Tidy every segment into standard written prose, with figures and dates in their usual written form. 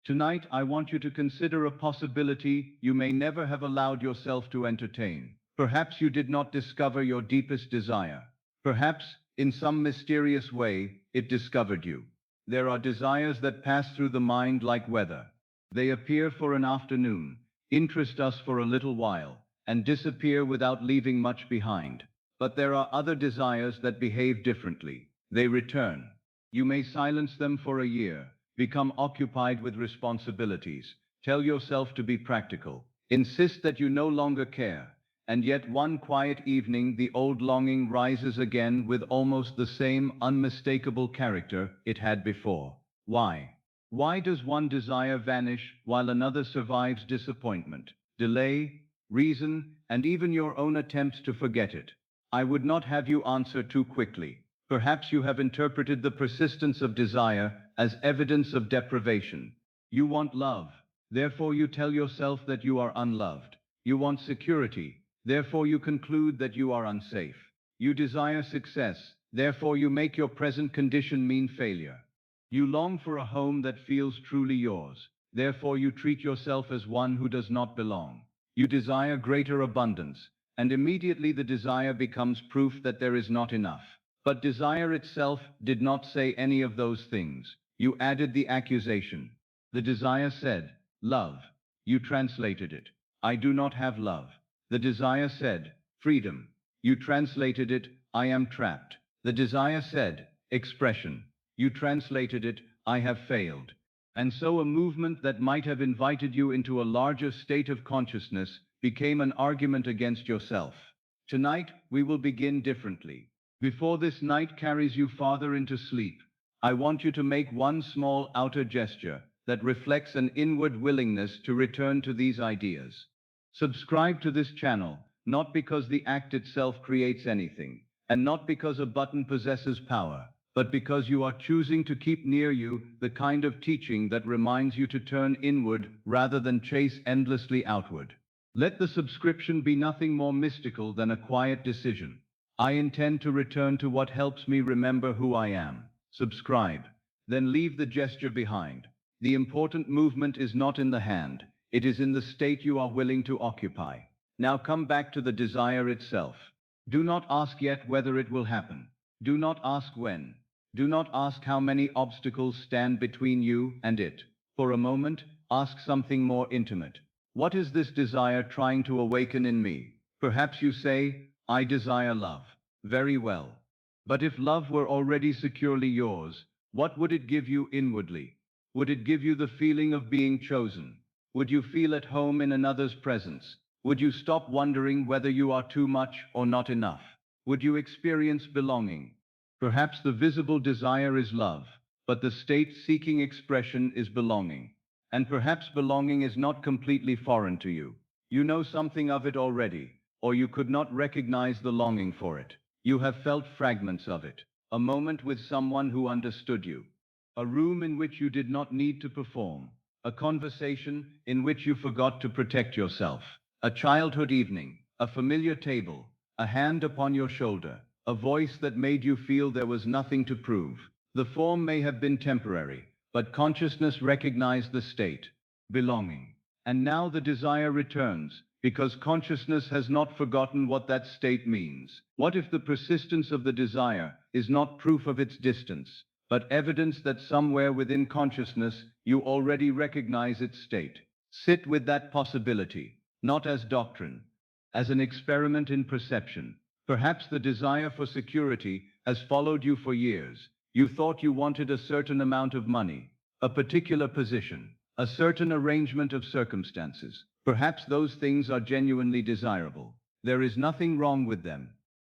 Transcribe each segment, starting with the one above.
Tonight, I want you to consider a possibility you may never have allowed yourself to entertain. Perhaps you did not discover your deepest desire. Perhaps, in some mysterious way, it discovered you. There are desires that pass through the mind like weather. They appear for an afternoon, interest us for a little while, and disappear without leaving much behind. But there are other desires that behave differently. They return. You may silence them for a year, become occupied with responsibilities, tell yourself to be practical, insist that you no longer care, and yet one quiet evening the old longing rises again with almost the same unmistakable character it had before. Why? Why does one desire vanish while another survives disappointment, delay, reason, and even your own attempts to forget it? I would not have you answer too quickly. Perhaps you have interpreted the persistence of desire as evidence of deprivation. You want love, therefore you tell yourself that you are unloved. You want security, therefore you conclude that you are unsafe. You desire success, therefore you make your present condition mean failure. You long for a home that feels truly yours, therefore you treat yourself as one who does not belong. You desire greater abundance, and immediately the desire becomes proof that there is not enough. But desire itself did not say any of those things. You added the accusation. The desire said, love. You translated it. I do not have love. The desire said, freedom. You translated it, I am trapped. The desire said, expression. You translated it, I have failed. And so a movement that might have invited you into a larger state of consciousness became an argument against yourself. Tonight, we will begin differently. Before this night carries you farther into sleep, I want you to make one small outer gesture that reflects an inward willingness to return to these ideas. Subscribe to this channel, not because the act itself creates anything, and not because a button possesses power, but because you are choosing to keep near you the kind of teaching that reminds you to turn inward rather than chase endlessly outward. Let the subscription be nothing more mystical than a quiet decision. I intend to return to what helps me remember who I am. Subscribe. Then leave the gesture behind. The important movement is not in the hand. It is in the state you are willing to occupy. Now come back to the desire itself. Do not ask yet whether it will happen. Do not ask when. Do not ask how many obstacles stand between you and it. For a moment, ask something more intimate. What is this desire trying to awaken in me? Perhaps you say, I desire love. Very well. But if love were already securely yours, what would it give you inwardly? Would it give you the feeling of being chosen? Would you feel at home in another's presence? Would you stop wondering whether you are too much or not enough? Would you experience belonging? Perhaps the visible desire is love, but the state seeking expression is belonging. And perhaps belonging is not completely foreign to you. You know something of it already, or you could not recognize the longing for it. You have felt fragments of it. A moment with someone who understood you. A room in which you did not need to perform. A conversation in which you forgot to protect yourself. A childhood evening. A familiar table. A hand upon your shoulder. A voice that made you feel there was nothing to prove. The form may have been temporary, but consciousness recognized the state. Belonging. And now the desire returns, because consciousness has not forgotten what that state means. What if the persistence of the desire is not proof of its distance, but evidence that somewhere within consciousness you already recognize its state? Sit with that possibility, not as doctrine, as an experiment in perception. Perhaps the desire for security has followed you for years. You thought you wanted a certain amount of money, a particular position, a certain arrangement of circumstances. Perhaps those things are genuinely desirable. There is nothing wrong with them.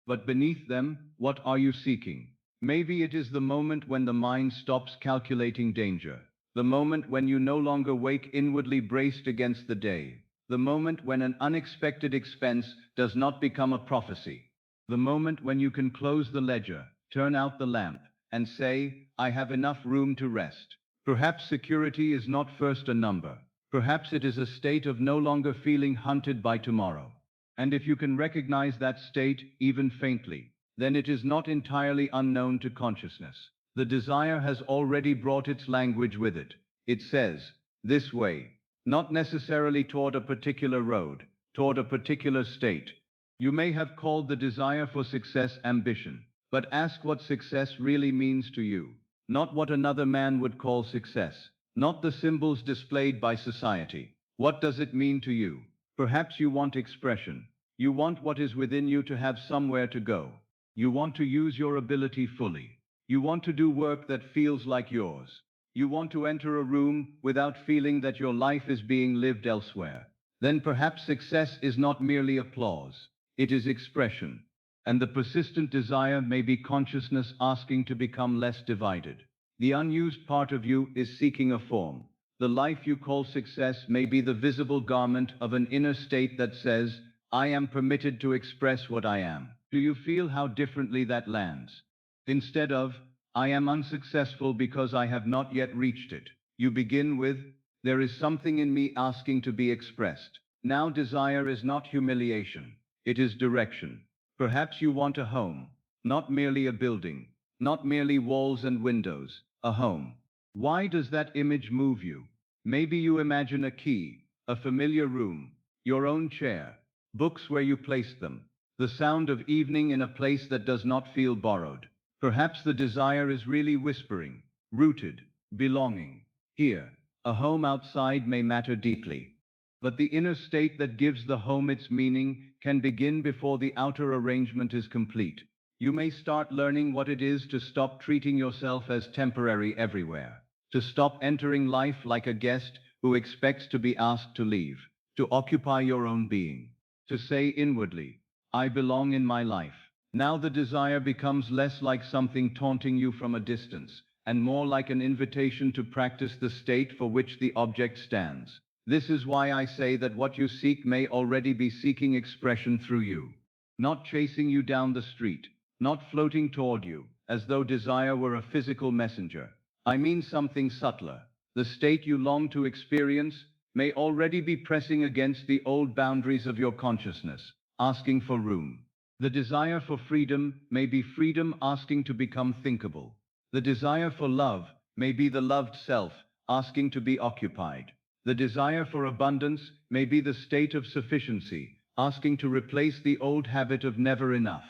But beneath them, what are you seeking? Maybe it is the moment when the mind stops calculating danger. The moment when you no longer wake inwardly braced against the day. The moment when an unexpected expense does not become a prophecy. The moment when you can close the ledger, turn out the lamp, and say, I have enough room to rest. Perhaps security is not first a number. Perhaps it is a state of no longer feeling hunted by tomorrow. And if you can recognize that state, even faintly, then it is not entirely unknown to consciousness. The desire has already brought its language with it. It says, this way. Not necessarily toward a particular road, toward a particular state. You may have called the desire for success ambition, but ask what success really means to you. Not what another man would call success, not the symbols displayed by society. What does it mean to you? Perhaps you want expression. You want what is within you to have somewhere to go. You want to use your ability fully. You want to do work that feels like yours. You want to enter a room without feeling that your life is being lived elsewhere. Then perhaps success is not merely applause. It is expression. And the persistent desire may be consciousness asking to become less divided. The unused part of you is seeking a form. The life you call success may be the visible garment of an inner state that says, I am permitted to express what I am. Do you feel how differently that lands? Instead of, I am unsuccessful because I have not yet reached it, you begin with, there is something in me asking to be expressed. Now desire is not humiliation, it is direction. Perhaps you want a home, not merely a building, not merely walls and windows, a home. Why does that image move you? Maybe you imagine a key, a familiar room, your own chair, books where you place them, the sound of evening in a place that does not feel borrowed. Perhaps the desire is really whispering, rooted, belonging. Here, a home outside may matter deeply. But the inner state that gives the home its meaning can begin before the outer arrangement is complete. You may start learning what it is to stop treating yourself as temporary everywhere, to stop entering life like a guest who expects to be asked to leave, to occupy your own being, to say inwardly, I belong in my life. Now the desire becomes less like something taunting you from a distance, and more like an invitation to practice the state for which the object stands. This is why I say that what you seek may already be seeking expression through you, not chasing you down the street, not floating toward you, as though desire were a physical messenger. I mean something subtler. The state you long to experience may already be pressing against the old boundaries of your consciousness, asking for room. The desire for freedom may be freedom asking to become thinkable. The desire for love may be the loved self asking to be occupied. The desire for abundance may be the state of sufficiency asking to replace the old habit of never enough.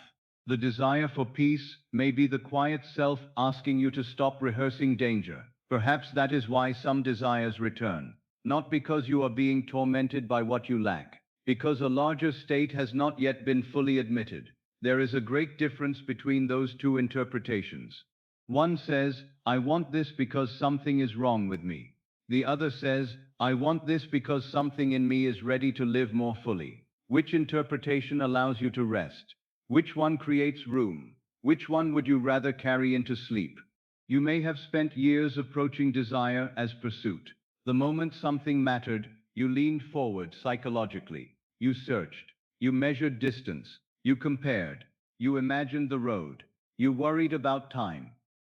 The desire for peace may be the quiet self asking you to stop rehearsing danger. Perhaps that is why some desires return, not because you are being tormented by what you lack, because a larger state has not yet been fully admitted. There is a great difference between those two interpretations. One says, I want this because something is wrong with me. The other says, I want this because something in me is ready to live more fully. Which interpretation allows you to rest? Which one creates room? Which one would you rather carry into sleep? You may have spent years approaching desire as pursuit. The moment something mattered, you leaned forward psychologically. You searched. You measured distance. You compared. You imagined the road. You worried about time.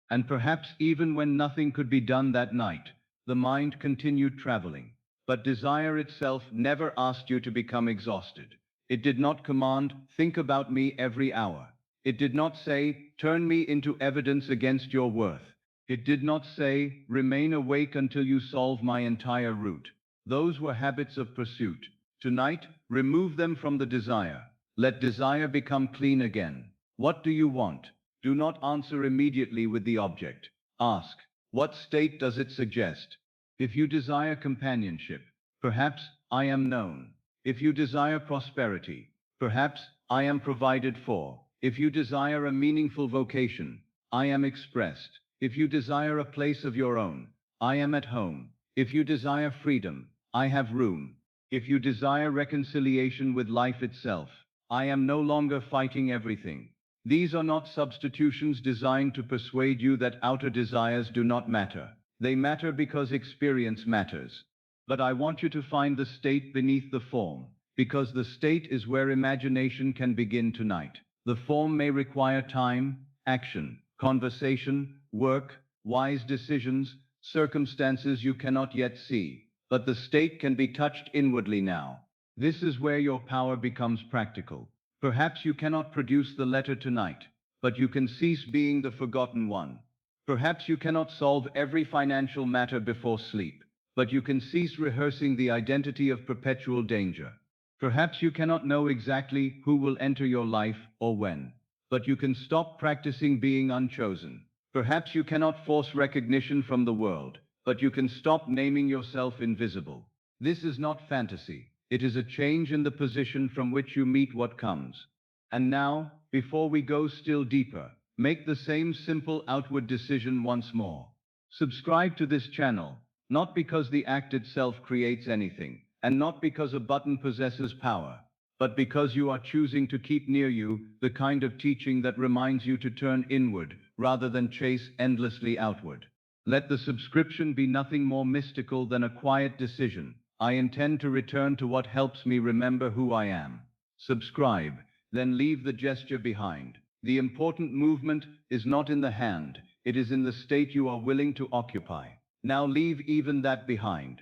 And perhaps even when nothing could be done that night, the mind continued traveling. But desire itself never asked you to become exhausted. It did not command, think about me every hour. It did not say, turn me into evidence against your worth. It did not say, remain awake until you solve my entire route. Those were habits of pursuit. Tonight, remove them from the desire. Let desire become clean again. What do you want? Do not answer immediately with the object. Ask, what state does it suggest? If you desire companionship, perhaps I am known. If you desire prosperity, perhaps I am provided for. If you desire a meaningful vocation, I am expressed. If you desire a place of your own, I am at home. If you desire freedom, I have room. If you desire reconciliation with life itself, I am no longer fighting everything. These are not substitutions designed to persuade you that outer desires do not matter. They matter because experience matters. But I want you to find the state beneath the form, because the state is where imagination can begin tonight. The form may require time, action, conversation, work, wise decisions, circumstances you cannot yet see. But the state can be touched inwardly now. This is where your power becomes practical. Perhaps you cannot produce the letter tonight, but you can cease being the forgotten one. Perhaps you cannot solve every financial matter before sleep, but you can cease rehearsing the identity of perpetual danger. Perhaps you cannot know exactly who will enter your life or when, but you can stop practicing being unchosen. Perhaps you cannot force recognition from the world, but you can stop naming yourself invisible. This is not fantasy. It is a change in the position from which you meet what comes. And now, before we go still deeper, make the same simple outward decision once more. Subscribe to this channel, not because the act itself creates anything, and not because a button possesses power, but because you are choosing to keep near you the kind of teaching that reminds you to turn inward rather than chase endlessly outward. Let the subscription be nothing more mystical than a quiet decision. I intend to return to what helps me remember who I am. Subscribe, then leave the gesture behind. The important movement is not in the hand, it is in the state you are willing to occupy. Now leave even that behind.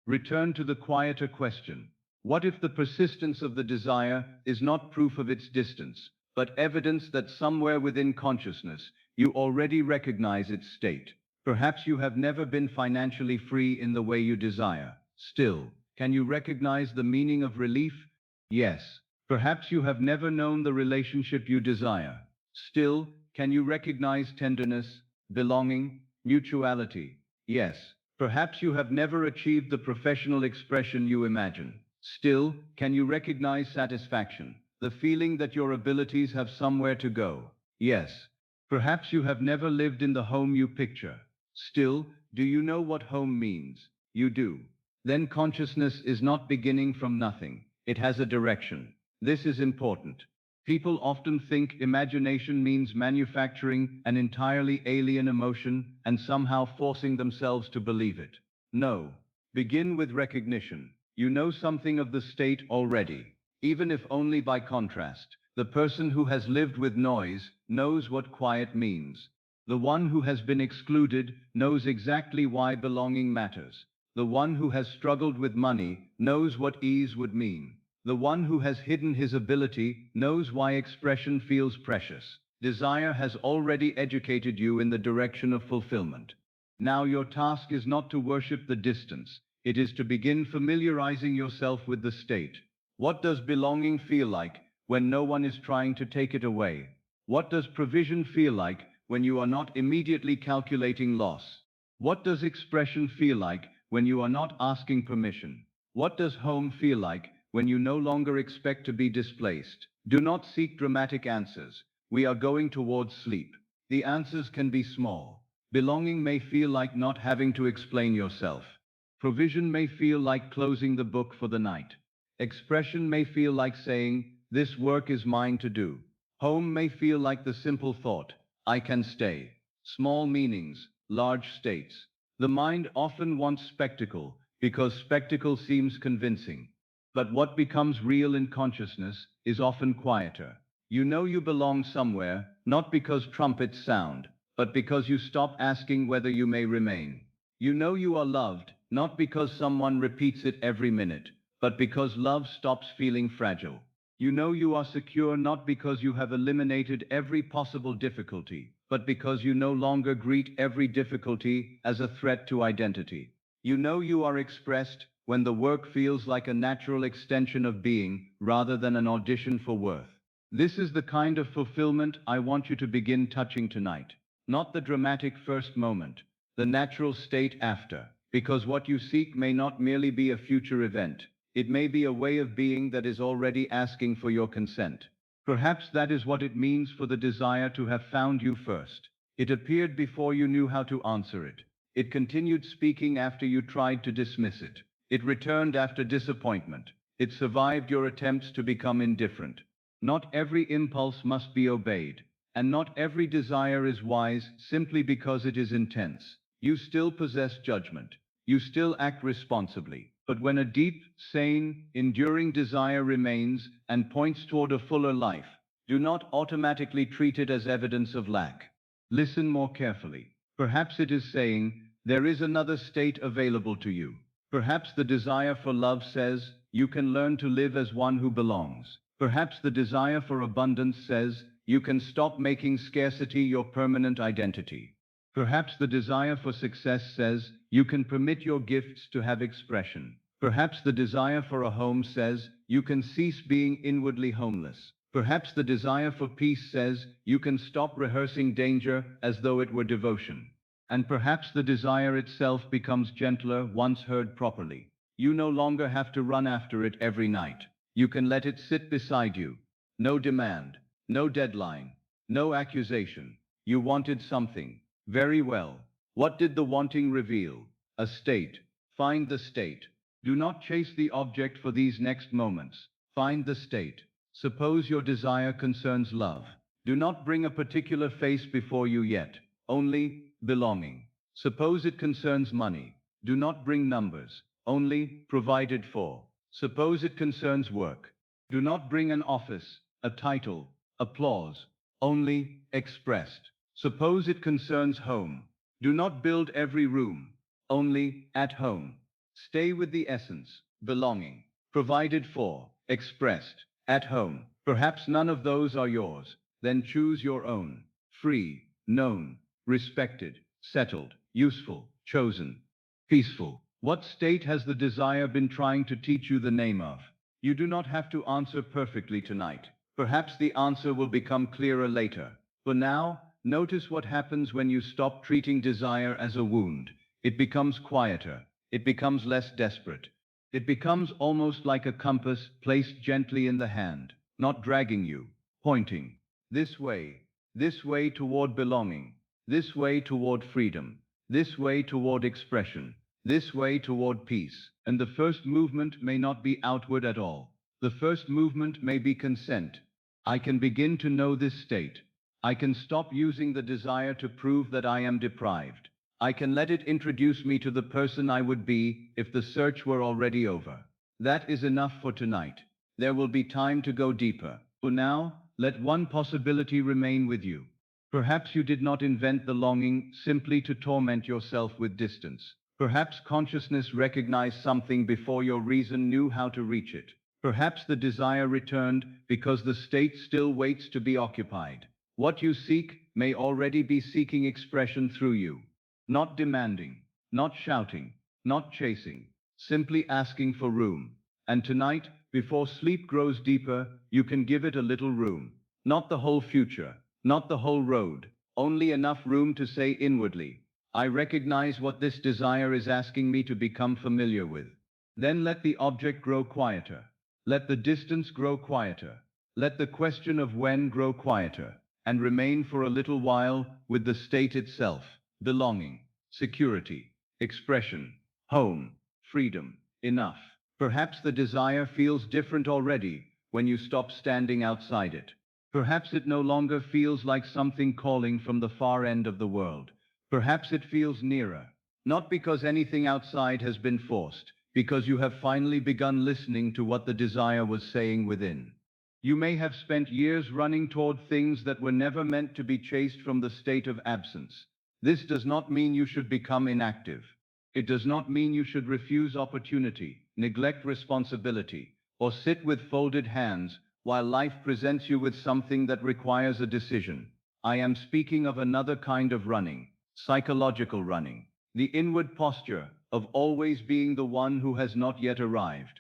Return to the quieter question. What if the persistence of the desire is not proof of its distance, but evidence that somewhere within consciousness you already recognize its state? Perhaps you have never been financially free in the way you desire. Still, can you recognize the meaning of relief? Yes. Perhaps you have never known the relationship you desire. Still, can you recognize tenderness, belonging, mutuality? Yes. Perhaps you have never achieved the professional expression you imagine. Still, can you recognize satisfaction, the feeling that your abilities have somewhere to go? Yes. Perhaps you have never lived in the home you picture. Still, do you know what home means? You do. Then consciousness is not beginning from nothing. It has a direction. This is important. People often think imagination means manufacturing an entirely alien emotion and somehow forcing themselves to believe it. No. Begin with recognition. You know something of the state already, even if only by contrast. The person who has lived with noise knows what quiet means. The one who has been excluded knows exactly why belonging matters. The one who has struggled with money knows what ease would mean. The one who has hidden his ability knows why expression feels precious. Desire has already educated you in the direction of fulfillment. Now your task is not to worship the distance. It is to begin familiarizing yourself with the state. What does belonging feel like when no one is trying to take it away? What does provision feel like when you are not immediately calculating loss? What does expression feel like when you are not asking permission? What does home feel like when you no longer expect to be displaced? Do not seek dramatic answers. We are going towards sleep. The answers can be small. Belonging may feel like not having to explain yourself. Provision may feel like closing the book for the night. Expression may feel like saying, "This work is mine to do." Home may feel like the simple thought, "I can stay." Small meanings, large states. The mind often wants spectacle because spectacle seems convincing. But what becomes real in consciousness is often quieter. You know you belong somewhere, not because trumpets sound, but because you stop asking whether you may remain. You know you are loved, not because someone repeats it every minute, but because love stops feeling fragile. You know you are secure not because you have eliminated every possible difficulty, but because you no longer greet every difficulty as a threat to identity. You know you are expressed when the work feels like a natural extension of being rather than an audition for worth. This is the kind of fulfillment I want you to begin touching tonight. Not the dramatic first moment, the natural state after. Because what you seek may not merely be a future event. It may be a way of being that is already asking for your consent. Perhaps that is what it means for the desire to have found you first. It appeared before you knew how to answer it. It continued speaking after you tried to dismiss it. It returned after disappointment. It survived your attempts to become indifferent. Not every impulse must be obeyed, and not every desire is wise simply because it is intense. You still possess judgment. You still act responsibly. But when a deep, sane, enduring desire remains and points toward a fuller life, do not automatically treat it as evidence of lack. Listen more carefully. Perhaps it is saying, there is another state available to you. Perhaps the desire for love says, you can learn to live as one who belongs. Perhaps the desire for abundance says, you can stop making scarcity your permanent identity. Perhaps the desire for success says you can permit your gifts to have expression. Perhaps the desire for a home says you can cease being inwardly homeless. Perhaps the desire for peace says you can stop rehearsing danger as though it were devotion. And perhaps the desire itself becomes gentler once heard properly. You no longer have to run after it every night. You can let it sit beside you. No demand, no deadline, no accusation. You wanted something. Very well. What did the wanting reveal? A state. Find the state. Do not chase the object for these next moments. Find the state. Suppose your desire concerns love. Do not bring a particular face before you yet. Only belonging. Suppose it concerns money. Do not bring numbers. Only provided for. Suppose it concerns work. Do not bring an office, a title, applause. Only expressed. Suppose it concerns home. Do not build every room. Only at home. Stay with the essence, belonging, provided for, expressed, at home. Perhaps none of those are yours. Then choose your own. Free, known, respected, settled, useful, chosen, peaceful. What state has the desire been trying to teach you the name of? You do not have to answer perfectly tonight. Perhaps the answer will become clearer later. For now, notice what happens when you stop treating desire as a wound. It becomes quieter. It becomes less desperate. It becomes almost like a compass placed gently in the hand, not dragging you, pointing. This way toward belonging, this way toward freedom, this way toward expression, this way toward peace. And the first movement may not be outward at all. The first movement may be consent. I can begin to know this state. I can stop using the desire to prove that I am deprived. I can let it introduce me to the person I would be if the search were already over. That is enough for tonight. There will be time to go deeper. For now, let one possibility remain with you. Perhaps you did not invent the longing simply to torment yourself with distance. Perhaps consciousness recognized something before your reason knew how to reach it. Perhaps the desire returned because the state still waits to be occupied. What you seek may already be seeking expression through you. Not demanding, not shouting, not chasing, simply asking for room. And tonight, before sleep grows deeper, you can give it a little room. Not the whole future, not the whole road, only enough room to say inwardly, I recognize what this desire is asking me to become familiar with. Then let the object grow quieter. Let the distance grow quieter. Let the question of when grow quieter, and remain for a little while with the state itself, belonging, security, expression, home, freedom, enough. Perhaps the desire feels different already when you stop standing outside it. Perhaps it no longer feels like something calling from the far end of the world. Perhaps it feels nearer, not because anything outside has been forced, because you have finally begun listening to what the desire was saying within. You may have spent years running toward things that were never meant to be chased from the state of absence. This does not mean you should become inactive. It does not mean you should refuse opportunity, neglect responsibility, or sit with folded hands while life presents you with something that requires a decision. I am speaking of another kind of running, psychological running, the inward posture of always being the one who has not yet arrived.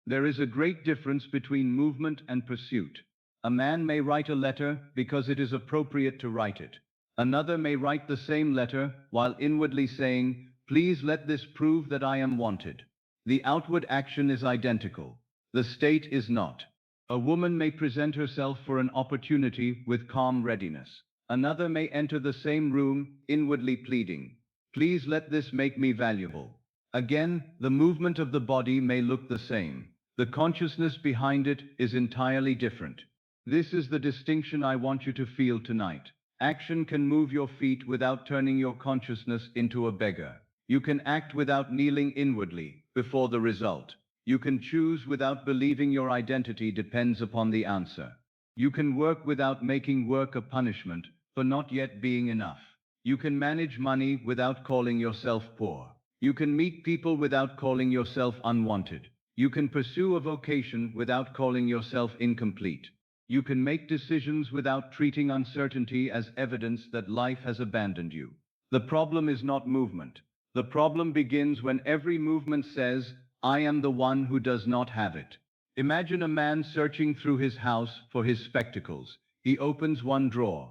There is a great difference between movement and pursuit. A man may write a letter because it is appropriate to write it. Another may write the same letter while inwardly saying, please let this prove that I am wanted. The outward action is identical. The state is not. A woman may present herself for an opportunity with calm readiness. Another may enter the same room, inwardly pleading, please let this make me valuable. Again, the movement of the body may look the same. The consciousness behind it is entirely different. This is the distinction I want you to feel tonight. Action can move your feet without turning your consciousness into a beggar. You can act without kneeling inwardly before the result. You can choose without believing your identity depends upon the answer. You can work without making work a punishment for not yet being enough. You can manage money without calling yourself poor. You can meet people without calling yourself unwanted. You can pursue a vocation without calling yourself incomplete. You can make decisions without treating uncertainty as evidence that life has abandoned you. The problem is not movement. The problem begins when every movement says, I am the one who does not have it. Imagine a man searching through his house for his spectacles. He opens one drawer,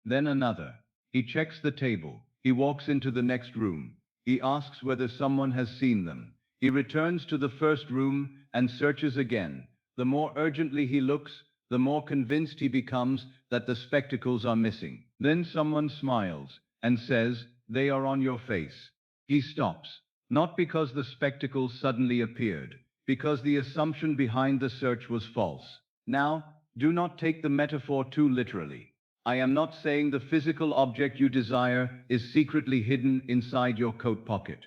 then another. He checks the table. He walks into the next room. He asks whether someone has seen them. He returns to the first room and searches again. The more urgently he looks, the more convinced he becomes that the spectacles are missing. Then someone smiles and says, they are on your face. He stops, not because the spectacles suddenly appeared, because the assumption behind the search was false. Now, do not take the metaphor too literally. I am not saying the physical object you desire is secretly hidden inside your coat pocket.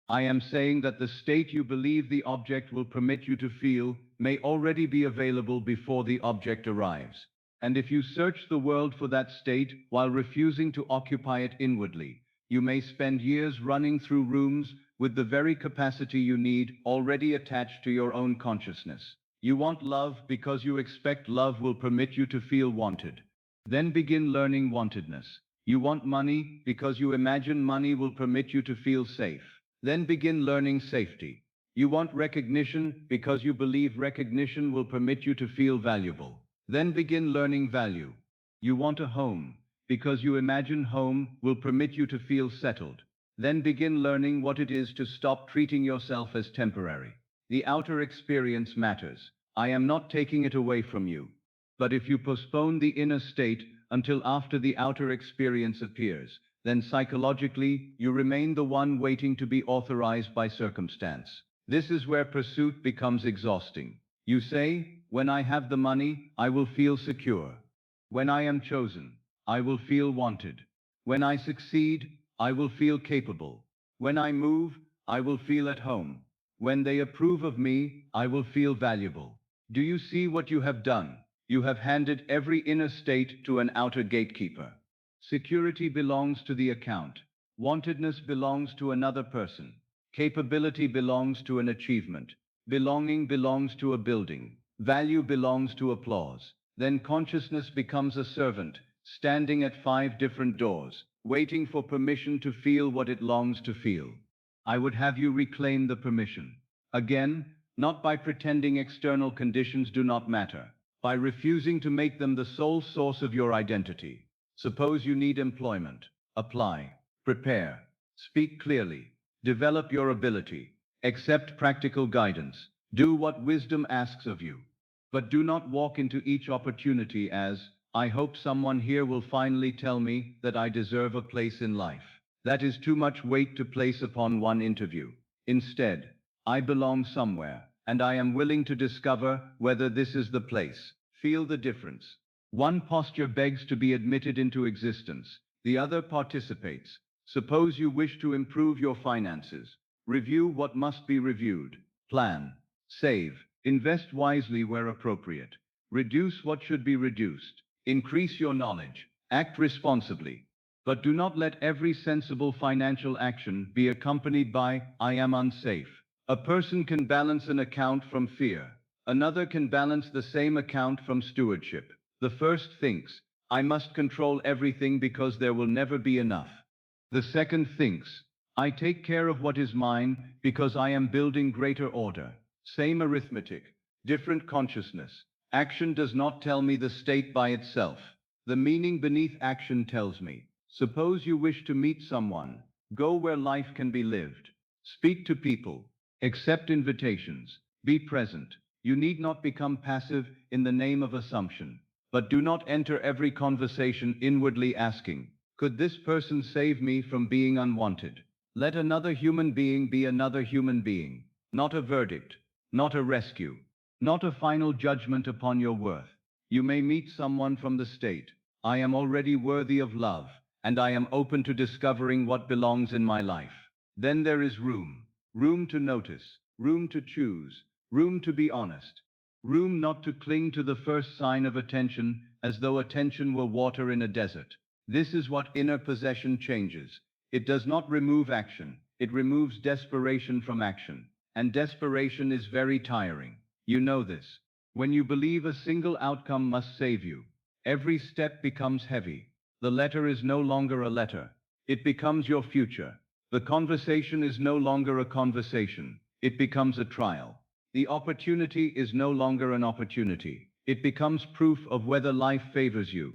I am saying that the state you believe the object will permit you to feel may already be available before the object arrives. And if you search the world for that state while refusing to occupy it inwardly, you may spend years running through rooms with the very capacity you need already attached to your own consciousness. You want love because you expect love will permit you to feel wanted. Then begin learning wantedness. You want money because you imagine money will permit you to feel safe. Then begin learning safety. You want recognition because you believe recognition will permit you to feel valuable. Then begin learning value. You want a home because you imagine home will permit you to feel settled. Then begin learning what it is to stop treating yourself as temporary. The outer experience matters. I am not taking it away from you. But if you postpone the inner state until after the outer experience appears, then psychologically you remain the one waiting to be authorized by circumstance. This is where pursuit becomes exhausting. You say, when I have the money, I will feel secure. When I am chosen, I will feel wanted. When I succeed, I will feel capable. When I move, I will feel at home. When they approve of me, I will feel valuable. Do you see what you have done? You have handed every inner state to an outer gatekeeper. Security belongs to the account. Wantedness belongs to another person. Capability belongs to an achievement. Belonging belongs to a building. Value belongs to applause. Then consciousness becomes a servant, standing at 5 different doors, waiting for permission to feel what it longs to feel. I would have you reclaim the permission. Again, not by pretending external conditions do not matter, by refusing to make them the sole source of your identity. Suppose you need employment. Apply. Prepare. Speak clearly. Develop your ability. Accept practical guidance. Do what wisdom asks of you. But do not walk into each opportunity as, I hope someone here will finally tell me that I deserve a place in life. That is too much weight to place upon one interview. Instead, I belong somewhere, and I am willing to discover whether this is the place. Feel the difference. One posture begs to be admitted into existence. The other participates. Suppose you wish to improve your finances. Review what must be reviewed. Plan. Save. Invest wisely where appropriate. Reduce what should be reduced. Increase your knowledge. Act responsibly. But do not let every sensible financial action be accompanied by, I am unsafe. A person can balance an account from fear. Another can balance the same account from stewardship. The first thinks, I must control everything because there will never be enough. The second thinks, I take care of what is mine because I am building greater order. Same arithmetic, different consciousness. Action does not tell me the state by itself. The meaning beneath action tells me. Suppose you wish to meet someone. Go where life can be lived. Speak to people. Accept invitations. Be present. You need not become passive in the name of assumption. But do not enter every conversation inwardly asking, could this person save me from being unwanted? Let another human being be another human being, not a verdict, not a rescue, not a final judgment upon your worth. You may meet someone from the state, I am already worthy of love, and I am open to discovering what belongs in my life. Then there is room. Room to notice, room to choose, room to be honest, room not to cling to the first sign of attention as though attention were water in a desert. This is what inner possession changes. It does not remove action. It removes desperation from action. And desperation is very tiring. You know this. When you believe a single outcome must save you, every step becomes heavy. The letter is no longer a letter. It becomes your future. The conversation is no longer a conversation. It becomes a trial. The opportunity is no longer an opportunity. It becomes proof of whether life favors you.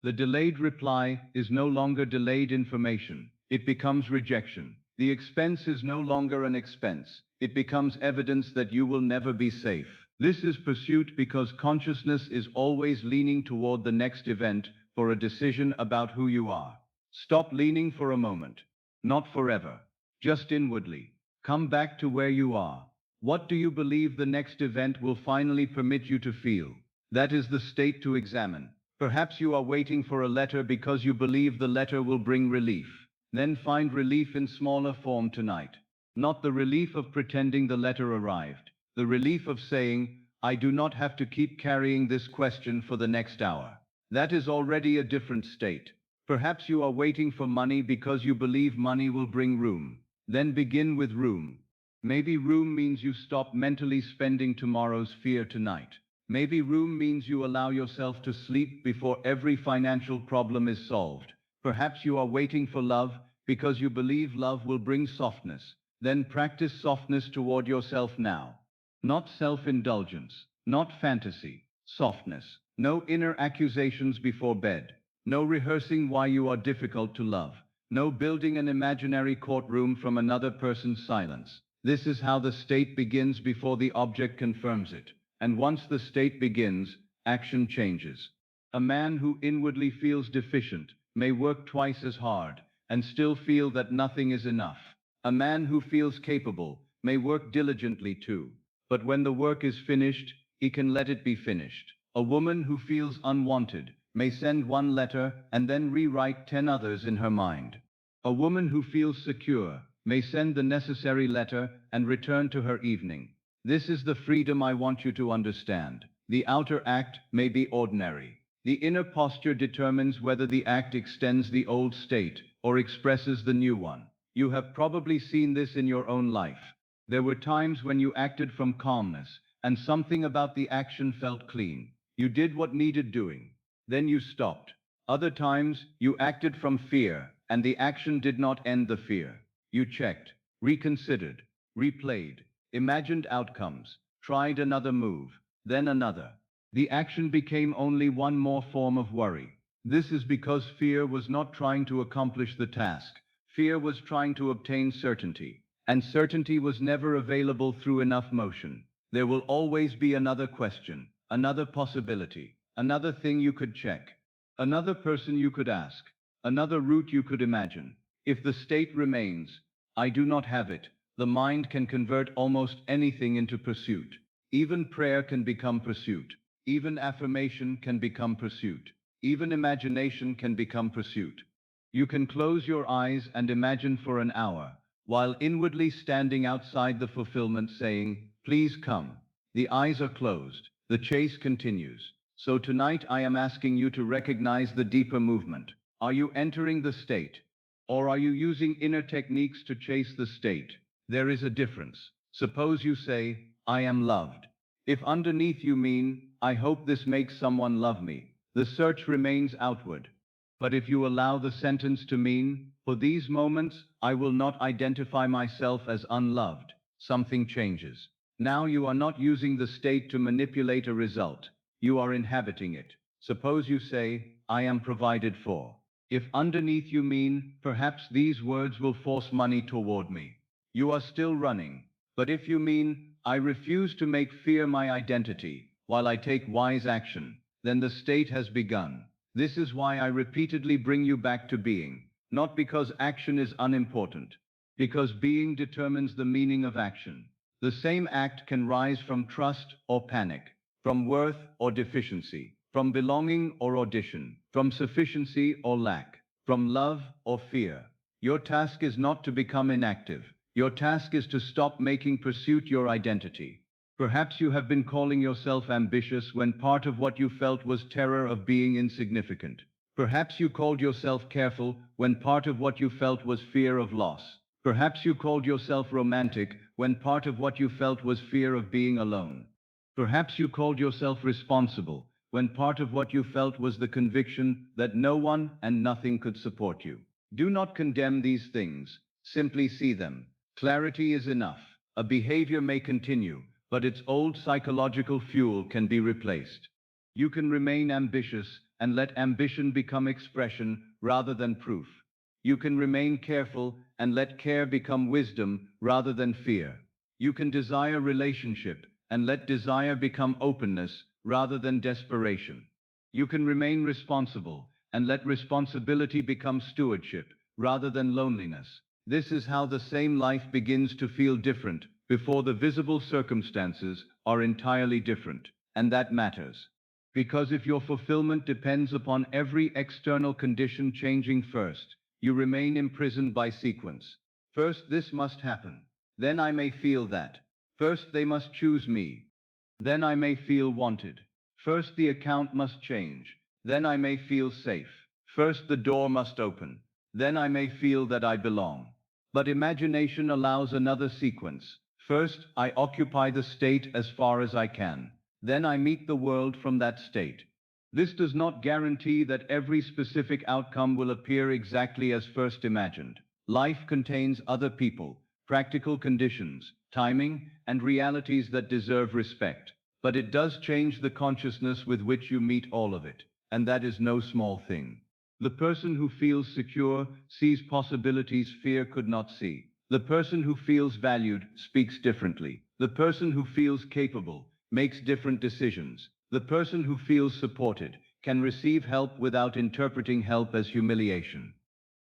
The delayed reply is no longer delayed information. It becomes rejection. The expense is no longer an expense. It becomes evidence that you will never be safe. This is pursuit because consciousness is always leaning toward the next event for a decision about who you are. Stop leaning for a moment. Not forever. Just inwardly. Come back to where you are. What do you believe the next event will finally permit you to feel? That is the state to examine. Perhaps you are waiting for a letter because you believe the letter will bring relief. Then find relief in smaller form tonight. Not the relief of pretending the letter arrived. The relief of saying, I do not have to keep carrying this question for the next hour. That is already a different state. Perhaps you are waiting for money because you believe money will bring room. Then begin with room. Maybe room means you stop mentally spending tomorrow's fear tonight. Maybe room means you allow yourself to sleep before every financial problem is solved. Perhaps you are waiting for love because you believe love will bring softness. Then practice softness toward yourself now. Not self-indulgence, not fantasy, softness. No inner accusations before bed. No rehearsing why you are difficult to love. No building an imaginary courtroom from another person's silence. This is how the state begins before the object confirms it. And once the state begins, action changes. A man who inwardly feels deficient may work twice as hard and still feel that nothing is enough. A man who feels capable may work diligently too. But when the work is finished, he can let it be finished. A woman who feels unwanted may send one letter and then rewrite 10 others in her mind. A woman who feels secure may send the necessary letter and return to her evening. This is the freedom I want you to understand. The outer act may be ordinary. The inner posture determines whether the act extends the old state or expresses the new one. You have probably seen this in your own life. There were times when you acted from calmness, and something about the action felt clean. You did what needed doing. Then you stopped. Other times, you acted from fear, and the action did not end the fear. You checked, reconsidered, replayed, imagined outcomes, tried another move, then another. The action became only one more form of worry. This is because fear was not trying to accomplish the task. Fear was trying to obtain certainty. And certainty was never available through enough motion. There will always be another question, another possibility, another thing you could check, another person you could ask, another route you could imagine. If the state remains, I do not have it, the mind can convert almost anything into pursuit. Even prayer can become pursuit. Even affirmation can become pursuit. Even imagination can become pursuit. You can close your eyes and imagine for an hour, while inwardly standing outside the fulfillment saying, please come. The eyes are closed. The chase continues. So tonight I am asking you to recognize the deeper movement. Are you entering the state? Or are you using inner techniques to chase the state? There is a difference. Suppose you say, I am loved. If underneath you mean, I hope this makes someone love me, the search remains outward. But if you allow the sentence to mean, for these moments, I will not identify myself as unloved, something changes. Now you are not using the state to manipulate a result. You are inhabiting it. Suppose you say, I am provided for. If underneath you mean, perhaps these words will force money toward me, you are still running. But if you mean, I refuse to make fear my identity, while I take wise action, then the state has begun. This is why I repeatedly bring you back to being, not because action is unimportant, because being determines the meaning of action. The same act can rise from trust or panic, from worth or deficiency, from belonging or audition, from sufficiency or lack, from love or fear. Your task is not to become inactive. Your task is to stop making pursuit your identity. Perhaps you have been calling yourself ambitious when part of what you felt was terror of being insignificant. Perhaps you called yourself careful when part of what you felt was fear of loss. Perhaps you called yourself romantic when part of what you felt was fear of being alone. Perhaps you called yourself responsible when part of what you felt was the conviction that no one and nothing could support you. Do not condemn these things, simply see them. Clarity is enough. A behavior may continue, but its old psychological fuel can be replaced. You can remain ambitious and let ambition become expression rather than proof. You can remain careful and let care become wisdom rather than fear. You can desire relationship and let desire become openness rather than desperation. You can remain responsible and let responsibility become stewardship rather than loneliness. This is how the same life begins to feel different before the visible circumstances are entirely different. And that matters. Because if your fulfillment depends upon every external condition changing first, you remain imprisoned by sequence. First this must happen. Then I may feel that. First they must choose me. Then I may feel wanted. First the account must change. Then I may feel safe. First the door must open. Then I may feel that I belong. But imagination allows another sequence. First, I occupy the state as far as I can. Then I meet the world from that state. This does not guarantee that every specific outcome will appear exactly as first imagined. Life contains other people, practical conditions, timing, and realities that deserve respect. But it does change the consciousness with which you meet all of it, and that is no small thing. The person who feels secure sees possibilities fear could not see. The person who feels valued speaks differently. The person who feels capable makes different decisions. The person who feels supported can receive help without interpreting help as humiliation.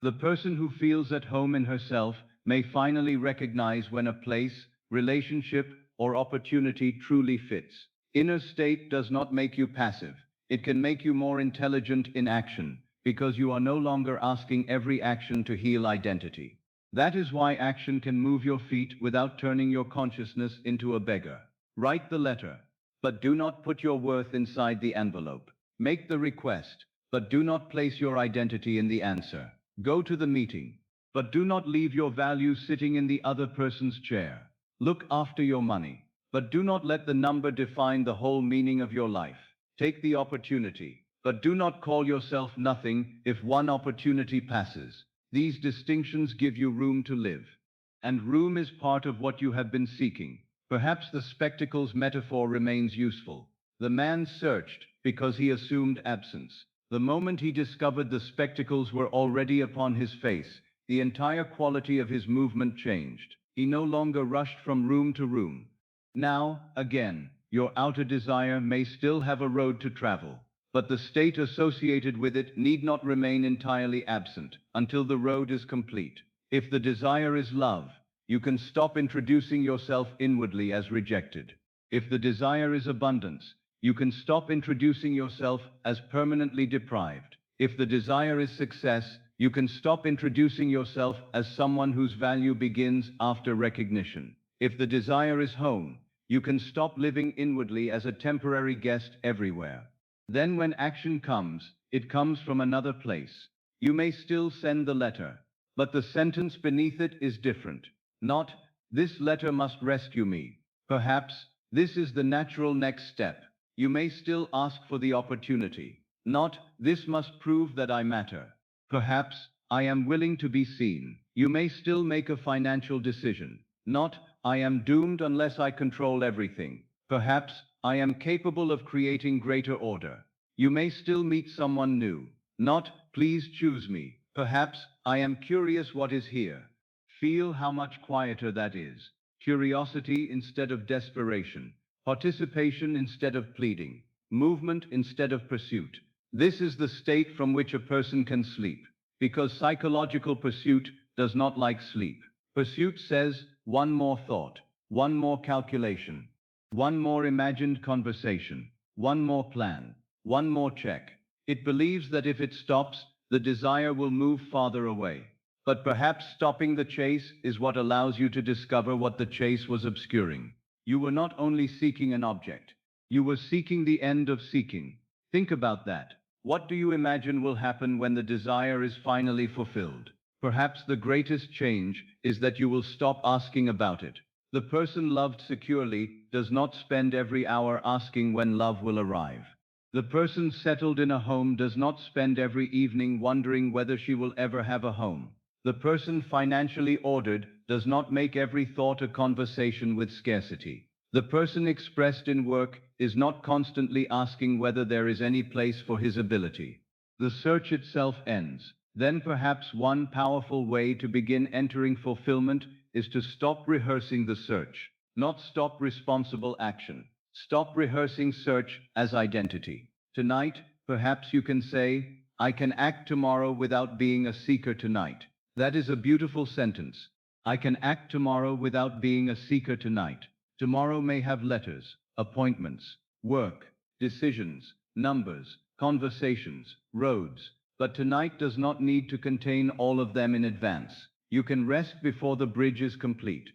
The person who feels at home in herself may finally recognize when a place, relationship, or opportunity truly fits. Inner state does not make you passive. It can make you more intelligent in action, because you are no longer asking every action to heal identity. That is why action can move your feet without turning your consciousness into a beggar. Write the letter, but do not put your worth inside the envelope. Make the request, but do not place your identity in the answer. Go to the meeting, but do not leave your value sitting in the other person's chair. Look after your money, but do not let the number define the whole meaning of your life. Take the opportunity, but do not call yourself nothing if one opportunity passes. These distinctions give you room to live. And room is part of what you have been seeking. Perhaps the spectacles metaphor remains useful. The man searched because he assumed absence. The moment he discovered the spectacles were already upon his face, the entire quality of his movement changed. He no longer rushed from room to room. Now, again, your outer desire may still have a road to travel, but the state associated with it need not remain entirely absent until the road is complete. If the desire is love, you can stop introducing yourself inwardly as rejected. If the desire is abundance, you can stop introducing yourself as permanently deprived. If the desire is success, you can stop introducing yourself as someone whose value begins after recognition. If the desire is home, you can stop living inwardly as a temporary guest everywhere. Then when action comes, it comes from another place. You may still send the letter, but the sentence beneath it is different. Not, this letter must rescue me. Perhaps, this is the natural next step. You may still ask for the opportunity. Not, this must prove that I matter. Perhaps, I am willing to be seen. You may still make a financial decision. Not, I am doomed unless I control everything. Perhaps, I am capable of creating greater order. You may still meet someone new. Not, please choose me. Perhaps, I am curious what is here. Feel how much quieter that is. Curiosity instead of desperation. Participation instead of pleading. Movement instead of pursuit. This is the state from which a person can sleep. Because psychological pursuit does not like sleep. Pursuit says, one more thought, one more calculation, one more imagined conversation, one more plan, one more check. It believes that if it stops, the desire will move farther away. But perhaps stopping the chase is what allows you to discover what the chase was obscuring. You were not only seeking an object, you were seeking the end of seeking. Think about that. What do you imagine will happen when the desire is finally fulfilled? Perhaps the greatest change is that you will stop asking about it. The person loved securely does not spend every hour asking when love will arrive. The person settled in a home does not spend every evening wondering whether she will ever have a home. The person financially ordered does not make every thought a conversation with scarcity. The person expressed in work is not constantly asking whether there is any place for his ability. The search itself ends. Then perhaps one powerful way to begin entering fulfillment is to stop rehearsing the search, not stop responsible action. Stop rehearsing search as identity. Tonight, perhaps you can say, I can act tomorrow without being a seeker tonight. That is a beautiful sentence. I can act tomorrow without being a seeker tonight. Tomorrow may have letters, appointments, work, decisions, numbers, conversations, roads, but tonight does not need to contain all of them in advance. You can rest before the bridge is complete.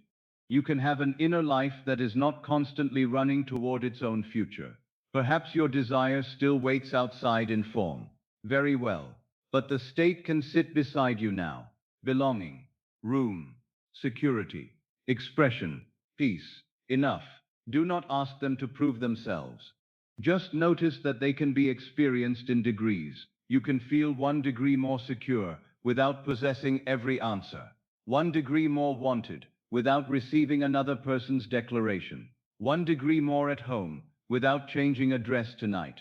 You can have an inner life that is not constantly running toward its own future. Perhaps your desire still waits outside in form. Very well. But the state can sit beside you now. Belonging, room, security, expression, peace. Enough. Do not ask them to prove themselves. Just notice that they can be experienced in degrees. You can feel 1 degree more secure without possessing every answer. 1 degree more wanted without receiving another person's declaration. 1 degree more at home without changing address tonight.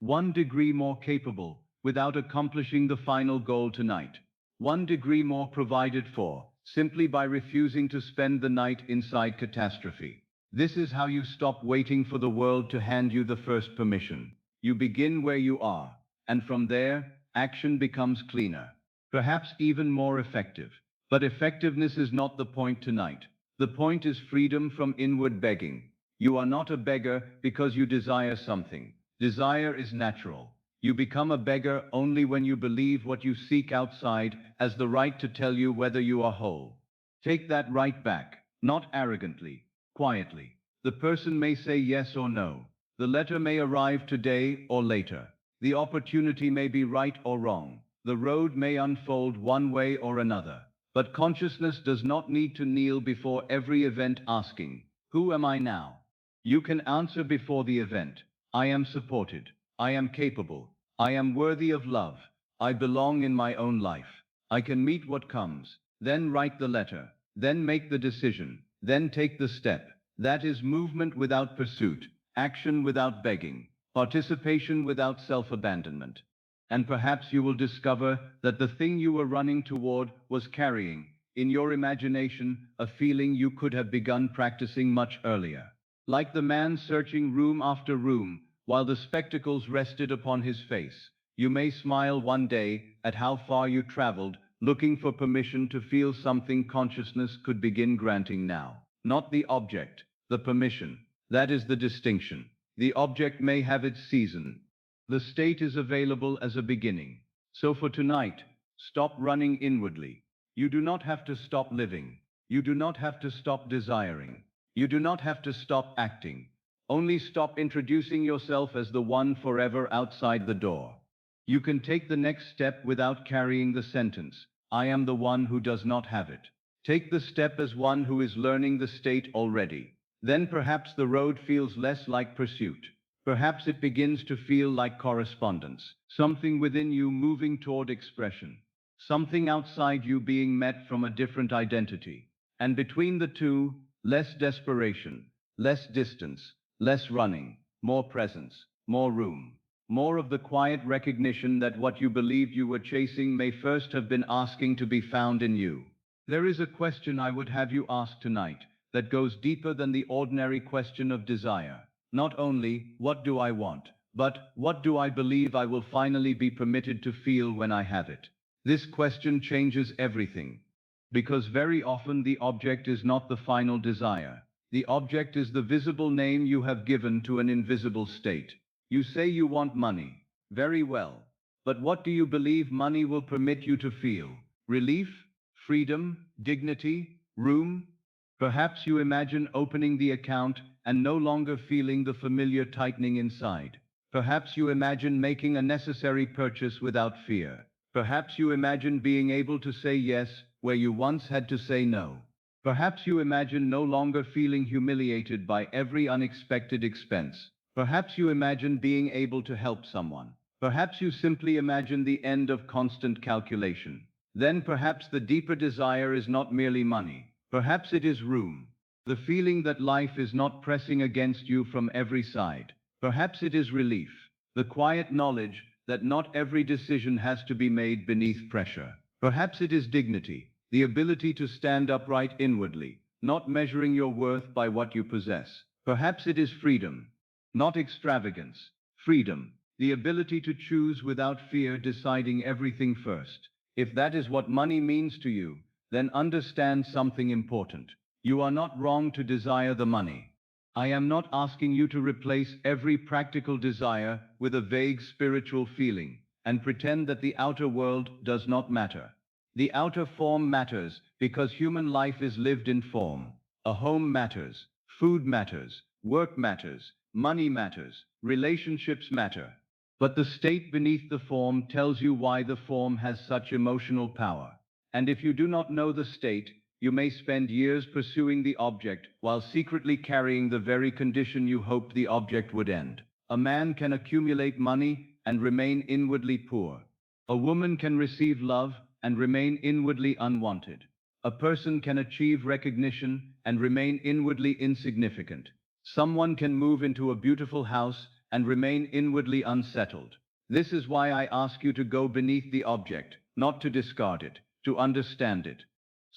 1 degree more capable without accomplishing the final goal tonight. 1 degree more provided for simply by refusing to spend the night inside catastrophe. This is how you stop waiting for the world to hand you the first permission. You begin where you are, and from there, action becomes cleaner, perhaps even more effective. But effectiveness is not the point tonight. The point is freedom from inward begging. You are not a beggar because you desire something. Desire is natural. You become a beggar only when you believe what you seek outside has the right to tell you whether you are whole. Take that right back, not arrogantly, quietly. The person may say yes or no. The letter may arrive today or later. The opportunity may be right or wrong. The road may unfold one way or another. But consciousness does not need to kneel before every event asking, who am I now? You can answer before the event. I am supported. I am capable. I am worthy of love. I belong in my own life. I can meet what comes. Then write the letter. Then make the decision. Then take the step. That is movement without pursuit, action without begging, participation without self-abandonment. And perhaps you will discover that the thing you were running toward was carrying, in your imagination, a feeling you could have begun practicing much earlier. Like the man searching room after room, while the spectacles rested upon his face, you may smile one day at how far you traveled, looking for permission to feel something consciousness could begin granting now. Not the object, the permission. That is the distinction. The object may have its season. The state is available as a beginning. So for tonight, stop running inwardly. You do not have to stop living. You do not have to stop desiring. You do not have to stop acting. Only stop introducing yourself as the one forever outside the door. You can take the next step without carrying the sentence, I am the one who does not have it. Take the step as one who is learning the state already. Then perhaps the road feels less like pursuit. Perhaps it begins to feel like correspondence, something within you moving toward expression, something outside you being met from a different identity. And between the two, less desperation, less distance, less running, more presence, more room, more of the quiet recognition that what you believed you were chasing may first have been asking to be found in you. There is a question I would have you ask tonight that goes deeper than the ordinary question of desire. Not only, what do I want, but what do I believe I will finally be permitted to feel when I have it? This question changes everything. Because very often the object is not the final desire. The object is the visible name you have given to an invisible state. You say you want money. Very well. But what do you believe money will permit you to feel? Relief? Freedom? Dignity? Room? Perhaps you imagine opening the account and no longer feeling the familiar tightening inside. Perhaps you imagine making a necessary purchase without fear. Perhaps you imagine being able to say yes where you once had to say no. Perhaps you imagine no longer feeling humiliated by every unexpected expense. Perhaps you imagine being able to help someone. Perhaps you simply imagine the end of constant calculation. Then perhaps the deeper desire is not merely money. Perhaps it is room. The feeling that life is not pressing against you from every side. Perhaps it is relief. The quiet knowledge that not every decision has to be made beneath pressure. Perhaps it is dignity, the ability to stand upright inwardly, not measuring your worth by what you possess. Perhaps it is freedom, not extravagance. Freedom, the ability to choose without fear, deciding everything first. If that is what money means to you, then understand something important. You are not wrong to desire the money. I am not asking you to replace every practical desire with a vague spiritual feeling and pretend that the outer world does not matter. The outer form matters because human life is lived in form. A home matters, food matters, work matters, money matters, relationships matter. But the state beneath the form tells you why the form has such emotional power. And if you do not know the state, you may spend years pursuing the object while secretly carrying the very condition you hoped the object would end. A man can accumulate money and remain inwardly poor. A woman can receive love and remain inwardly unwanted. A person can achieve recognition and remain inwardly insignificant. Someone can move into a beautiful house and remain inwardly unsettled. This is why I ask you to go beneath the object, not to discard it, to understand it.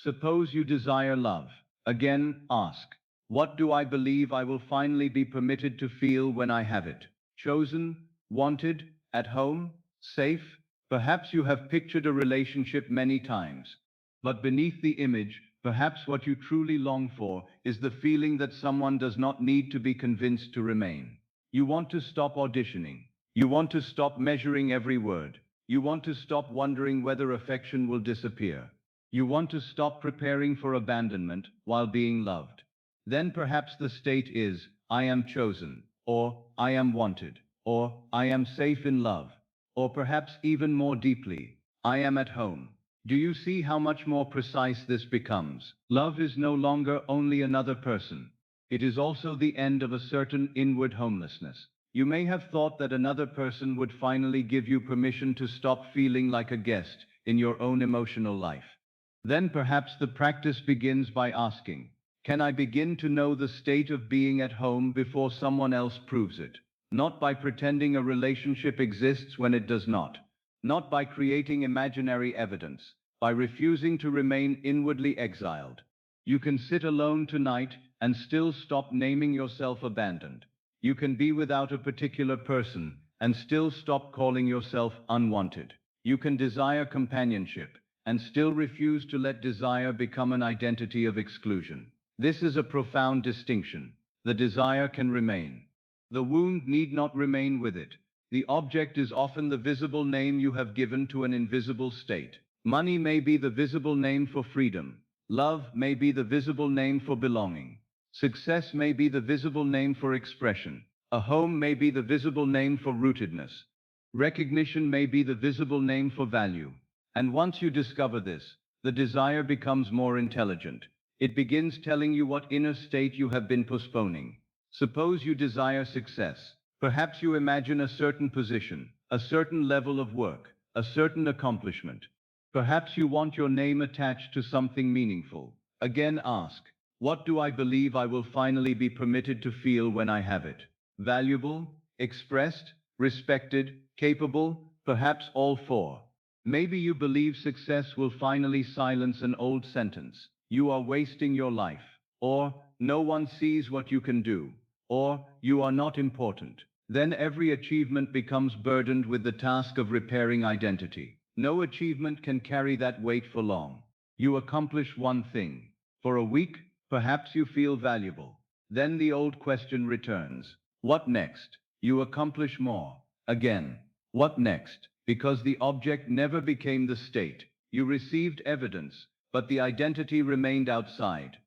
Suppose you desire love. Again, ask, what do I believe I will finally be permitted to feel when I have it? Chosen, wanted, at home, safe? Perhaps you have pictured a relationship many times. But beneath the image, perhaps what you truly long for is the feeling that someone does not need to be convinced to remain. You want to stop auditioning. You want to stop measuring every word. You want to stop wondering whether affection will disappear. You want to stop preparing for abandonment while being loved. Then perhaps the state is, I am chosen, or I am wanted, or I am safe in love, or perhaps even more deeply, I am at home. Do you see how much more precise this becomes? Love is no longer only another person. It is also the end of a certain inward homelessness. You may have thought that another person would finally give you permission to stop feeling like a guest in your own emotional life. Then perhaps the practice begins by asking, can I begin to know the state of being at home before someone else proves it? Not by pretending a relationship exists when it does not. Not by creating imaginary evidence. By refusing to remain inwardly exiled. You can sit alone tonight and still stop naming yourself abandoned. You can be without a particular person and still stop calling yourself unwanted. You can desire companionship and still refuse to let desire become an identity of exclusion. This is a profound distinction. The desire can remain. The wound need not remain with it. The object is often the visible name you have given to an invisible state. Money may be the visible name for freedom. Love may be the visible name for belonging. Success may be the visible name for expression. A home may be the visible name for rootedness. Recognition may be the visible name for value. And once you discover this, the desire becomes more intelligent. It begins telling you what inner state you have been postponing. Suppose you desire success. Perhaps you imagine a certain position, a certain level of work, a certain accomplishment. Perhaps you want your name attached to something meaningful. Again ask, what do I believe I will finally be permitted to feel when I have it? Valuable, expressed, respected, capable, perhaps all four. Maybe you believe success will finally silence an old sentence. You are wasting your life. Or, no one sees what you can do. Or, you are not important. Then every achievement becomes burdened with the task of repairing identity. No achievement can carry that weight for long. You accomplish one thing. For a week, perhaps you feel valuable. Then the old question returns. What next? You accomplish more. Again. What next? Because the object never became the state. You received evidence, but the identity remained outside.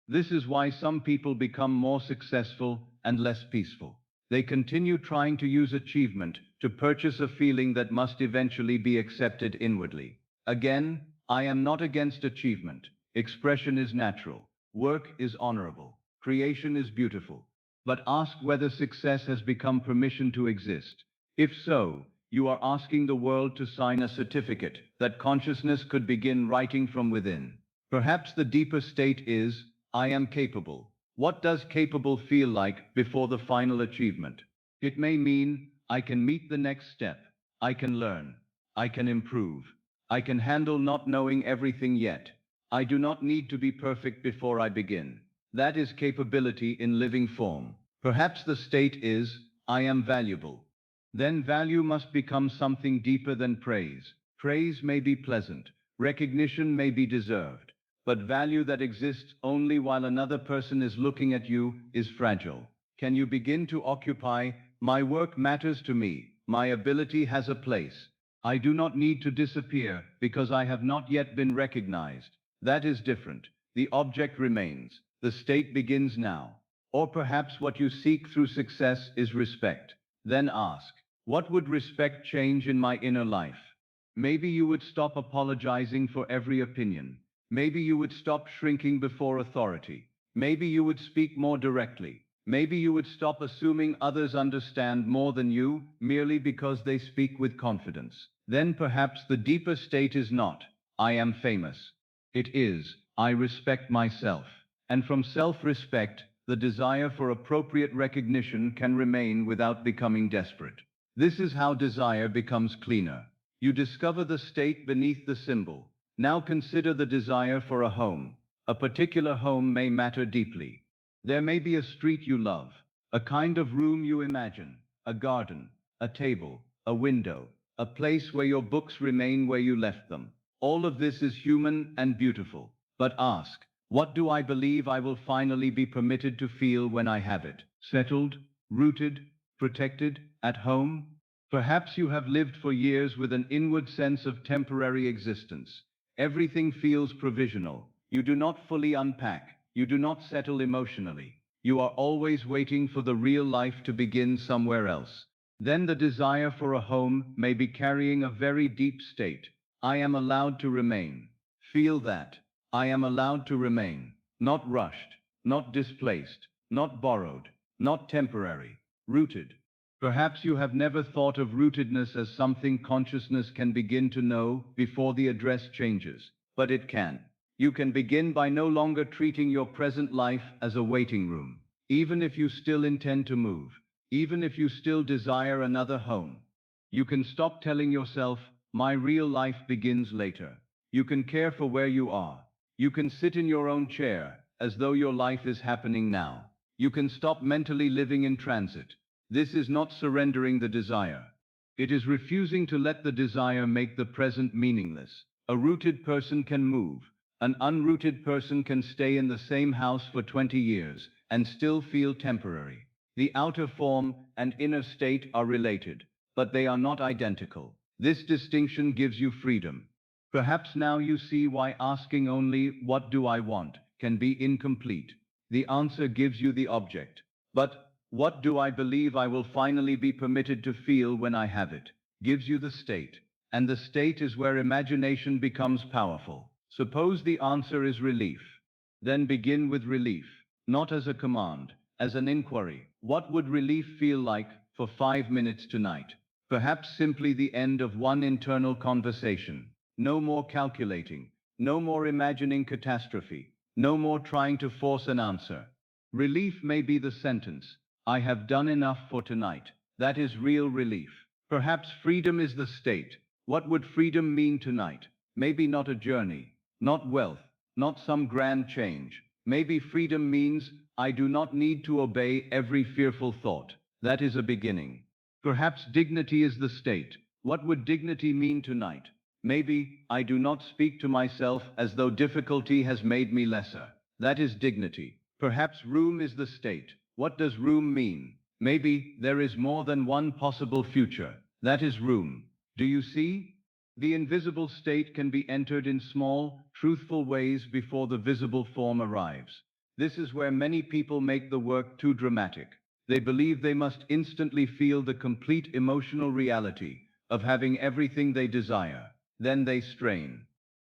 This is why some people become more successful and less peaceful. They continue trying to use achievement to purchase a feeling that must eventually be accepted inwardly. Again, I am not against achievement. Expression is natural. Work is honorable. Creation is beautiful. but ask whether success has become permission to exist. If so, you are asking the world to sign a certificate that consciousness could begin writing from within. Perhaps the deeper state is, I am capable. What does capable feel like before the final achievement? It may mean, I can meet the next step. I can learn. I can improve. I can handle not knowing everything yet. I do not need to be perfect before I begin. That is capability in living form. Perhaps the state is, I am valuable. Then value must become something deeper than praise. Praise may be pleasant. Recognition may be deserved. But value that exists only while another person is looking at you is fragile. Can you begin to occupy, my work matters to me, my ability has a place. I do not need to disappear because I have not yet been recognized. That is different. The object remains. The state begins now. Or perhaps what you seek through success is respect. Then ask, what would respect change in my inner life? Maybe you would stop apologizing for every opinion. Maybe you would stop shrinking before authority. Maybe you would speak more directly. Maybe you would stop assuming others understand more than you merely because they speak with confidence. Then perhaps the deeper state is not, I am famous. It is, I respect myself. And from self-respect, the desire for appropriate recognition can remain without becoming desperate. This is how desire becomes cleaner. You discover the state beneath the symbol. Now consider the desire for a home. A particular home may matter deeply. There may be a street you love, a kind of room you imagine, a garden, a table, a window, a place where your books remain where you left them. All of this is human and beautiful. But ask, what do I believe I will finally be permitted to feel when I have it? Settled, rooted, protected, at home? Perhaps you have lived for years with an inward sense of temporary existence. Everything feels provisional. You do not fully unpack. You do not settle emotionally. You are always waiting for the real life to begin somewhere else. Then the desire for a home may be carrying a very deep state. I am allowed to remain. Feel that. I am allowed to remain. Not rushed, not displaced, not borrowed, not temporary, rooted. Perhaps you have never thought of rootedness as something consciousness can begin to know before the address changes, but it can. You can begin by no longer treating your present life as a waiting room, even if you still intend to move, even if you still desire another home. You can stop telling yourself, my real life begins later. You can care for where you are. You can sit in your own chair, as though your life is happening now. You can stop mentally living in transit. This is not surrendering the desire. It is refusing to let the desire make the present meaningless. A rooted person can move. An unrooted person can stay in the same house for 20 years and still feel temporary. The outer form and inner state are related, but they are not identical. This distinction gives you freedom. Perhaps now you see why asking only, what do I want, can be incomplete. The answer gives you the object. But, what do I believe I will finally be permitted to feel when I have it, gives you the state. And the state is where imagination becomes powerful. Suppose the answer is relief. Then begin with relief, not as a command, as an inquiry. What would relief feel like for 5 minutes tonight? Perhaps simply the end of one internal conversation. No more calculating, no more imagining catastrophe, no more trying to force an answer. Relief may be the sentence, I have done enough for tonight. That is real relief. Perhaps freedom is the state. What would freedom mean tonight? Maybe not a journey, not wealth, not some grand change. Maybe freedom means I do not need to obey every fearful thought. That is a beginning. Perhaps dignity is the state. What would dignity mean tonight? Maybe I do not speak to myself as though difficulty has made me lesser. That is dignity. Perhaps room is the state. What does room mean? Maybe there is more than one possible future. That is room. Do you see? The invisible state can be entered in small, truthful ways before the visible form arrives. This is where many people make the work too dramatic. They believe they must instantly feel the complete emotional reality of having everything they desire. Then they strain.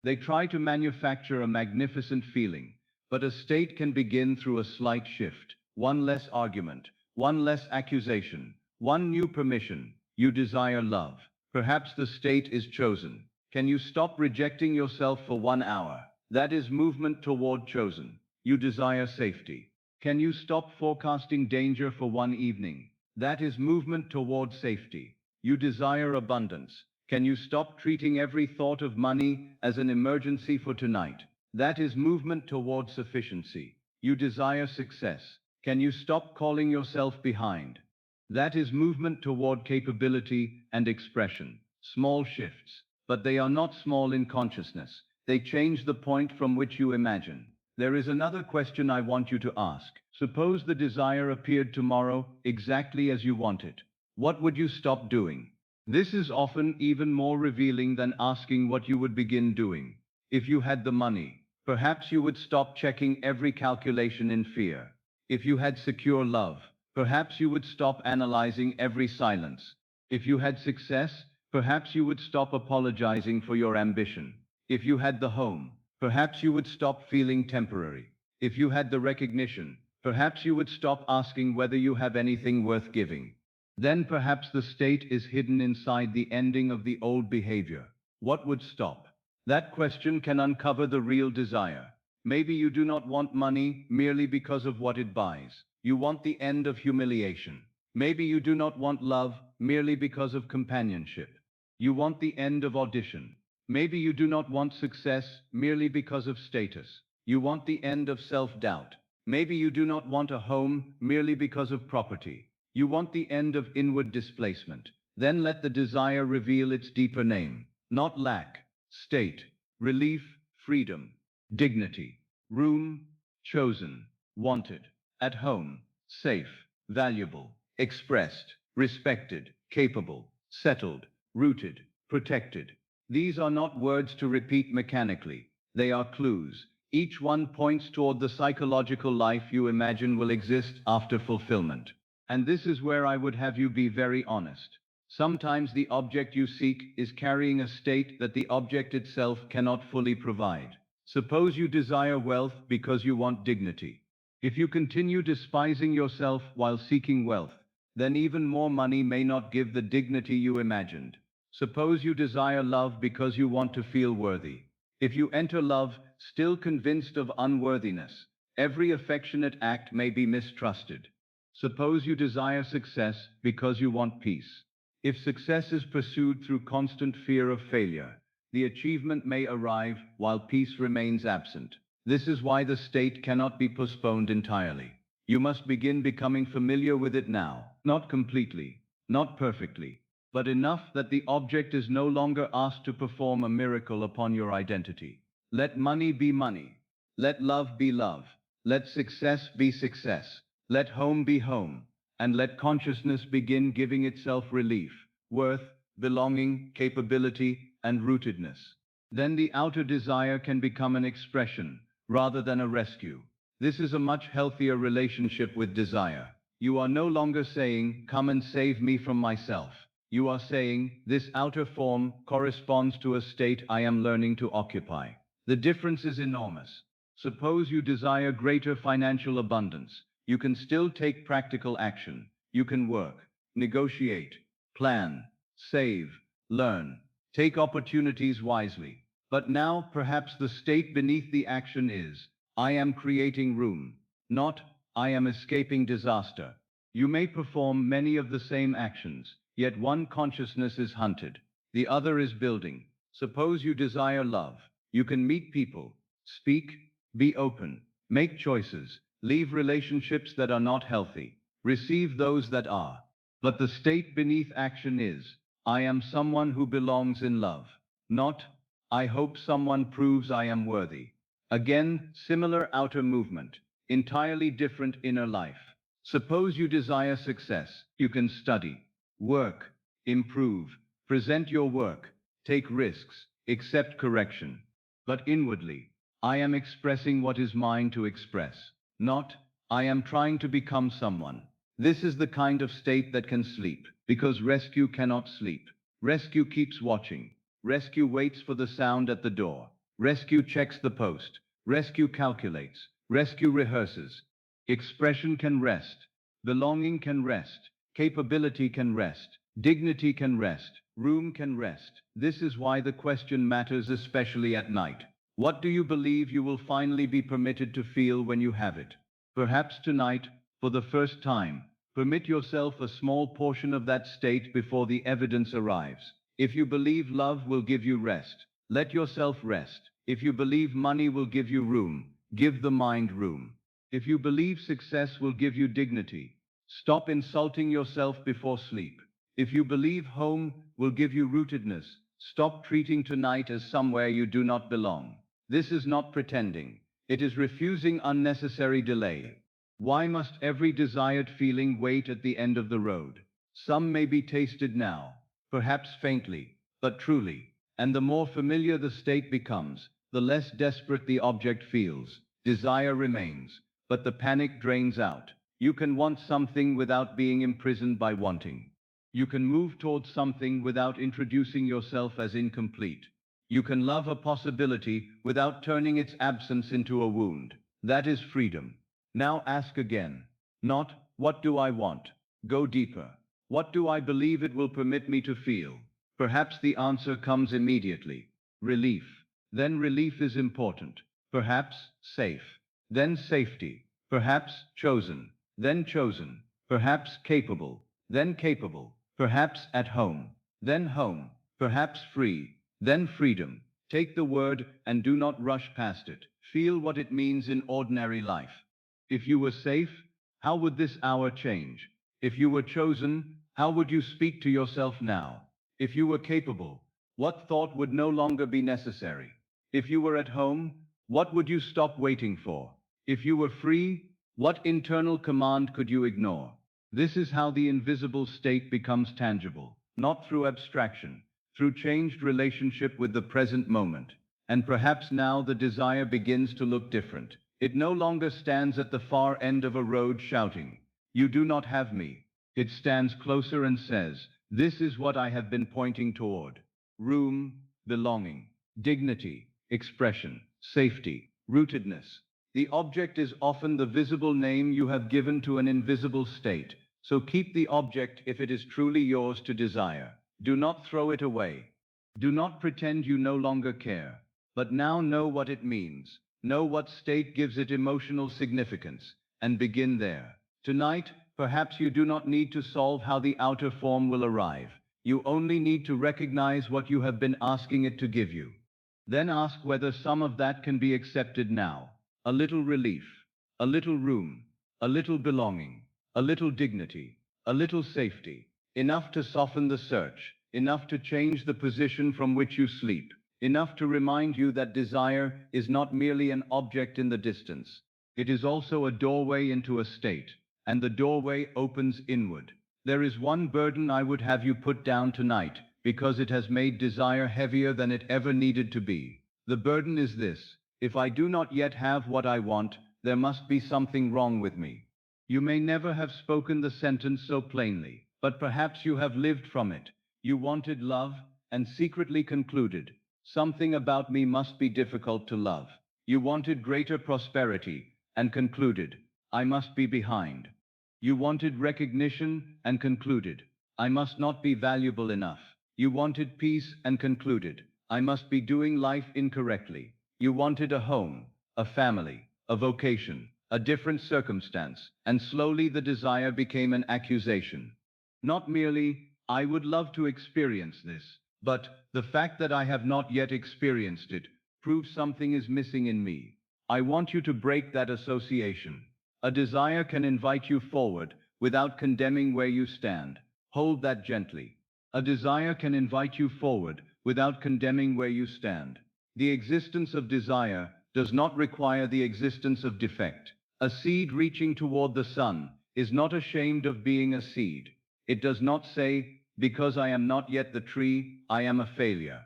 They try to manufacture a magnificent feeling, but a state can begin through a slight shift. one less argument, one less accusation, one new permission. You desire love. Perhaps the state is chosen. Can you stop rejecting yourself for 1 hour? That is movement toward chosen. You desire safety. Can you stop forecasting danger for one evening? That is movement toward safety. You desire abundance. Can you stop treating every thought of money as an emergency for tonight? That is movement toward sufficiency. You desire success. Can you stop calling yourself behind? That is movement toward capability and expression. Small shifts. But they are not small in consciousness. They change the point from which you imagine. There is another question I want you to ask. Suppose the desire appeared tomorrow exactly as you want it. What would you stop doing? This is often even more revealing than asking what you would begin doing. If you had the money, perhaps you would stop checking every calculation in fear. If you had secure love, perhaps you would stop analyzing every silence. If you had success, perhaps you would stop apologizing for your ambition. If you had the home, perhaps you would stop feeling temporary. If you had the recognition, perhaps you would stop asking whether you have anything worth giving. Then perhaps the state is hidden inside the ending of the old behavior. What would stop? That question can uncover the real desire. Maybe you do not want money merely because of what it buys. You want the end of humiliation. Maybe you do not want love merely because of companionship. You want the end of audition. Maybe you do not want success merely because of status. You want the end of self-doubt. Maybe you do not want a home merely because of property. You want the end of inward displacement. Then let the desire reveal its deeper name. Not lack, state, relief, freedom, dignity, room, chosen, wanted, at home, safe, valuable, expressed, respected, capable, settled, rooted, protected. These are not words to repeat mechanically. They are clues. Each one points toward the psychological life you imagine will exist after fulfillment. And this is where I would have you be very honest. Sometimes the object you seek is carrying a state that the object itself cannot fully provide. Suppose you desire wealth because you want dignity. If you continue despising yourself while seeking wealth, then even more money may not give the dignity you imagined. Suppose you desire love because you want to feel worthy. If you enter love still convinced of unworthiness, every affectionate act may be mistrusted. Suppose you desire success because you want peace. If success is pursued through constant fear of failure, the achievement may arrive while peace remains absent. This is why the state cannot be postponed entirely. You must begin becoming familiar with it now, not completely, not perfectly, but enough that the object is no longer asked to perform a miracle upon your identity. Let money be money. Let love be love. Let success be success. Let home be home. And let consciousness begin giving itself relief, worth, belonging, capability, and rootedness. Then the outer desire can become an expression, rather than a rescue. This is a much healthier relationship with desire. You are no longer saying, "Come and save me from myself." You are saying, "This outer form corresponds to a state I am learning to occupy." The difference is enormous. Suppose you desire greater financial abundance. You can still take practical action. You can work, negotiate, plan, save, learn, take opportunities wisely. But now, perhaps the state beneath the action is, "I am creating room," not, "I am escaping disaster." You may perform many of the same actions, yet one consciousness is hunted, the other is building. Suppose you desire love. You can meet people, speak, be open, make choices, leave relationships that are not healthy, receive those that are. But the state beneath action is, "I am someone who belongs in love," not, "I hope someone proves I am worthy." Again, similar outer movement, entirely different inner life. Suppose you desire success. You can study, work, improve, present your work, take risks, accept correction. But inwardly, "I am expressing what is mine to express," not, "I am trying to become someone." This is the kind of state that can sleep, because rescue cannot sleep. Rescue keeps watching. Rescue waits for the sound at the door. Rescue checks the post. Rescue calculates. Rescue rehearses. Expression can rest. Belonging can rest. Capability can rest. Dignity can rest. Room can rest. This is why the question matters, especially at night. What do you believe you will finally be permitted to feel when you have it? Perhaps tonight, for the first time, permit yourself a small portion of that state before the evidence arrives. If you believe love will give you rest, let yourself rest. If you believe money will give you room, give the mind room. If you believe success will give you dignity, stop insulting yourself before sleep. If you believe home will give you rootedness, stop treating tonight as somewhere you do not belong. This is not pretending. It is refusing unnecessary delay. Why must every desired feeling wait at the end of the road? Some may be tasted now, perhaps faintly, but truly. And the more familiar the state becomes, the less desperate the object feels. Desire remains, but the panic drains out. You can want something without being imprisoned by wanting. You can move towards something without introducing yourself as incomplete. You can love a possibility without turning its absence into a wound. That is freedom. Now ask again. Not, what do I want? Go deeper. What do I believe it will permit me to feel? Perhaps the answer comes immediately. Relief. Then relief is important. Perhaps safe. Then safety. Perhaps chosen. Then chosen. Perhaps capable. Then capable. Perhaps at home. Then home. Perhaps free. Then freedom. Take the word and do not rush past it. Feel what it means in ordinary life. If you were safe, how would this hour change? If you were chosen, how would you speak to yourself now? If you were capable, what thought would no longer be necessary? If you were at home, what would you stop waiting for? If you were free, what internal command could you ignore? This is how the invisible state becomes tangible, not through abstraction, through changed relationship with the present moment. And perhaps now the desire begins to look different. It no longer stands at the far end of a road shouting, "You do not have me." It stands closer and says, "This is what I have been pointing toward." Room, belonging, dignity, expression, safety, rootedness. The object is often the visible name you have given to an invisible state. So keep the object if it is truly yours to desire. Do not throw it away. Do not pretend you no longer care. But now know what it means. Know what state gives it emotional significance. And begin there. Tonight, perhaps you do not need to solve how the outer form will arrive. You only need to recognize what you have been asking it to give you. Then ask whether some of that can be accepted now. A little relief, a little room, a little belonging, a little dignity, a little safety. Enough to soften the search, enough to change the position from which you sleep, enough to remind you that desire is not merely an object in the distance. It is also a doorway into a state, and the doorway opens inward. There is one burden I would have you put down tonight, because it has made desire heavier than it ever needed to be. The burden is this: if I do not yet have what I want, there must be something wrong with me. You may never have spoken the sentence so plainly, but perhaps you have lived from it. You wanted love, and secretly concluded, something about me must be difficult to love. You wanted greater prosperity, and concluded, I must be behind. You wanted recognition, and concluded, I must not be valuable enough. You wanted peace, and concluded, I must be doing life incorrectly. You wanted a home, a family, a vocation, a different circumstance, and slowly the desire became an accusation. Not merely, I would love to experience this, but the fact that I have not yet experienced it proves something is missing in me. I want you to break that association. A desire can invite you forward without condemning where you stand. Hold that gently. A desire can invite you forward without condemning where you stand. The existence of desire does not require the existence of defect. A seed reaching toward the sun is not ashamed of being a seed. It does not say, because I am not yet the tree, I am a failure.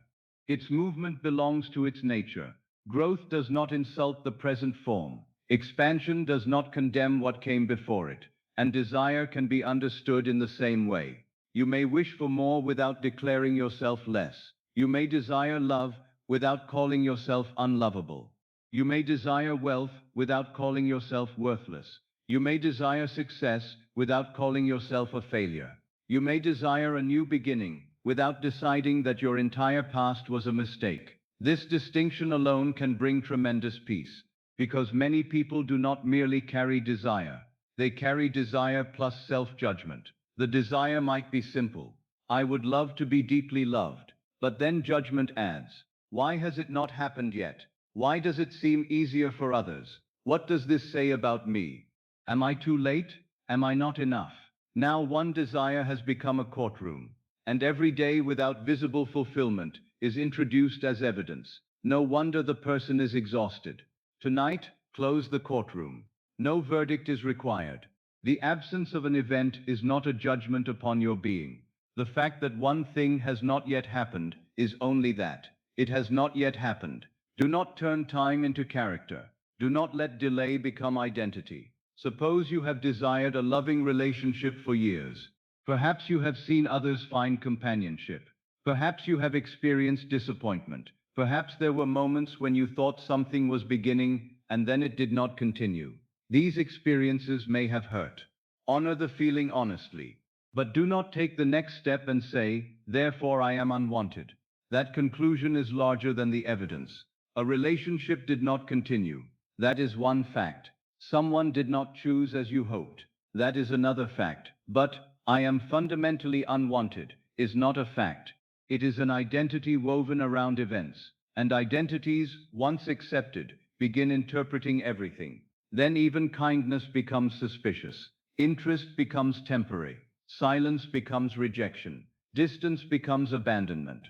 Its movement belongs to its nature. Growth does not insult the present form. Expansion does not condemn what came before it. And desire can be understood in the same way. You may wish for more without declaring yourself less. You may desire love without calling yourself unlovable. You may desire wealth without calling yourself worthless. You may desire success without calling yourself a failure. You may desire a new beginning without deciding that your entire past was a mistake. This distinction alone can bring tremendous peace, because many people do not merely carry desire, they carry desire plus self-judgment. The desire might be simple: I would love to be deeply loved. But then judgment adds: why has it not happened yet? Why does it seem easier for others? What does this say about me? Am I too late? Am I not enough? Now one desire has become a courtroom, and every day without visible fulfillment is introduced as evidence. No wonder the person is exhausted. Tonight, close the courtroom. No verdict is required. The absence of an event is not a judgment upon your being. The fact that one thing has not yet happened is only that. It has not yet happened. Do not turn time into character. Do not let delay become identity. Suppose you have desired a loving relationship for years. Perhaps you have seen others find companionship. Perhaps you have experienced disappointment. Perhaps there were moments when you thought something was beginning and then it did not continue. These experiences may have hurt. Honor the feeling honestly. But do not take the next step and say, therefore I am unwanted. That conclusion is larger than the evidence. A relationship did not continue. That is one fact. Someone did not choose as you hoped. That is another fact. But I am fundamentally unwanted is not a fact. It is an identity woven around events. And identities, once accepted, begin interpreting everything. Then even kindness becomes suspicious. Interest becomes temporary. Silence becomes rejection. Distance becomes abandonment.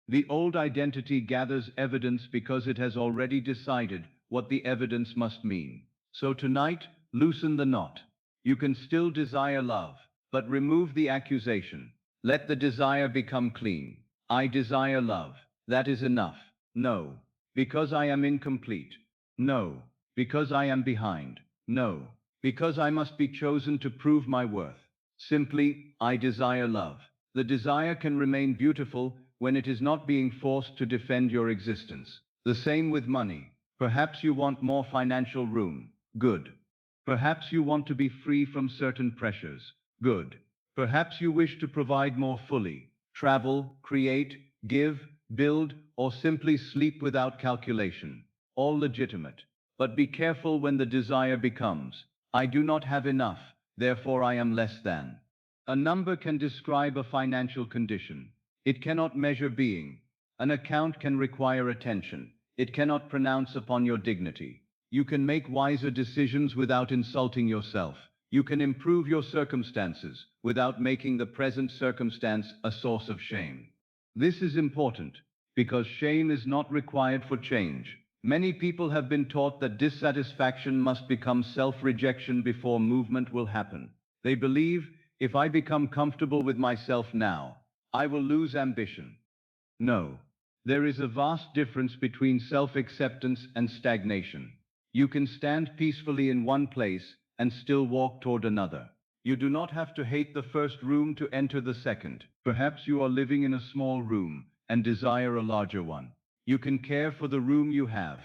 The old identity gathers evidence because it has already decided what the evidence must mean. So tonight, loosen the knot. You can still desire love, but remove the accusation. Let the desire become clean. I desire love. That is enough. No, because I am incomplete. No, because I am behind. No, because I must be chosen to prove my worth. Simply, I desire love. The desire can remain beautiful when it is not being forced to defend your existence. The same with money. Perhaps you want more financial room. Good. Perhaps you want to be free from certain pressures. Good. Perhaps you wish to provide more fully. Travel, create, give, build, or simply sleep without calculation. All legitimate. But be careful when the desire becomes, I do not have enough, therefore I am less than. A number can describe a financial condition. It cannot measure being. An account can require attention. It cannot pronounce upon your dignity. You can make wiser decisions without insulting yourself. You can improve your circumstances without making the present circumstance a source of shame. This is important because shame is not required for change. Many people have been taught that dissatisfaction must become self-rejection before movement will happen. They believe, if I become comfortable with myself now, I will lose ambition. No. There is a vast difference between self-acceptance and stagnation. You can stand peacefully in one place and still walk toward another. You do not have to hate the first room to enter the second. Perhaps you are living in a small room and desire a larger one. You can care for the room you have.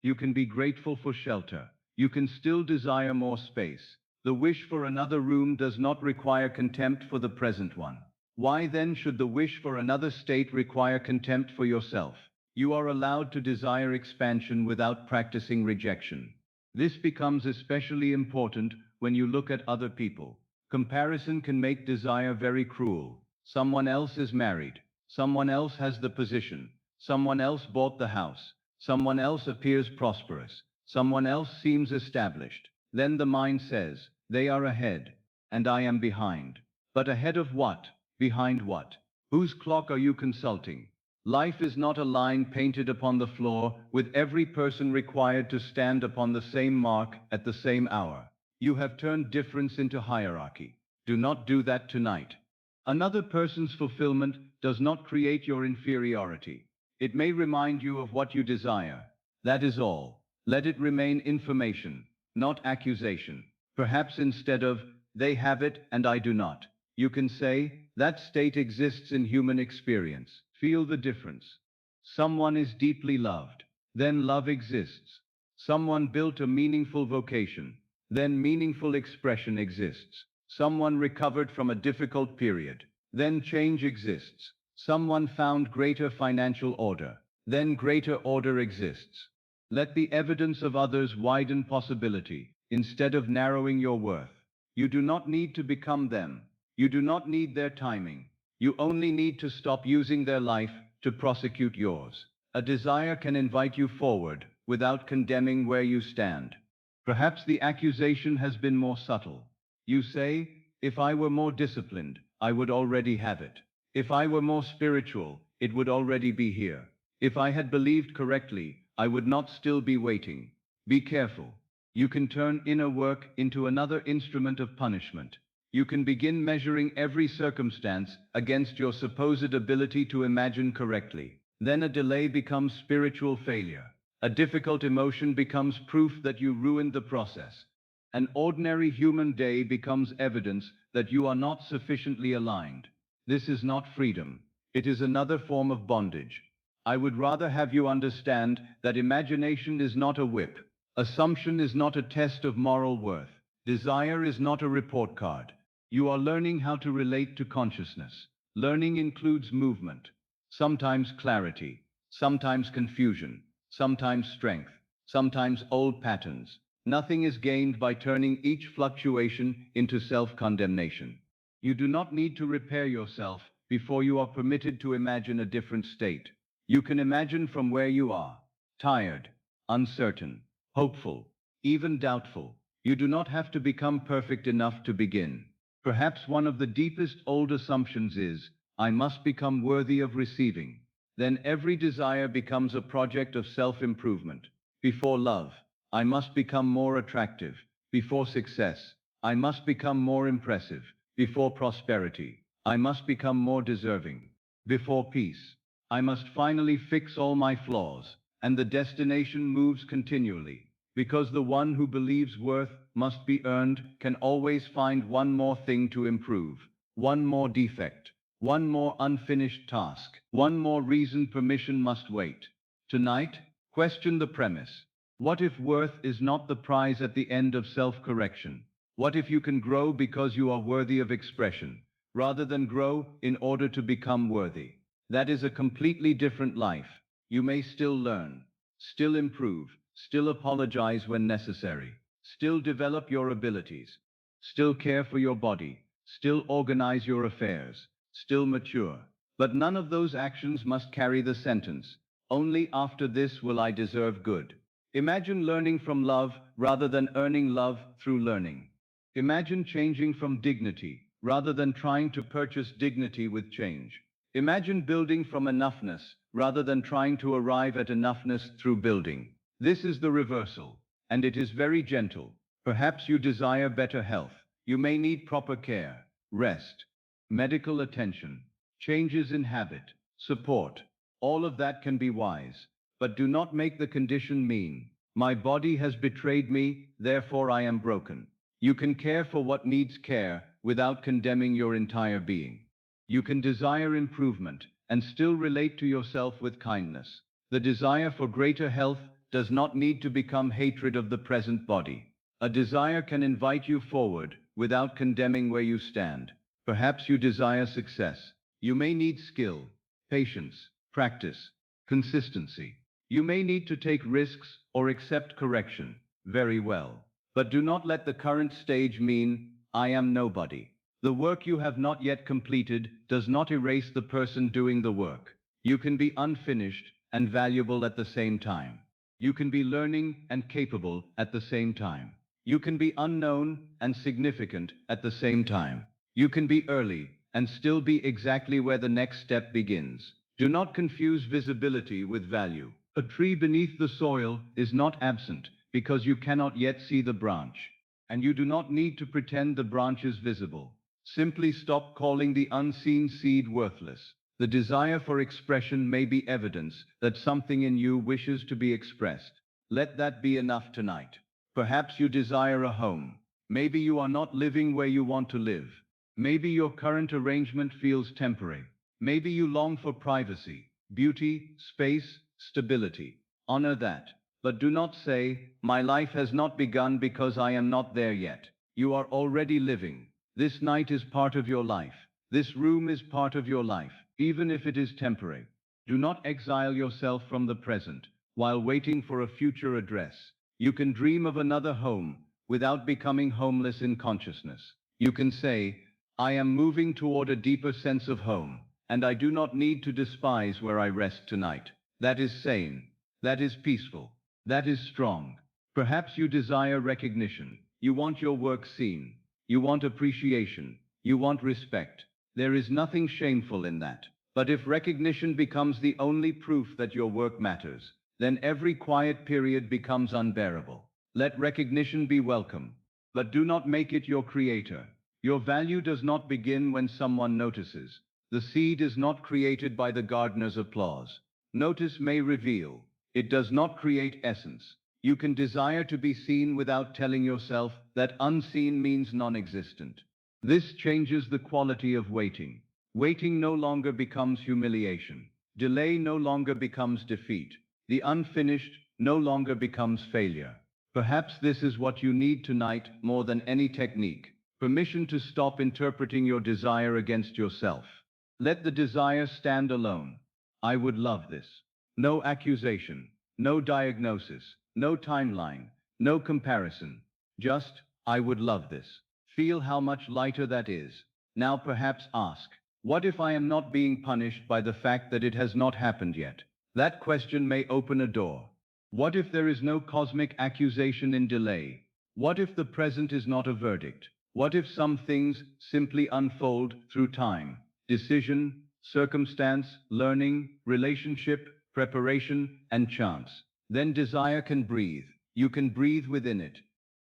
You can be grateful for shelter. You can still desire more space. The wish for another room does not require contempt for the present one. Why then should the wish for another state require contempt for yourself? You are allowed to desire expansion without practicing rejection. This becomes especially important when you look at other people. Comparison can make desire very cruel. Someone else is married. Someone else has the position. Someone else bought the house. Someone else appears prosperous. Someone else seems established. Then the mind says, they are ahead, and I am behind. But ahead of what? Behind what? Whose clock are you consulting? Life is not a line painted upon the floor with every person required to stand upon the same mark at the same hour. You have turned difference into hierarchy. Do not do that tonight. Another person's fulfillment does not create your inferiority. It may remind you of what you desire. That is all. Let it remain information, not accusation. Perhaps instead of, they have it and I do not, you can say, that state exists in human experience. Feel the difference. Someone is deeply loved. Then love exists. Someone built a meaningful vocation. Then meaningful expression exists. Someone recovered from a difficult period. Then change exists. Someone found greater financial order. Then greater order exists. Let the evidence of others widen possibility, instead of narrowing your worth. You do not need to become them. You do not need their timing. You only need to stop using their life to prosecute yours. A desire can invite you forward without condemning where you stand. Perhaps the accusation has been more subtle. You say, if I were more disciplined, I would already have it. If I were more spiritual, it would already be here. If I had believed correctly, I would not still be waiting. Be careful. You can turn inner work into another instrument of punishment. You can begin measuring every circumstance against your supposed ability to imagine correctly. Then a delay becomes spiritual failure. A difficult emotion becomes proof that you ruined the process. An ordinary human day becomes evidence that you are not sufficiently aligned. This is not freedom. It is another form of bondage. I would rather have you understand that imagination is not a whip. Assumption is not a test of moral worth. Desire is not a report card. You are learning how to relate to consciousness. Learning includes movement, sometimes clarity, sometimes confusion, sometimes strength, sometimes old patterns. Nothing is gained by turning each fluctuation into self-condemnation. You do not need to repair yourself before you are permitted to imagine a different state. You can imagine from where you are, tired, uncertain, hopeful, even doubtful. You do not have to become perfect enough to begin. Perhaps one of the deepest old assumptions is, I must become worthy of receiving. Then every desire becomes a project of self-improvement. Before love, I must become more attractive. Before success, I must become more impressive. Before prosperity, I must become more deserving. Before peace, I must finally fix all my flaws. And the destination moves continually, because the one who believes worth must be earned can always find one more thing to improve, one more defect, one more unfinished task, one more reason permission must wait. Tonight, question the premise. What if worth is not the prize at the end of self-correction? What if you can grow because you are worthy of expression, rather than grow in order to become worthy? That is a completely different life. You may still learn, still improve, still apologize when necessary, still develop your abilities, still care for your body, still organize your affairs, still mature. But none of those actions must carry the sentence, only after this will I deserve good. Imagine learning from love rather than earning love through learning. Imagine changing from dignity rather than trying to purchase dignity with change. Imagine building from enoughness rather than trying to arrive at enoughness through building. This is the reversal, and it is very gentle. Perhaps you desire better health. You may need proper care, rest, medical attention, changes in habit, support. All of that can be wise, but do not make the condition mean. My body has betrayed me, therefore I am broken. You can care for what needs care without condemning your entire being. You can desire improvement and still relate to yourself with kindness. The desire for greater health does not need to become hatred of the present body. A desire can invite you forward without condemning where you stand. Perhaps you desire success. You may need skill, patience, practice, consistency. You may need to take risks or accept correction. Very well. But do not let the current stage mean, I am nobody. The work you have not yet completed does not erase the person doing the work. You can be unfinished and valuable at the same time. You can be learning and capable at the same time. You can be unknown and significant at the same time. You can be early and still be exactly where the next step begins. Do not confuse visibility with value. A tree beneath the soil is not absent because you cannot yet see the branch. And you do not need to pretend the branch is visible. Simply stop calling the unseen seed worthless. The desire for expression may be evidence that something in you wishes to be expressed. Let that be enough tonight. Perhaps you desire a home. Maybe you are not living where you want to live. Maybe your current arrangement feels temporary. Maybe you long for privacy, beauty, space, stability. Honor that. But do not say, my life has not begun because I am not there yet. You are already living. This night is part of your life. This room is part of your life, even if it is temporary. Do not exile yourself from the present while waiting for a future address. You can dream of another home without becoming homeless in consciousness. You can say, I am moving toward a deeper sense of home, and I do not need to despise where I rest tonight. That is sane. That is peaceful. That is strong. Perhaps you desire recognition. You want your work seen. You want appreciation. You want respect. There is nothing shameful in that. But if recognition becomes the only proof that your work matters, then every quiet period becomes unbearable. Let recognition be welcome, but do not make it your creator. Your value does not begin when someone notices. The seed is not created by the gardener's applause. Notice may reveal. It does not create essence. You can desire to be seen without telling yourself that unseen means non-existent. This changes the quality of waiting. Waiting no longer becomes humiliation. Delay no longer becomes defeat. The unfinished no longer becomes failure. Perhaps this is what you need tonight more than any technique. Permission to stop interpreting your desire against yourself. Let the desire stand alone. I would love this. No accusation, no diagnosis, no timeline, no comparison. Just, I would love this. Feel how much lighter that is. Now perhaps ask, what if I am not being punished by the fact that it has not happened yet? That question may open a door. What if there is no cosmic accusation in delay? What if the present is not a verdict? What if some things simply unfold through time, decision, circumstance, learning, relationship, preparation, and chance? Then desire can breathe. You can breathe within it.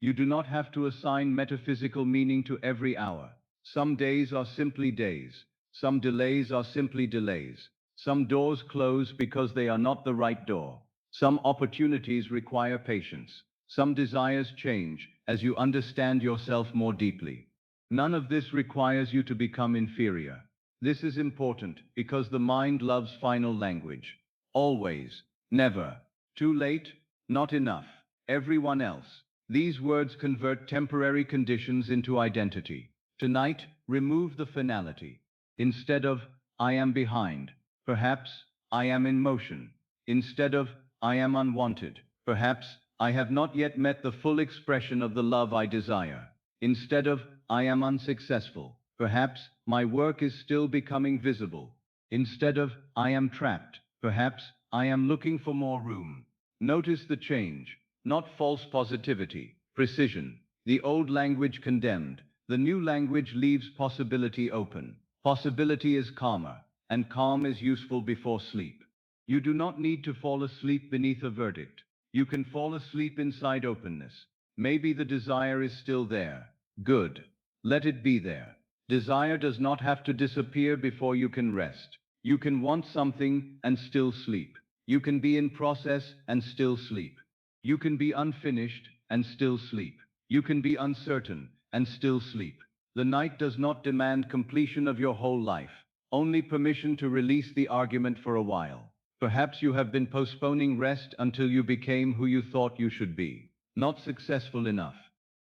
You do not have to assign metaphysical meaning to every hour. Some days are simply days. Some delays are simply delays. Some doors close because they are not the right door. Some opportunities require patience. Some desires change as you understand yourself more deeply. None of this requires you to become inferior. This is important because the mind loves final language. Always, never, too late, not enough, everyone else. These words convert temporary conditions into identity. Tonight, remove the finality. Instead of, I am behind, perhaps, I am in motion. Instead of, I am unwanted, perhaps, I have not yet met the full expression of the love I desire. Instead of, I am unsuccessful, perhaps, my work is still becoming visible. Instead of, I am trapped, perhaps, I am looking for more room. Notice the change, not false positivity, precision. The old language condemned, the new language leaves possibility open. Possibility is calmer, and calm is useful before sleep. You do not need to fall asleep beneath a verdict. You can fall asleep inside openness. Maybe the desire is still there. Good. Let it be there. Desire does not have to disappear before you can rest. You can want something and still sleep. You can be in process and still sleep. You can be unfinished and still sleep. You can be uncertain and still sleep. The night does not demand completion of your whole life, only permission to release the argument for a while. Perhaps you have been postponing rest until you became who you thought you should be. Not successful enough.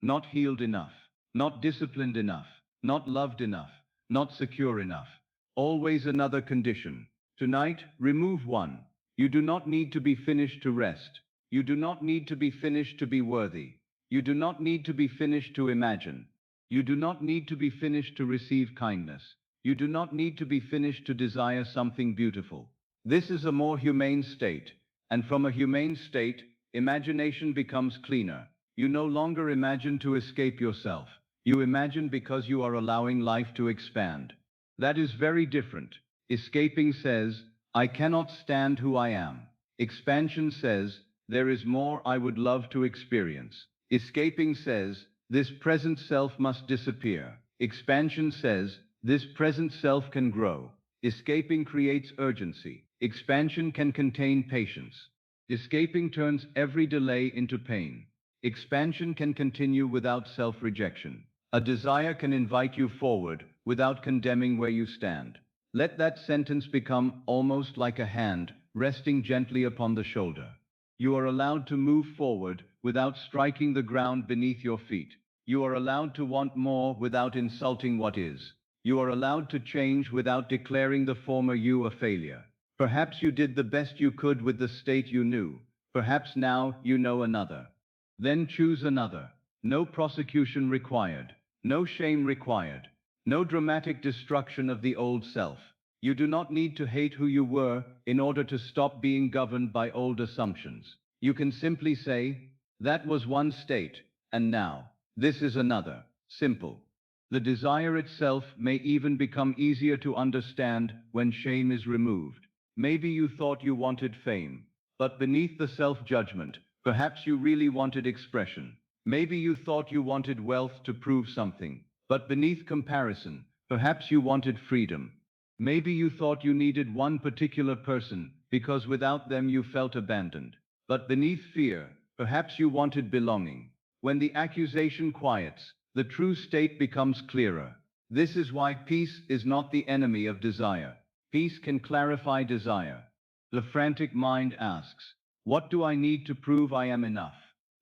Not healed enough. Not disciplined enough. Not loved enough. Not secure enough. Always another condition. Tonight, remove one. You do not need to be finished to rest. You do not need to be finished to be worthy. You do not need to be finished to imagine. You do not need to be finished to receive kindness. You do not need to be finished to desire something beautiful. This is a more humane state, and from a humane state, imagination becomes cleaner. You no longer imagine to escape yourself. You imagine because you are allowing life to expand. That is very different. Escaping says, I cannot stand who I am. Expansion says, there is more I would love to experience. Escaping says, this present self must disappear. Expansion says, this present self can grow. Escaping creates urgency. Expansion can contain patience. Escaping turns every delay into pain. Expansion can continue without self-rejection. A desire can invite you forward without condemning where you stand. Let that sentence become almost like a hand resting gently upon the shoulder. You are allowed to move forward without striking the ground beneath your feet. You are allowed to want more without insulting what is. You are allowed to change without declaring the former you a failure. Perhaps you did the best you could with the state you knew. Perhaps now you know another. Then choose another. No prosecution required. No shame required. No dramatic destruction of the old self. You do not need to hate who you were in order to stop being governed by old assumptions. You can simply say, that was one state, and now, this is another. Simple. The desire itself may even become easier to understand when shame is removed. Maybe you thought you wanted fame, but beneath the self-judgment, perhaps you really wanted expression. Maybe you thought you wanted wealth to prove something, but beneath comparison, perhaps you wanted freedom. Maybe you thought you needed one particular person, because without them you felt abandoned. But beneath fear, perhaps you wanted belonging. When the accusation quiets, the true state becomes clearer. This is why peace is not the enemy of desire. Peace can clarify desire. The frantic mind asks, what do I need to prove I am enough?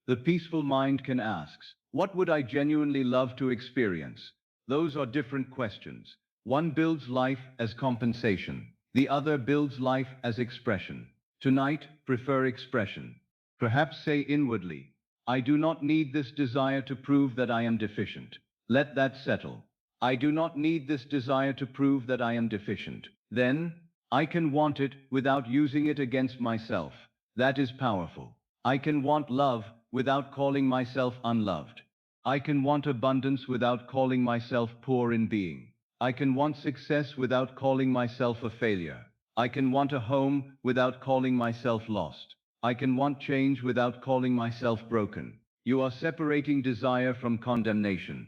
The peaceful mind can ask, what would I genuinely love to experience? Those are different questions. One builds life as compensation. The other builds life as expression. Tonight, prefer expression. Perhaps say inwardly, I do not need this desire to prove that I am deficient. Let that settle. I do not need this desire to prove that I am deficient. Then, I can want it without using it against myself. That is powerful. I can want love without calling myself unloved. I can want abundance without calling myself poor in being. I can want success without calling myself a failure. I can want a home without calling myself lost. I can want change without calling myself broken. You are separating desire from condemnation.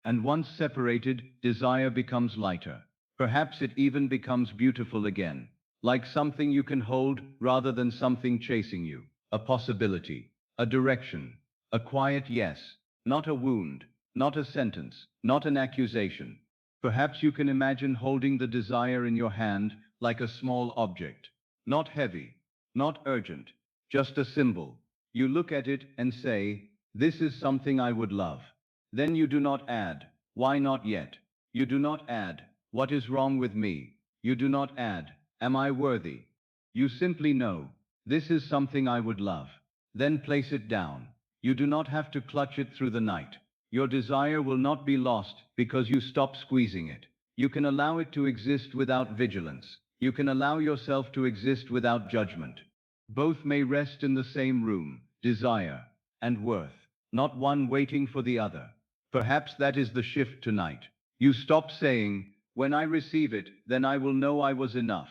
And once separated, desire becomes lighter. Perhaps it even becomes beautiful again. Like something you can hold rather than something chasing you. A possibility. A direction. A quiet yes. Not a wound. Not a sentence. Not an accusation. Perhaps you can imagine holding the desire in your hand like a small object. Not heavy. Not urgent. Just a symbol. You look at it and say, this is something I would love. Then you do not add, why not yet? You do not add, what is wrong with me? You do not add, am I worthy? You simply know, this is something I would love. Then place it down. You do not have to clutch it through the night. Your desire will not be lost because you stop squeezing it. You can allow it to exist without vigilance. You can allow yourself to exist without judgment. Both may rest in the same room, desire and worth, not one waiting for the other. Perhaps that is the shift tonight. You stop saying, when I receive it, then I will know I was enough,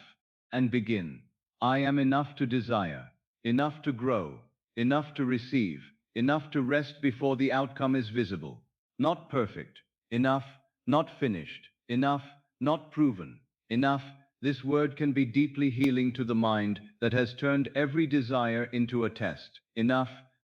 and begin. I am enough to desire, enough to grow, enough to receive, enough to rest before the outcome is visible. Not perfect, enough, not finished, enough, not proven, enough. This word can be deeply healing to the mind that has turned every desire into a test. Enough.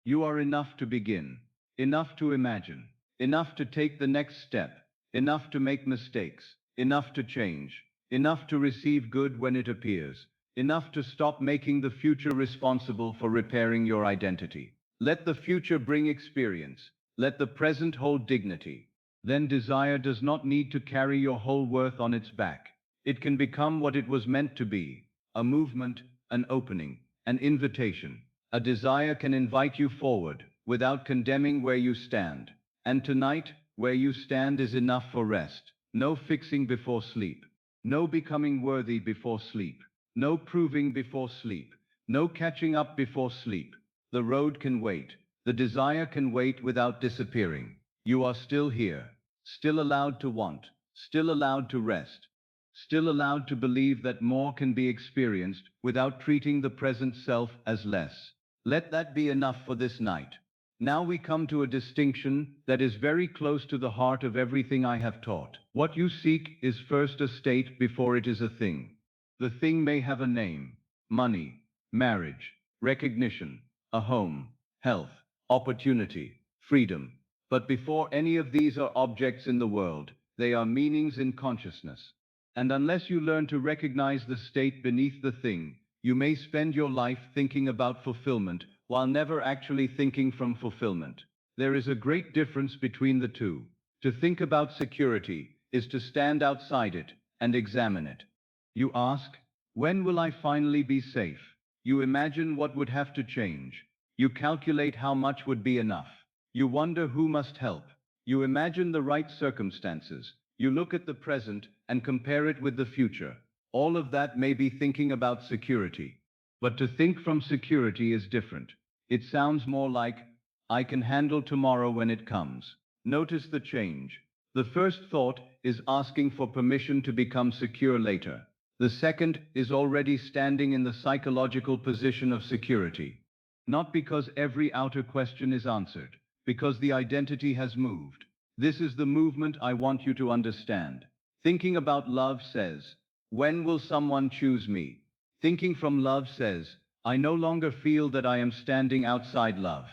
You are enough to begin. Enough to imagine. Enough to take the next step. Enough to make mistakes. Enough to change. Enough to receive good when it appears. Enough to stop making the future responsible for repairing your identity. Let the future bring experience. Let the present hold dignity. Then desire does not need to carry your whole worth on its back. It can become what it was meant to be, a movement, an opening, an invitation. A desire can invite you forward, without condemning where you stand. And tonight, where you stand is enough for rest. No fixing before sleep. No becoming worthy before sleep. No proving before sleep. No catching up before sleep. The road can wait. The desire can wait without disappearing. You are still here, still allowed to want, still allowed to rest. Still allowed to believe that more can be experienced without treating the present self as less. Let that be enough for this night. Now we come to a distinction that is very close to the heart of everything I have taught. What you seek is first a state before it is a thing. The thing may have a name: money, marriage, recognition, a home, health, opportunity, freedom. But before any of these are objects in the world, they are meanings in consciousness. And unless you learn to recognize the state beneath the thing, You may spend your life thinking about fulfillment while never actually thinking from fulfillment. There is a great difference between the two. To think about security is to stand outside it and examine it. You ask, when will I finally be safe? You imagine what would have to change. You calculate how much would be enough. You wonder who must help. You imagine the right circumstances. You look at the present and compare it with the future. All of that may be thinking about security. But to think from security is different. It sounds more like, I can handle tomorrow when it comes. Notice the change. The first thought is asking for permission to become secure later. The second is already standing in the psychological position of security. Not because every outer question is answered, because the identity has moved. This is the movement I want you to understand. Thinking about love says, when will someone choose me? Thinking from love says, I no longer feel that I am standing outside love.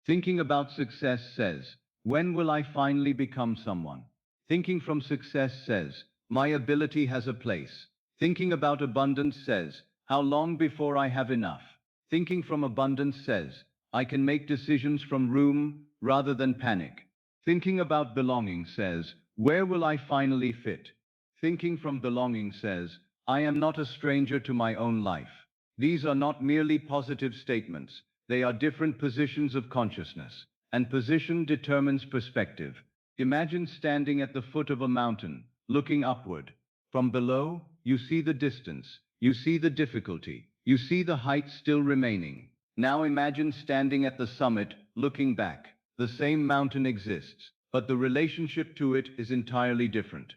Thinking about success says, when will I finally become someone? Thinking from success says, my ability has a place. Thinking about abundance says, how long before I have enough? Thinking from abundance says, I can make decisions from room rather than panic. Thinking about belonging says, where will I finally fit? Thinking from belonging says, I am not a stranger to my own life. These are not merely positive statements, they are different positions of consciousness, and position determines perspective. Imagine standing at the foot of a mountain, looking upward. From below, you see the distance, you see the difficulty, you see the height still remaining. Now imagine standing at the summit, looking back. The same mountain exists, but the relationship to it is entirely different.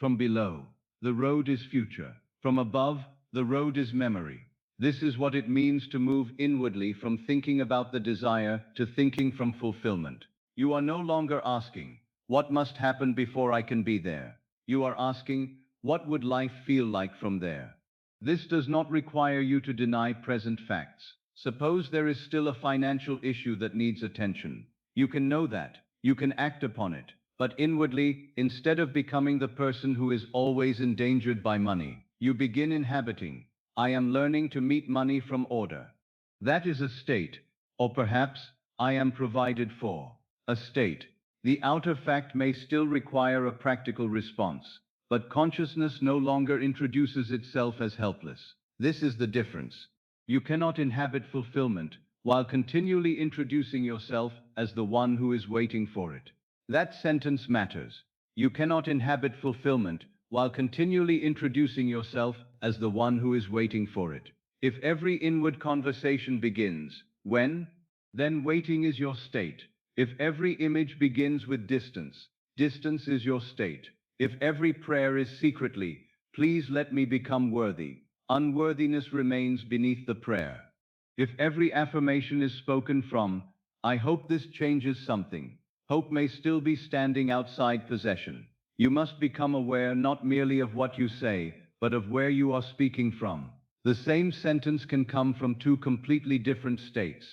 From below, the road is future. From above, the road is memory. This is what it means to move inwardly from thinking about the desire to thinking from fulfillment. You are no longer asking, what must happen before I can be there? You are asking, what would life feel like from there? This does not require you to deny present facts. Suppose there is still a financial issue that needs attention. You can know that. You can act upon it. But inwardly, instead of becoming the person who is always endangered by money, you begin inhabiting. I am learning to meet money from order. That is a state. Or perhaps, I am provided for. A state. The outer fact may still require a practical response, but consciousness no longer introduces itself as helpless. This is the difference. You cannot inhabit fulfillment while continually introducing yourself as the one who is waiting for it. That sentence matters. You cannot inhabit fulfillment while continually introducing yourself as the one who is waiting for it. If every inward conversation begins, when? Then waiting is your state. If every image begins with distance, distance is your state. If every prayer is secretly, please let me become worthy, unworthiness remains beneath the prayer. If every affirmation is spoken from, I hope this changes something, hope may still be standing outside possession. You must become aware not merely of what you say, but of where you are speaking from. The same sentence can come from two completely different states.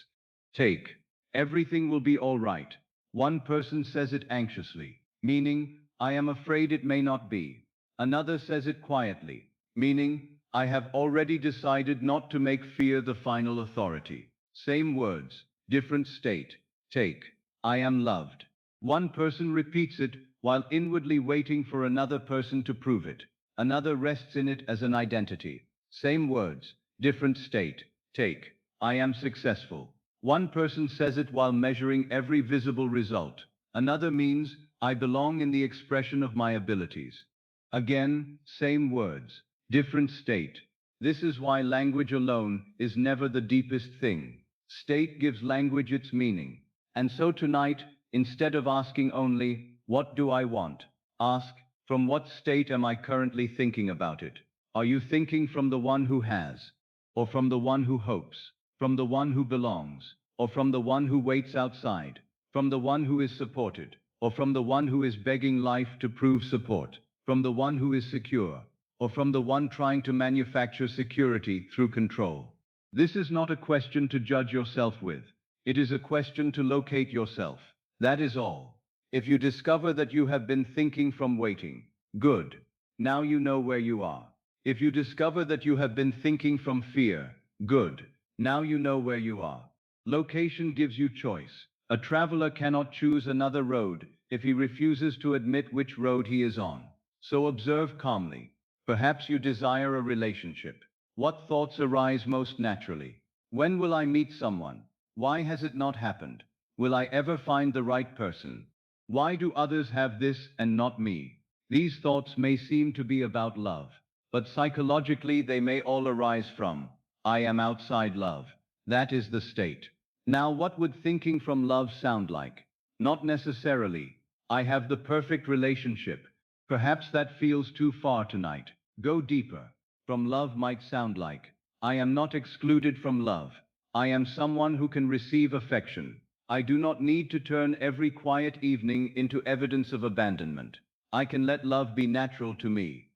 Take, everything will be all right. One person says it anxiously, meaning, I am afraid it may not be. Another says it quietly, meaning, I have already decided not to make fear the final authority. Same words, different state. Take, I am loved. One person repeats it while inwardly waiting for another person to prove it. Another rests in it as an identity. Same words, different state. Take, I am successful. One person says it while measuring every visible result. Another means, I belong in the expression of my abilities. Again, same words, different state. This is why language alone is never the deepest thing. State gives language its meaning. And so tonight, instead of asking only, what do I want? Ask, from what state am I currently thinking about it? Are you thinking from the one who has? Or from the one who hopes? From the one who belongs? Or from the one who waits outside? From the one who is supported? Or from the one who is begging life to prove support? From the one who is secure? Or from the one trying to manufacture security through control? This is not a question to judge yourself with. It is a question to locate yourself. That is all. If you discover that you have been thinking from waiting, good. Now you know where you are. If you discover that you have been thinking from fear, Good. Now you know where you are. Location gives you choice. A traveler cannot choose another road if he refuses to admit which road he is on. So observe calmly. Perhaps you desire a relationship. What thoughts arise most naturally? When will I meet someone? Why has it not happened? Will I ever find the right person? Why do others have this and not me? These thoughts may seem to be about love, but psychologically they may all arise from I am outside love. That is the state. Now, what would thinking from love sound like? Not necessarily I have the perfect relationship. Perhaps that feels too far tonight. Go deeper. From love might sound like I am not excluded from love. I am someone who can receive affection. I do not need to turn every quiet evening into evidence of abandonment. I can let love be natural to me.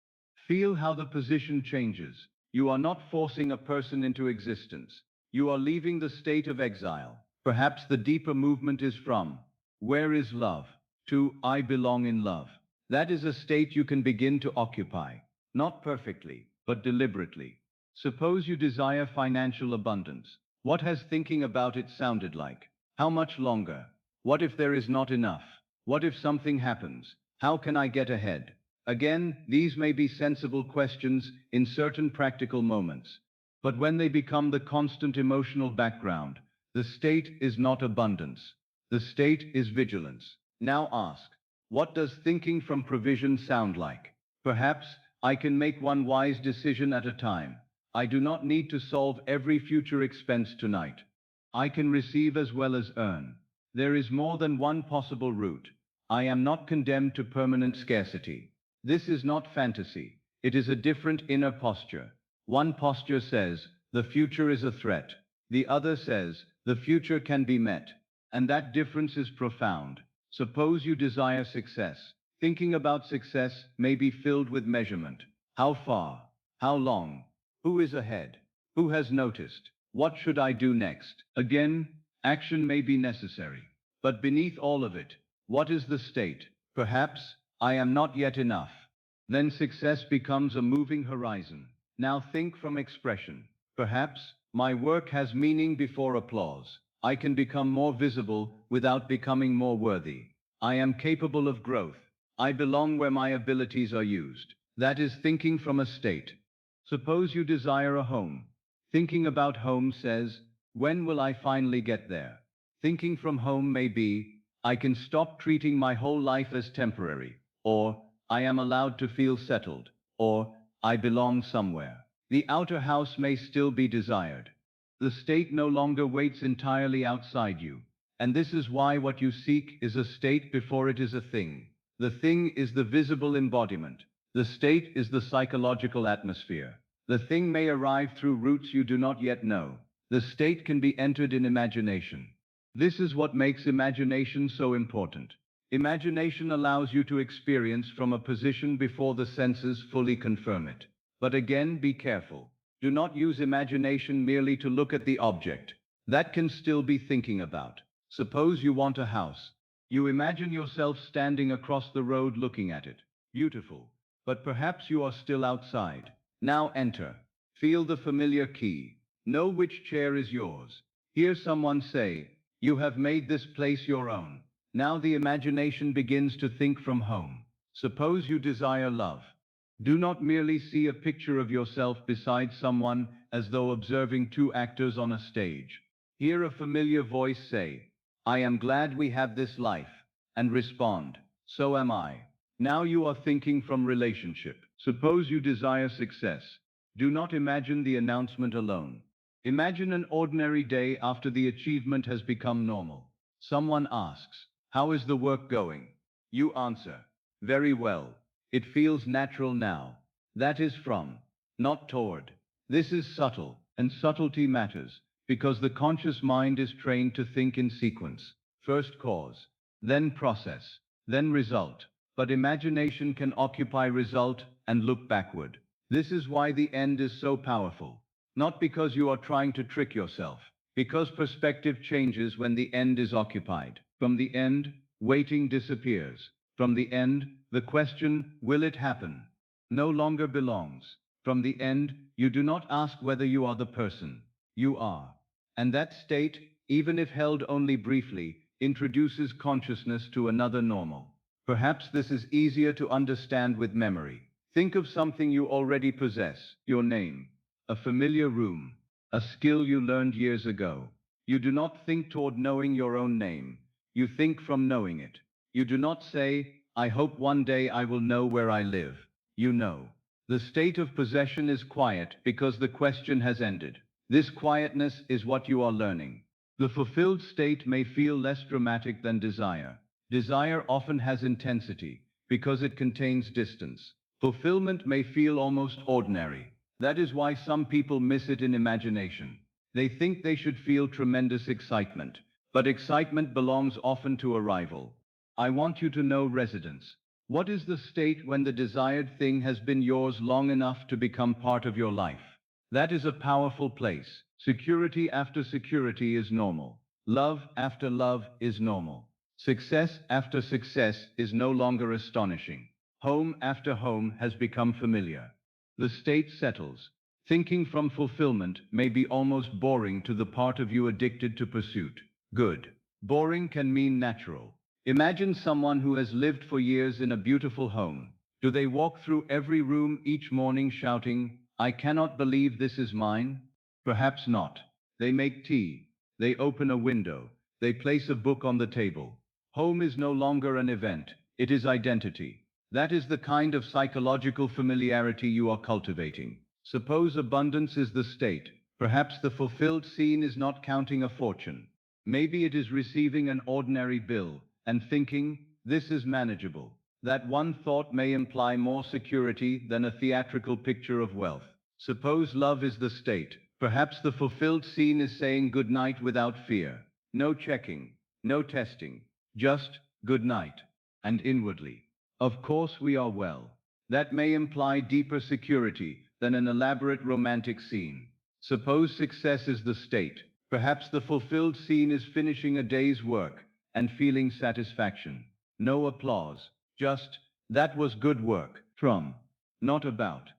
Feel how the position changes. You are not forcing a person into existence. You are leaving the state of exile. Perhaps the deeper movement is from where is love to I belong in love. That is a state you can begin to occupy. Not perfectly, but deliberately. Suppose you desire financial abundance. What has thinking about it sounded like? How much longer? What if there is not enough? What if something happens? How can I get ahead? Again, these may be sensible questions in certain practical moments. But when they become the constant emotional background, the state is not abundance. The state is vigilance. Now ask, what does thinking from provision sound like? Perhaps I can make one wise decision at a time. I do not need to solve every future expense tonight. I can receive as well as earn. There is more than one possible route. I am not condemned to permanent scarcity. This is not fantasy. It is a different inner posture. One posture says, the future is a threat. The other says, the future can be met. And that difference is profound. Suppose you desire success. Thinking about success may be filled with measurement. How far? How long? Who is ahead? Who has noticed? What should I do next? Again, action may be necessary. But beneath all of it, what is the state? Perhaps, I am not yet enough. Then success becomes a moving horizon. Now think from expression. Perhaps, my work has meaning before applause. I can become more visible without becoming more worthy. I am capable of growth. I belong where my abilities are used. That is thinking from a state. Suppose you desire a home. Thinking about home says, when will I finally get there? Thinking from home may be, I can stop treating my whole life as temporary, or I am allowed to feel settled, or I belong somewhere. The outer house may still be desired. The state no longer waits entirely outside you. And this is why what you seek is a state before it is a thing. The thing is the visible embodiment. The state is the psychological atmosphere. The thing may arrive through routes you do not yet know. The state can be entered in imagination. This is what makes imagination so important. Imagination allows you to experience from a position before the senses fully confirm it. But again, be careful. Do not use imagination merely to look at the object. That can still be thinking about. Suppose you want a house. You imagine yourself standing across the road looking at it. Beautiful. But perhaps you are still outside. Now enter. Feel the familiar key. Know which chair is yours. Hear someone say, you have made this place your own. Now the imagination begins to think from home. Suppose you desire love. Do not merely see a picture of yourself beside someone as though observing two actors on a stage. Hear a familiar voice say, I am glad we have this life. And respond, so am I. Now you are thinking from relationship. Suppose you desire success. Do not imagine the announcement alone. Imagine an ordinary day after the achievement has become normal. Someone asks, how is the work going? You answer, very well. It feels natural now. That is from, not toward. This is subtle, and subtlety matters, because the conscious mind is trained to think in sequence. First cause, then process, then result. But imagination can occupy result and look backward. This is why the end is so powerful. Not because you are trying to trick yourself, because perspective changes when the end is occupied. From the end, waiting disappears. From the end, the question, will it happen, no longer belongs. From the end, you do not ask whether you are the person. You are. And that state, even if held only briefly, introduces consciousness to another normal. Perhaps this is easier to understand with memory. Think of something you already possess, your name, a familiar room, a skill you learned years ago. You do not think toward knowing your own name. You think from knowing it. You do not say, I hope one day I will know where I live. You know. The state of possession is quiet because the question has ended. This quietness is what you are learning. The fulfilled state may feel less dramatic than desire. Desire often has intensity because it contains distance. Fulfillment may feel almost ordinary. That is why some people miss it in imagination. They think they should feel tremendous excitement, but excitement belongs often to arrival. I want you to know residence. What is the state when the desired thing has been yours long enough to become part of your life? That is a powerful place. Security after security is normal. Love after love is normal. Success after success is no longer astonishing. Home after home has become familiar. The state settles. Thinking from fulfillment may be almost boring to the part of you addicted to pursuit. Good. Boring can mean natural. Imagine someone who has lived for years in a beautiful home. Do they walk through every room each morning shouting, I cannot believe this is mine? Perhaps not. They make tea. They open a window. They place a book on the table. Home is no longer an event. It is identity. That is the kind of psychological familiarity you are cultivating. Suppose abundance is the state. Perhaps the fulfilled scene is not counting a fortune. Maybe it is receiving an ordinary bill and thinking, this is manageable. That one thought may imply more security than a theatrical picture of wealth. Suppose love is the state. Perhaps the fulfilled scene is saying good night without fear. No checking, no testing, just good night. And inwardly, of course we are well. That may imply deeper security than an elaborate romantic scene. Suppose success is the state. Perhaps the fulfilled scene is finishing a day's work and feeling satisfaction. No applause, just, that was good work, from, not about.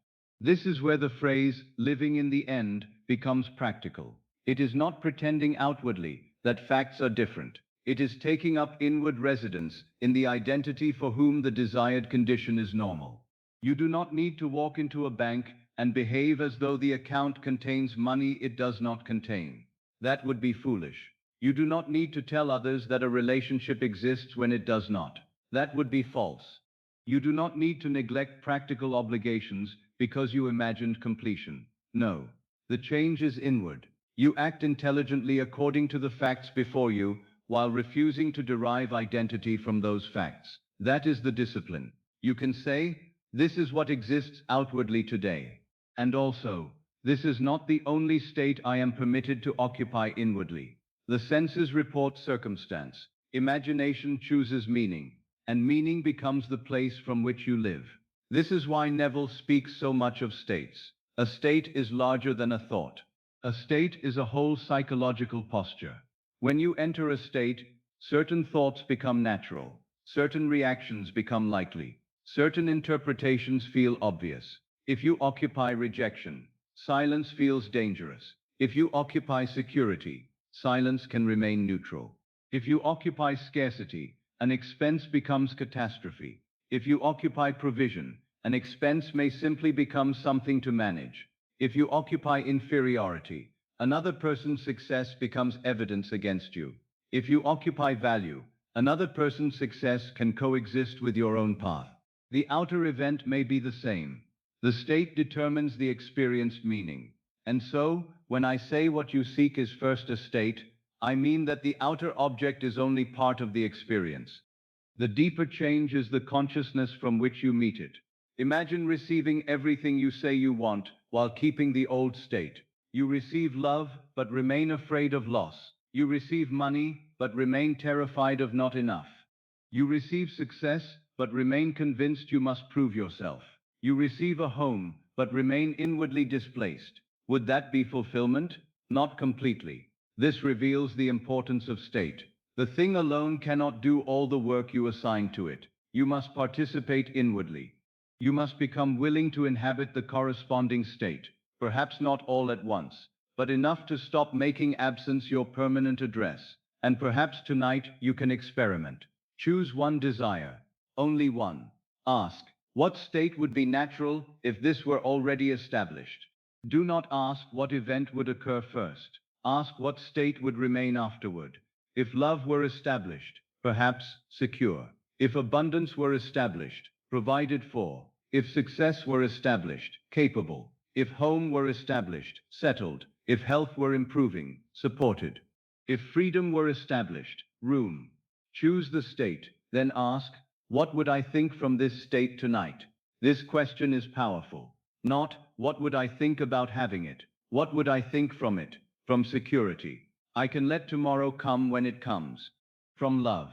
This is where the phrase, living in the end, becomes practical. It is not pretending outwardly that facts are different. It is taking up inward residence in the identity for whom the desired condition is normal. You do not need to walk into a bank and behave as though the account contains money it does not contain. That would be foolish. You do not need to tell others that a relationship exists when it does not. That would be false. You do not need to neglect practical obligations because you imagined completion. No. The change is inward. You act intelligently according to the facts before you, while refusing to derive identity from those facts. That is the discipline. You can say, this is what exists outwardly today. And also, this is not the only state I am permitted to occupy inwardly. The senses report circumstance. Imagination chooses meaning, and meaning becomes the place from which you live. This is why Neville speaks so much of states. A state is larger than a thought. A state is a whole psychological posture. When you enter a state, certain thoughts become natural, certain reactions become likely, certain interpretations feel obvious. If you occupy rejection, silence feels dangerous. If you occupy security, silence can remain neutral. If you occupy scarcity, an expense becomes catastrophe. If you occupy provision, an expense may simply become something to manage. If you occupy inferiority, another person's success becomes evidence against you. If you occupy value, another person's success can coexist with your own path. The outer event may be the same. The state determines the experienced meaning. And so, when I say what you seek is first a state, I mean that the outer object is only part of the experience. The deeper change is the consciousness from which you meet it. Imagine receiving everything you say you want while keeping the old state. You receive love, but remain afraid of loss. You receive money, but remain terrified of not enough. You receive success, but remain convinced you must prove yourself. You receive a home, but remain inwardly displaced. Would that be fulfillment? Not completely. This reveals the importance of state. The thing alone cannot do all the work you assign to it. You must participate inwardly. You must become willing to inhabit the corresponding state, perhaps not all at once, but enough to stop making absence your permanent address. And perhaps tonight you can experiment. Choose one desire, only one. Ask, what state would be natural if this were already established? Do not ask what event would occur first. Ask what state would remain afterward. If love were established, perhaps secure. If abundance were established, provided for. If success were established, capable. If home were established, settled. If health were improving, supported. If freedom were established, room. Choose the state, then ask, what would I think from this state tonight? This question is powerful. Not, what would I think about having it? What would I think from it? From security. I can let tomorrow come when it comes. From love.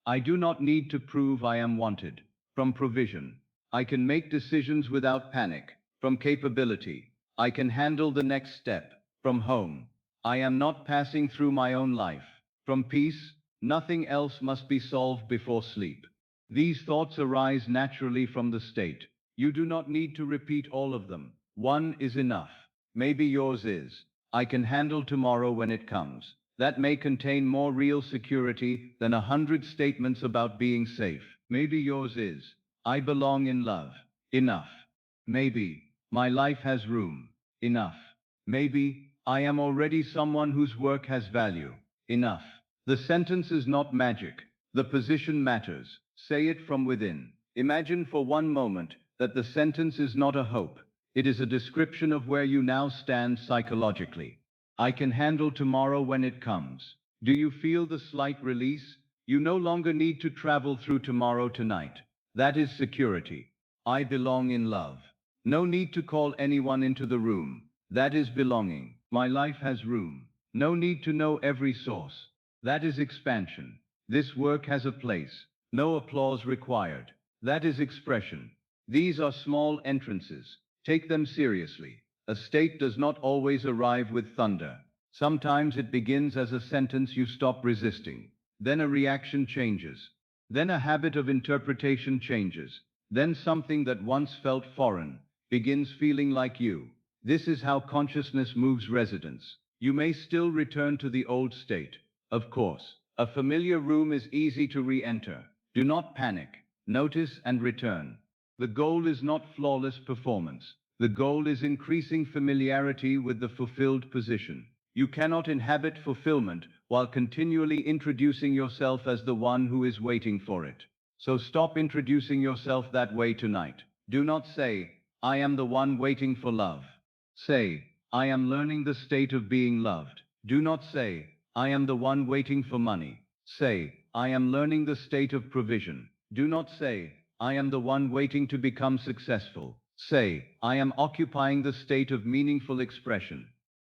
I do not need to prove I am wanted. From provision. I can make decisions without panic. From capability. I can handle the next step. From home. I am not passing through my own life. From peace. Nothing else must be solved before sleep. These thoughts arise naturally from the state. You do not need to repeat all of them. One is enough. Maybe yours is, I can handle tomorrow when it comes. That may contain more real security than 100 statements about being safe. Maybe yours is, I belong in love. Enough. Maybe, my life has room. Enough. Maybe, I am already someone whose work has value. Enough. The sentence is not magic. The position matters. Say it from within. Imagine for one moment that the sentence is not a hope. It is a description of where you now stand psychologically. I can handle tomorrow when it comes. Do you feel the slight release? You no longer need to travel through tomorrow tonight. That is security. I belong in love. No need to call anyone into the room. That is belonging. My life has room. No need to know every source. That is expansion. This work has a place. No applause required. That is expression. These are small entrances. Take them seriously. A state does not always arrive with thunder. Sometimes it begins as a sentence you stop resisting. Then a reaction changes. Then a habit of interpretation changes. Then something that once felt foreign begins feeling like you. This is how consciousness moves residence. You may still return to the old state. Of course, a familiar room is easy to re-enter. Do not panic. Notice and return. The goal is not flawless performance. The goal is increasing familiarity with the fulfilled position. You cannot inhabit fulfillment while continually introducing yourself as the one who is waiting for it. So stop introducing yourself that way tonight. Do not say, I am the one waiting for love. Say, I am learning the state of being loved. Do not say, I am the one waiting for money. Say, I am learning the state of provision. Do not say, I am the one waiting to become successful. Say, I am occupying the state of meaningful expression.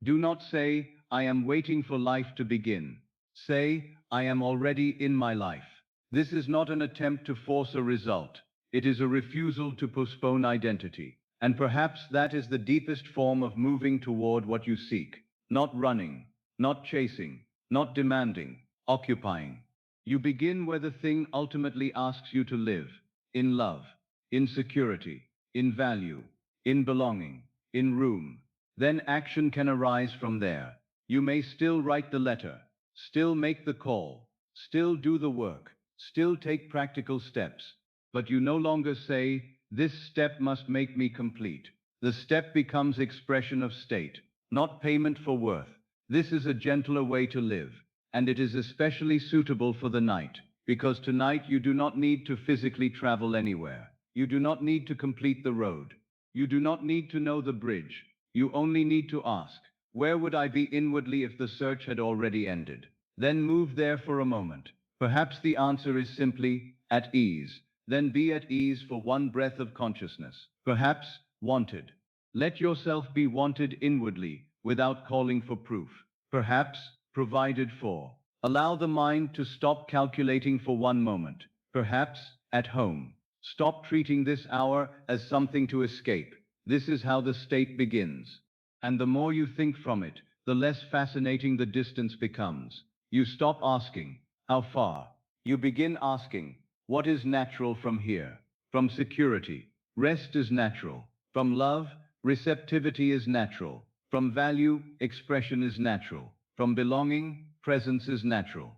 Do not say, I am waiting for life to begin. Say, I am already in my life. This is not an attempt to force a result. It is a refusal to postpone identity. And perhaps that is the deepest form of moving toward what you seek. Not running, not chasing, not demanding, occupying. You begin where the thing ultimately asks you to live. In love, in security, in value, in belonging, in room. Then action can arise from there. You may still write the letter, still make the call, still do the work, still take practical steps. But you no longer say, this step must make me complete. The step becomes expression of state, not payment for worth. This is a gentler way to live, and it is especially suitable for the night, because tonight you do not need to physically travel anywhere. You do not need to complete the road. You do not need to know the bridge. You only need to ask, where would I be inwardly if the search had already ended? Then move there for a moment. Perhaps the answer is simply, at ease. Then be at ease for one breath of consciousness. Perhaps, wanted. Let yourself be wanted inwardly, without calling for proof. Perhaps, provided for. Allow the mind to stop calculating for one moment. Perhaps, at home. Stop treating this hour as something to escape. This is how the state begins. And the more you think from it, the less fascinating the distance becomes. You stop asking, how far? You begin asking, what is natural from here? From security, rest is natural. From love, receptivity is natural. From value, expression is natural. From belonging, presence is natural.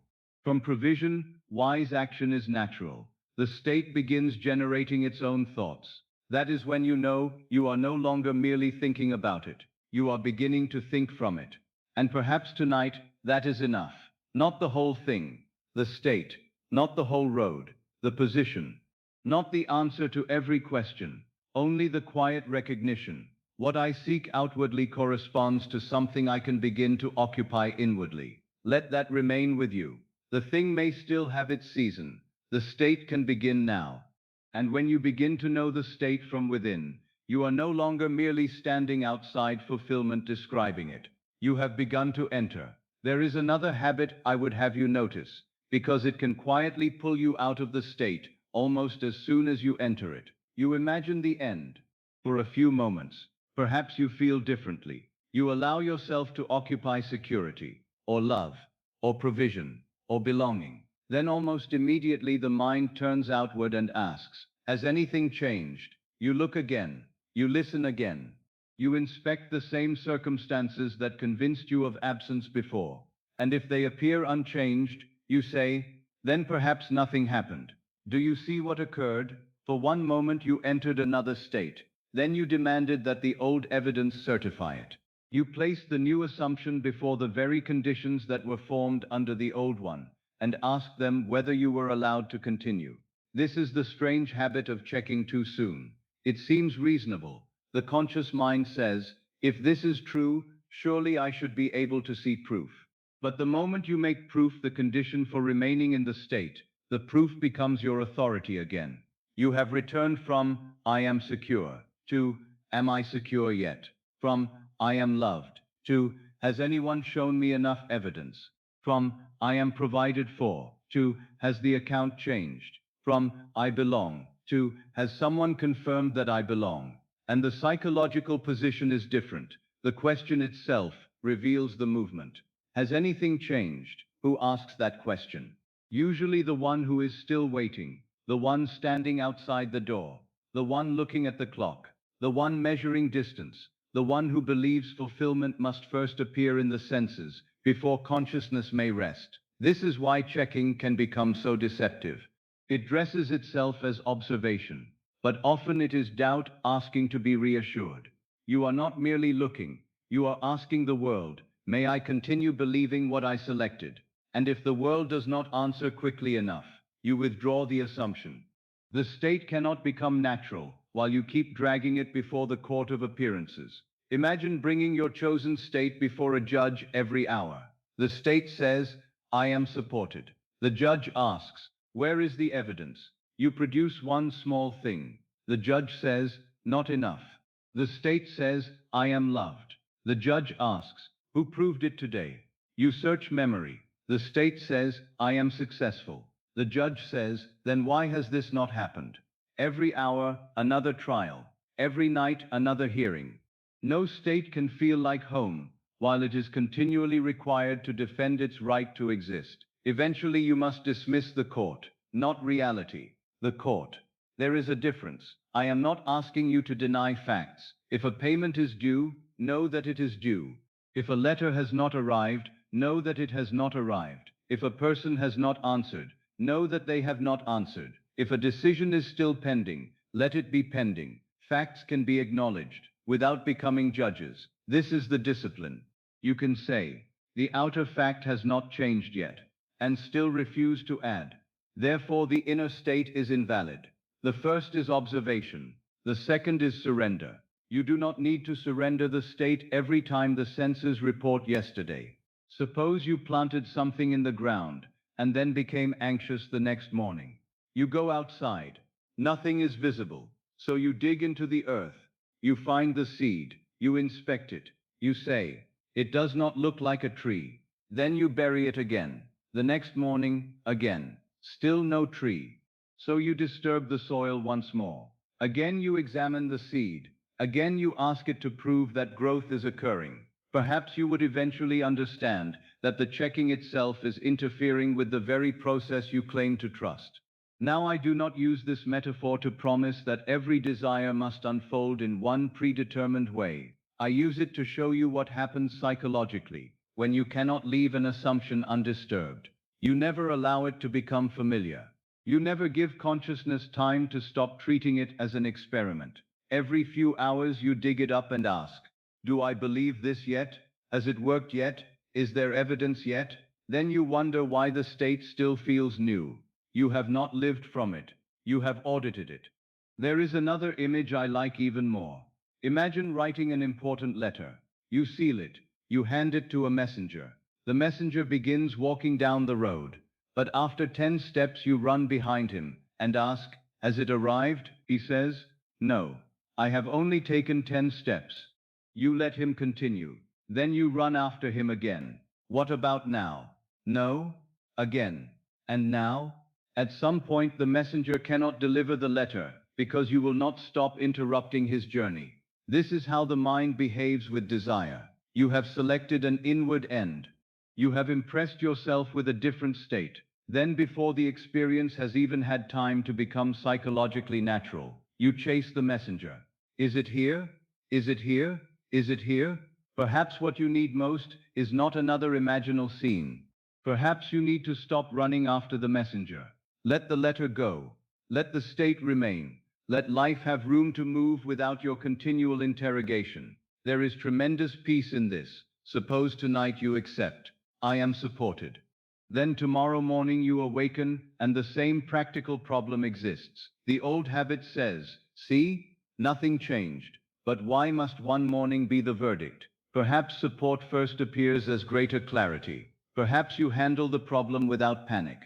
From provision, wise action is natural. The state begins generating its own thoughts. That is when you know you are no longer merely thinking about it. You are beginning to think from it. And perhaps tonight, that is enough. Not the whole thing, the state, not the whole road, the position, not the answer to every question, only the quiet recognition. What I seek outwardly corresponds to something I can begin to occupy inwardly. Let that remain with you. The thing may still have its season. The state can begin now. And when you begin to know the state from within, you are no longer merely standing outside fulfillment describing it. You have begun to enter. There is another habit I would have you notice, because it can quietly pull you out of the state almost as soon as you enter it. You imagine the end. For a few moments, perhaps you feel differently. You allow yourself to occupy security, or love, or provision, or belonging. Then almost immediately the mind turns outward and asks, has anything changed? You look again. You listen again. You inspect the same circumstances that convinced you of absence before. And if they appear unchanged, you say, then perhaps nothing happened. Do you see what occurred? For one moment you entered another state. Then you demanded that the old evidence certify it. You placed the new assumption before the very conditions that were formed under the old one, and asked them whether you were allowed to continue. This is the strange habit of checking too soon. It seems reasonable. The conscious mind says, if this is true, surely I should be able to see proof. But the moment you make proof the condition for remaining in the state, the proof becomes your authority again. You have returned from, I am secure, to, am I secure yet? From, I am loved, to, has anyone shown me enough evidence? From, I am provided for, to, has the account changed? From, I belong, to, has someone confirmed that I belong? And the psychological position is different. The question itself reveals the movement. Has anything changed? Who asks that question? Usually the one who is still waiting, the one standing outside the door, the one looking at the clock, the one measuring distance, the one who believes fulfillment must first appear in the senses before consciousness may rest. This is why checking can become so deceptive. It dresses itself as observation, but often it is doubt asking to be reassured. You are not merely looking, you are asking the world, may I continue believing what I selected? And if the world does not answer quickly enough, you withdraw the assumption. The state cannot become natural while you keep dragging it before the court of appearances. Imagine bringing your chosen state before a judge every hour. The state says, I am supported. The judge asks, where is the evidence? You produce one small thing. The judge says, not enough. The state says, I am loved. The judge asks, who proved it today? You search memory. The state says, I am successful. The judge says, then why has this not happened? Every hour, another trial. Every night, another hearing. No state can feel like home, while it is continually required to defend its right to exist. Eventually you must dismiss the court, not reality, the court. There is a difference. I am not asking you to deny facts. If a payment is due, know that it is due. If a letter has not arrived, know that it has not arrived. If a person has not answered, know that they have not answered. If a decision is still pending, let it be pending. Facts can be acknowledged without becoming judges. This is the discipline. You can say, the outer fact has not changed yet, and still refuse to add. Therefore the inner state is invalid. The first is observation. The second is surrender. You do not need to surrender the state every time the senses report yesterday. Suppose you planted something in the ground, and then became anxious the next morning. You go outside. Nothing is visible. So you dig into the earth. You find the seed. You inspect it. You say, it does not look like a tree. Then you bury it again. The next morning, again. Still no tree. So you disturb the soil once more. Again you examine the seed. Again you ask it to prove that growth is occurring. Perhaps you would eventually understand that the checking itself is interfering with the very process you claim to trust. Now I do not use this metaphor to promise that every desire must unfold in one predetermined way. I use it to show you what happens psychologically when you cannot leave an assumption undisturbed. You never allow it to become familiar. You never give consciousness time to stop treating it as an experiment. Every few hours you dig it up and ask, do I believe this yet? Has it worked yet? Is there evidence yet? Then you wonder why the state still feels new. You have not lived from it. You have audited it. There is another image I like even more. Imagine writing an important letter. You seal it. You hand it to a messenger. The messenger begins walking down the road. But after 10 steps you run behind him and ask, has it arrived? He says, no. I have only taken 10 steps. You let him continue. Then you run after him again. What about now? No? Again. And now? At some point the messenger cannot deliver the letter because you will not stop interrupting his journey. This is how the mind behaves with desire. You have selected an inward end. You have impressed yourself with a different state. Then before the experience has even had time to become psychologically natural, you chase the messenger. Is it here? Is it here? Is it here? Perhaps what you need most is not another imaginal scene. Perhaps you need to stop running after the messenger. Let the letter go. Let the state remain. Let life have room to move without your continual interrogation. There is tremendous peace in this. Suppose tonight you accept, I am supported. Then tomorrow morning you awaken and the same practical problem exists. The old habit says, see, nothing changed. But why must one morning be the verdict? Perhaps support first appears as greater clarity. Perhaps you handle the problem without panic.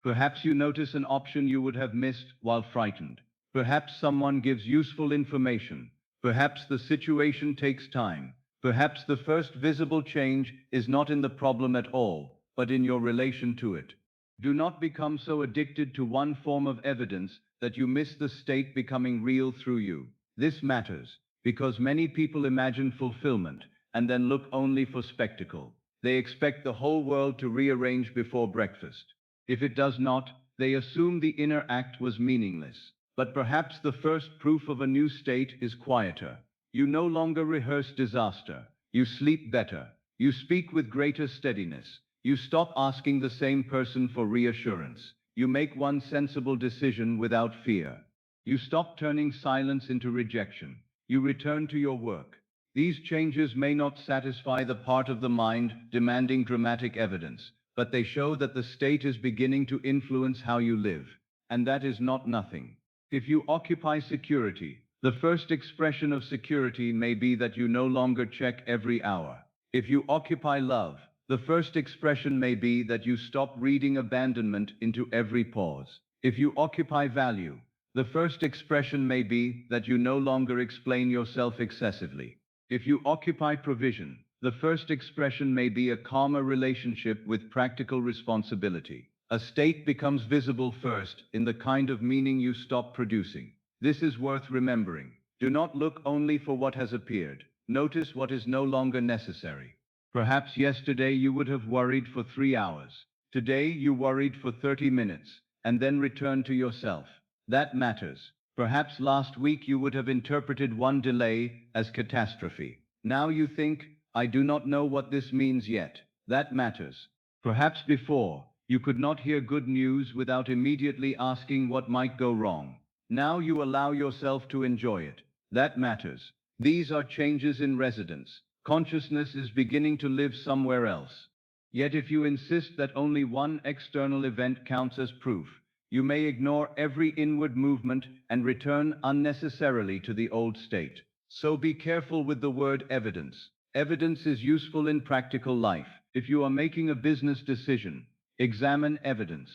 Perhaps you notice an option you would have missed while frightened. Perhaps someone gives useful information. Perhaps the situation takes time. Perhaps the first visible change is not in the problem at all, but in your relation to it. Do not become so addicted to one form of evidence that you miss the state becoming real through you. This matters, because many people imagine fulfillment and then look only for spectacle. They expect the whole world to rearrange before breakfast. If it does not, they assume the inner act was meaningless. But perhaps the first proof of a new state is quieter. You no longer rehearse disaster. You sleep better. You speak with greater steadiness. You stop asking the same person for reassurance. You make one sensible decision without fear. You stop turning silence into rejection. You return to your work. These changes may not satisfy the part of the mind demanding dramatic evidence, but they show that the state is beginning to influence how you live. And that is not nothing. If you occupy security, the first expression of security may be that you no longer check every hour. If you occupy love, the first expression may be that you stop reading abandonment into every pause. If you occupy value, the first expression may be that you no longer explain yourself excessively. If you occupy provision, the first expression may be a calmer relationship with practical responsibility. A state becomes visible first in the kind of meaning you stop producing. This is worth remembering. Do not look only for what has appeared. Notice what is no longer necessary. Perhaps yesterday you would have worried for 3 hours. Today you worried for 30 minutes, and then returned to yourself. That matters. Perhaps last week you would have interpreted one delay as catastrophe. Now you think, I do not know what this means yet. That matters. Perhaps before, you could not hear good news without immediately asking what might go wrong. Now you allow yourself to enjoy it. That matters. These are changes in residence. Consciousness is beginning to live somewhere else. Yet if you insist that only one external event counts as proof, you may ignore every inward movement and return unnecessarily to the old state. So be careful with the word evidence. Evidence is useful in practical life. If you are making a business decision, examine evidence.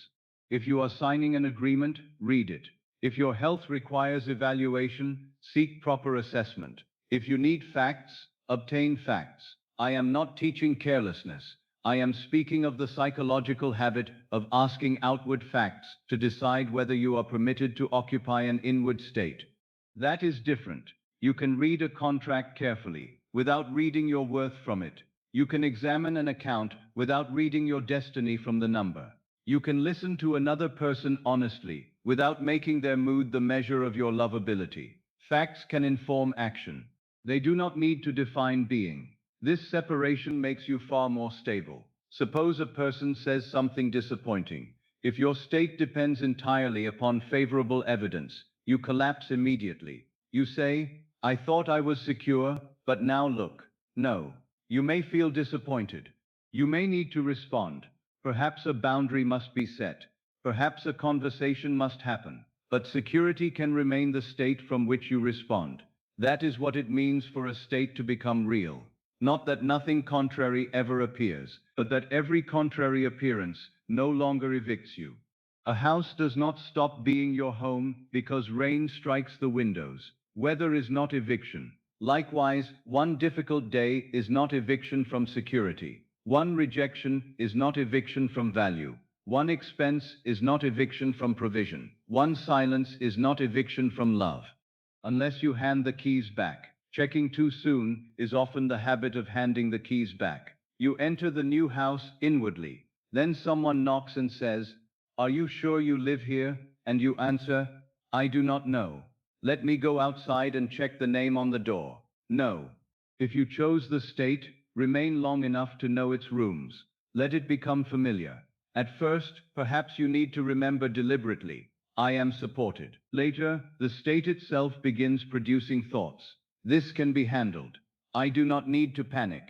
If you are signing an agreement, read it. If your health requires evaluation, seek proper assessment. If you need facts, obtain facts. I am not teaching carelessness. I am speaking of the psychological habit of asking outward facts to decide whether you are permitted to occupy an inward state. That is different. You can read a contract carefully, without reading your worth from it. You can examine an account without reading your destiny from the number. You can listen to another person honestly, without making their mood the measure of your lovability. Facts can inform action. They do not need to define being. This separation makes you far more stable. Suppose a person says something disappointing. If your state depends entirely upon favorable evidence, you collapse immediately. You say, I thought I was secure, but now look. No. You may feel disappointed. You may need to respond. Perhaps a boundary must be set. Perhaps a conversation must happen. But security can remain the state from which you respond. That is what it means for a state to become real. Not that nothing contrary ever appears, but that every contrary appearance no longer evicts you. A house does not stop being your home because rain strikes the windows. Weather is not eviction. Likewise, one difficult day is not eviction from security. One rejection is not eviction from value. One expense is not eviction from provision. One silence is not eviction from love. Unless you hand the keys back. Checking too soon is often the habit of handing the keys back. You enter the new house inwardly. Then someone knocks and says, Are you sure you live here? And you answer, I do not know. Let me go outside and check the name on the door. No. If you chose the state, remain long enough to know its rooms. Let it become familiar. At first, perhaps you need to remember deliberately, I am supported. Later, the state itself begins producing thoughts. This can be handled. I do not need to panic.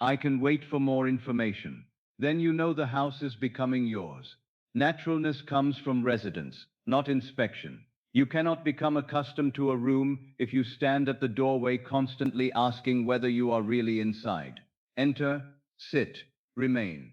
I can wait for more information. Then you know the house is becoming yours. Naturalness comes from residence, not inspection. You cannot become accustomed to a room if you stand at the doorway constantly asking whether you are really inside. Enter, sit, remain.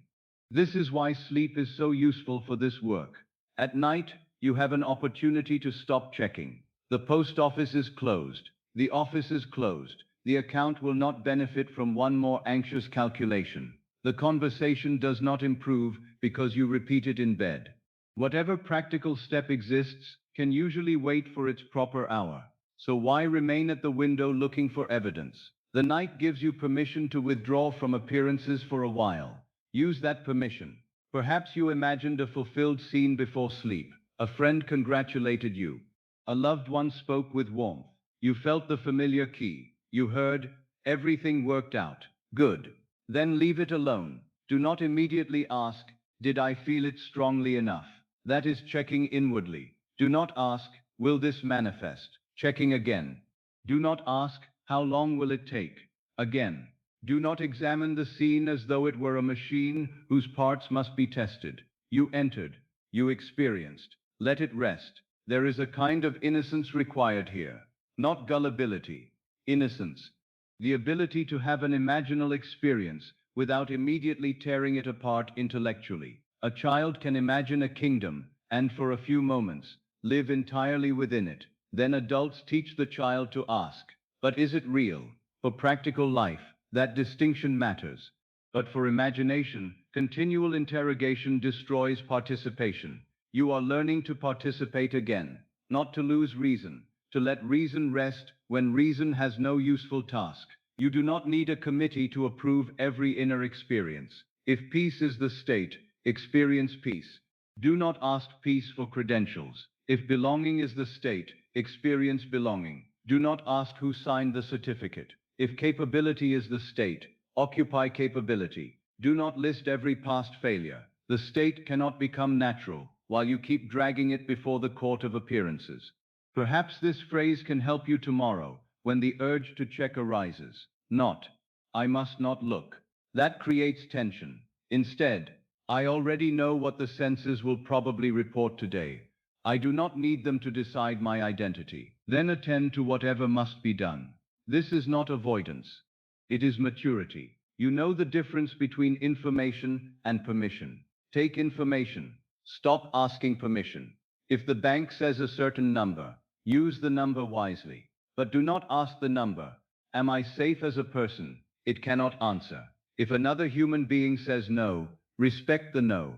This is why sleep is so useful for this work. At night, you have an opportunity to stop checking. The post office is closed. The office is closed. The account will not benefit from one more anxious calculation. The conversation does not improve because you repeat it in bed. Whatever practical step exists can usually wait for its proper hour. So why remain at the window looking for evidence? The night gives you permission to withdraw from appearances for a while. Use that permission. Perhaps you imagined a fulfilled scene before sleep. A friend congratulated you. A loved one spoke with warmth. You felt the familiar key. You heard, everything worked out. Good. Then leave it alone. Do not immediately ask, did I feel it strongly enough? That is checking inwardly. Do not ask, will this manifest? Checking again. Do not ask, how long will it take? Again. Do not examine the scene as though it were a machine whose parts must be tested. You entered. You experienced. Let it rest. There is a kind of innocence required here. Not gullibility. Innocence. The ability to have an imaginal experience without immediately tearing it apart intellectually. A child can imagine a kingdom and for a few moments live entirely within it. Then adults teach the child to ask, but is it real? For practical life, that distinction matters. But for imagination, continual interrogation destroys participation. You are learning to participate again, not to lose reason, to let reason rest when reason has no useful task. You do not need a committee to approve every inner experience. If peace is the state, experience peace. Do not ask peace for credentials. If belonging is the state, experience belonging. Do not ask who signed the certificate. If capability is the state, occupy capability. Do not list every past failure. The state cannot become natural while you keep dragging it before the court of appearances. Perhaps this phrase can help you tomorrow when the urge to check arises. Not, I must not look. That creates tension. Instead, I already know what the senses will probably report today. I do not need them to decide my identity. Then attend to whatever must be done. This is not avoidance. It is maturity. You know the difference between information and permission. Take information. Stop asking permission. If the bank says a certain number, use the number wisely. But do not ask the number, am I safe as a person? It cannot answer. If another human being says no, respect the no.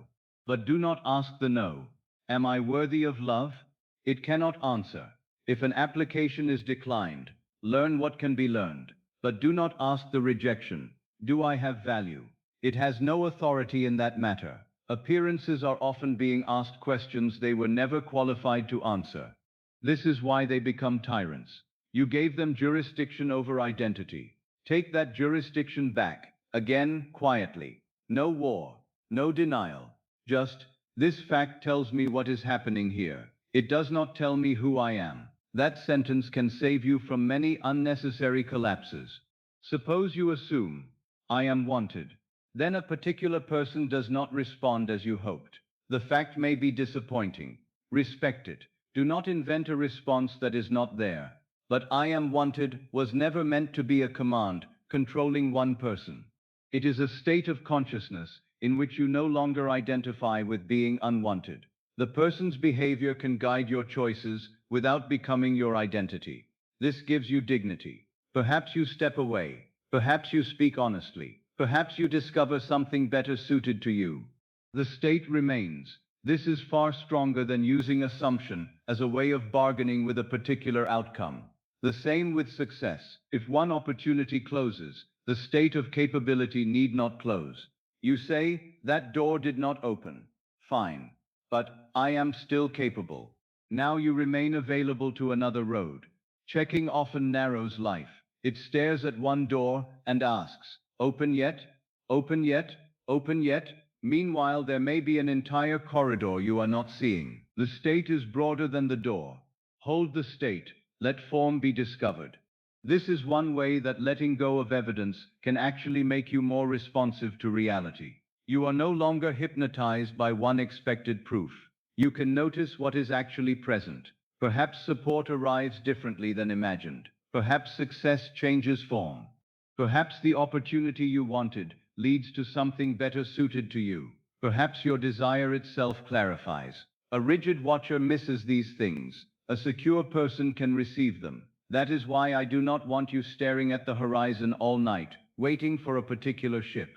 But do not ask the no, am I worthy of love? It cannot answer. If an application is declined, learn what can be learned. But do not ask the rejection, do I have value? It has no authority in that matter. Appearances are often being asked questions they were never qualified to answer. This is why they become tyrants. You gave them jurisdiction over identity. Take that jurisdiction back, again, quietly. No war, no denial. Just, this fact tells me what is happening here. It does not tell me who I am. That sentence can save you from many unnecessary collapses. Suppose you assume, I am wanted. Then a particular person does not respond as you hoped. The fact may be disappointing. Respect it. Do not invent a response that is not there. But I am wanted was never meant to be a command controlling one person. It is a state of consciousness in which you no longer identify with being unwanted. The person's behavior can guide your choices without becoming your identity. This gives you dignity. Perhaps you step away. Perhaps you speak honestly. Perhaps you discover something better suited to you. The state remains. This is far stronger than using assumption as a way of bargaining with a particular outcome. The same with success. If one opportunity closes, the state of capability need not close. You say, that door did not open. Fine. But I am still capable. Now you remain available to another road. Checking often narrows life. It stares at one door and asks, open yet? Open yet? Open yet? Meanwhile, there may be an entire corridor you are not seeing. The state is broader than the door. Hold the state. Let form be discovered. This is one way that letting go of evidence can actually make you more responsive to reality. You are no longer hypnotized by one expected proof. You can notice what is actually present. Perhaps support arrives differently than imagined. Perhaps success changes form. Perhaps the opportunity you wanted leads to something better suited to you. Perhaps your desire itself clarifies. A rigid watcher misses these things. A secure person can receive them. That is why I do not want you staring at the horizon all night, waiting for a particular ship.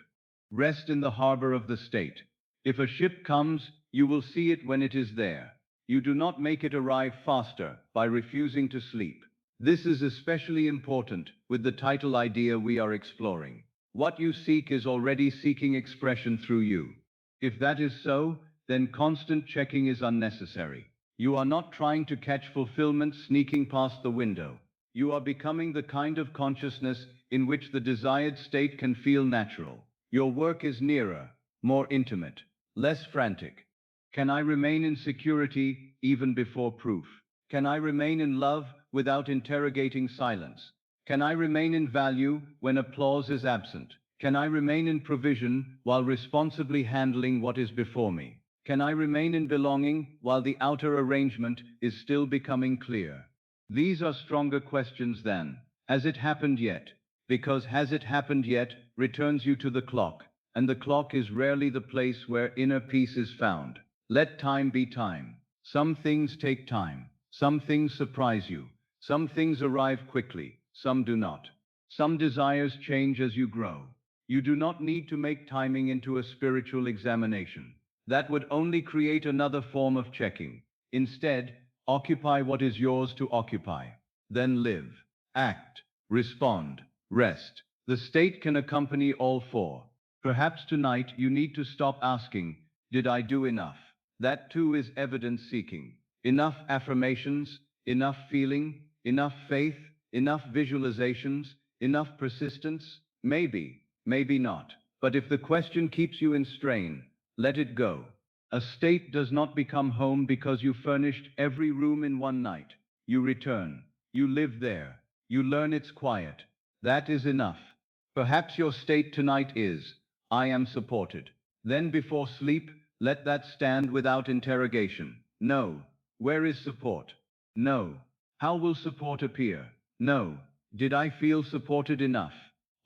Rest in the harbor of the state. If a ship comes, you will see it when it is there. You do not make it arrive faster by refusing to sleep. This is especially important with the title idea we are exploring. What you seek is already seeking expression through you. If that is so, then constant checking is unnecessary. You are not trying to catch fulfillment sneaking past the window. You are becoming the kind of consciousness in which the desired state can feel natural. Your work is nearer, more intimate, less frantic. Can I remain in security even before proof? Can I remain in love without interrogating silence? Can I remain in value when applause is absent? Can I remain in provision while responsibly handling what is before me? Can I remain in belonging while the outer arrangement is still becoming clear? These are stronger questions than, has it happened yet? Because has it happened yet returns you to the clock, and the clock is rarely the place where inner peace is found. Let time be time. Some things take time. Some things surprise you. Some things arrive quickly. Some do not. Some desires change as you grow. You do not need to make timing into a spiritual examination. That would only create another form of checking. Instead, occupy what is yours to occupy. Then live, act, respond, rest. The state can accompany all four. Perhaps tonight you need to stop asking, did I do enough? That too is evidence seeking. Enough affirmations, enough feeling, enough faith, enough visualizations, enough persistence? Maybe, maybe not. But if the question keeps you in strain, let it go. A state does not become home because you furnished every room in one night. You return. You live there. You learn its quiet. That is enough. Perhaps your state tonight is, I am supported. Then before sleep, let that stand without interrogation. No. Where is support? No. How will support appear? No. Did I feel supported enough?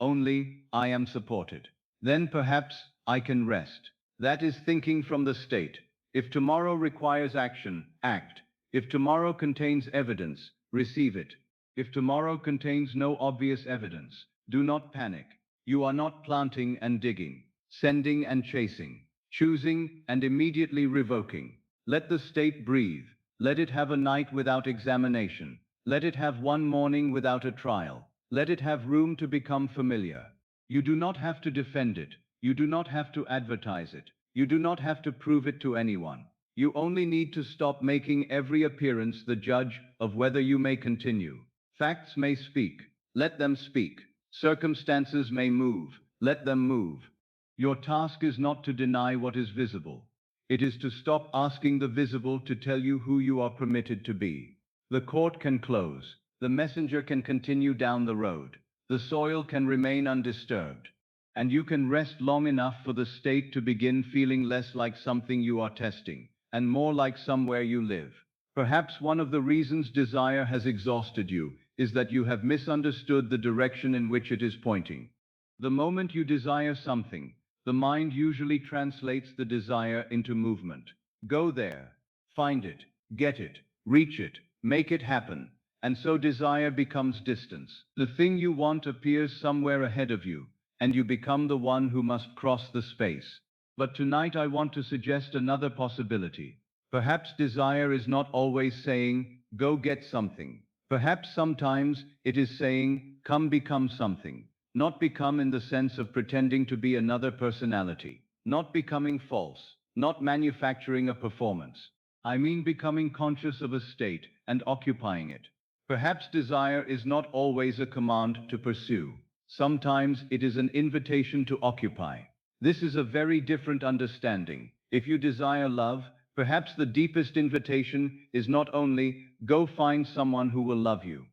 Only, I am supported. Then perhaps, I can rest. That is thinking from the state. If tomorrow requires action, act. If tomorrow contains evidence, receive it. If tomorrow contains no obvious evidence, do not panic. You are not planting and digging, sending and chasing, choosing and immediately revoking. Let the state breathe. Let it have a night without examination. Let it have one morning without a trial. Let it have room to become familiar. You do not have to defend it. You do not have to advertise it. You do not have to prove it to anyone. You only need to stop making every appearance the judge of whether you may continue. Facts may speak. Let them speak. Circumstances may move. Let them move. Your task is not to deny what is visible. It is to stop asking the visible to tell you who you are permitted to be. The court can close. The messenger can continue down the road. The soil can remain undisturbed. And you can rest long enough for the state to begin feeling less like something you are testing, and more like somewhere you live. Perhaps one of the reasons desire has exhausted you is that you have misunderstood the direction in which it is pointing. The moment you desire something, the mind usually translates the desire into movement. Go there, find it, get it, reach it, make it happen, and so desire becomes distance. The thing you want appears somewhere ahead of you, and you become the one who must cross the space. But tonight I want to suggest another possibility. Perhaps desire is not always saying, go get something. Perhaps sometimes it is saying, come become something. Not become in the sense of pretending to be another personality. Not becoming false. Not manufacturing a performance. I mean becoming conscious of a state and occupying it. Perhaps desire is not always a command to pursue. Sometimes it is an invitation to occupy. This is a very different understanding. If you desire love, perhaps the deepest invitation is not only, go find someone who will love you.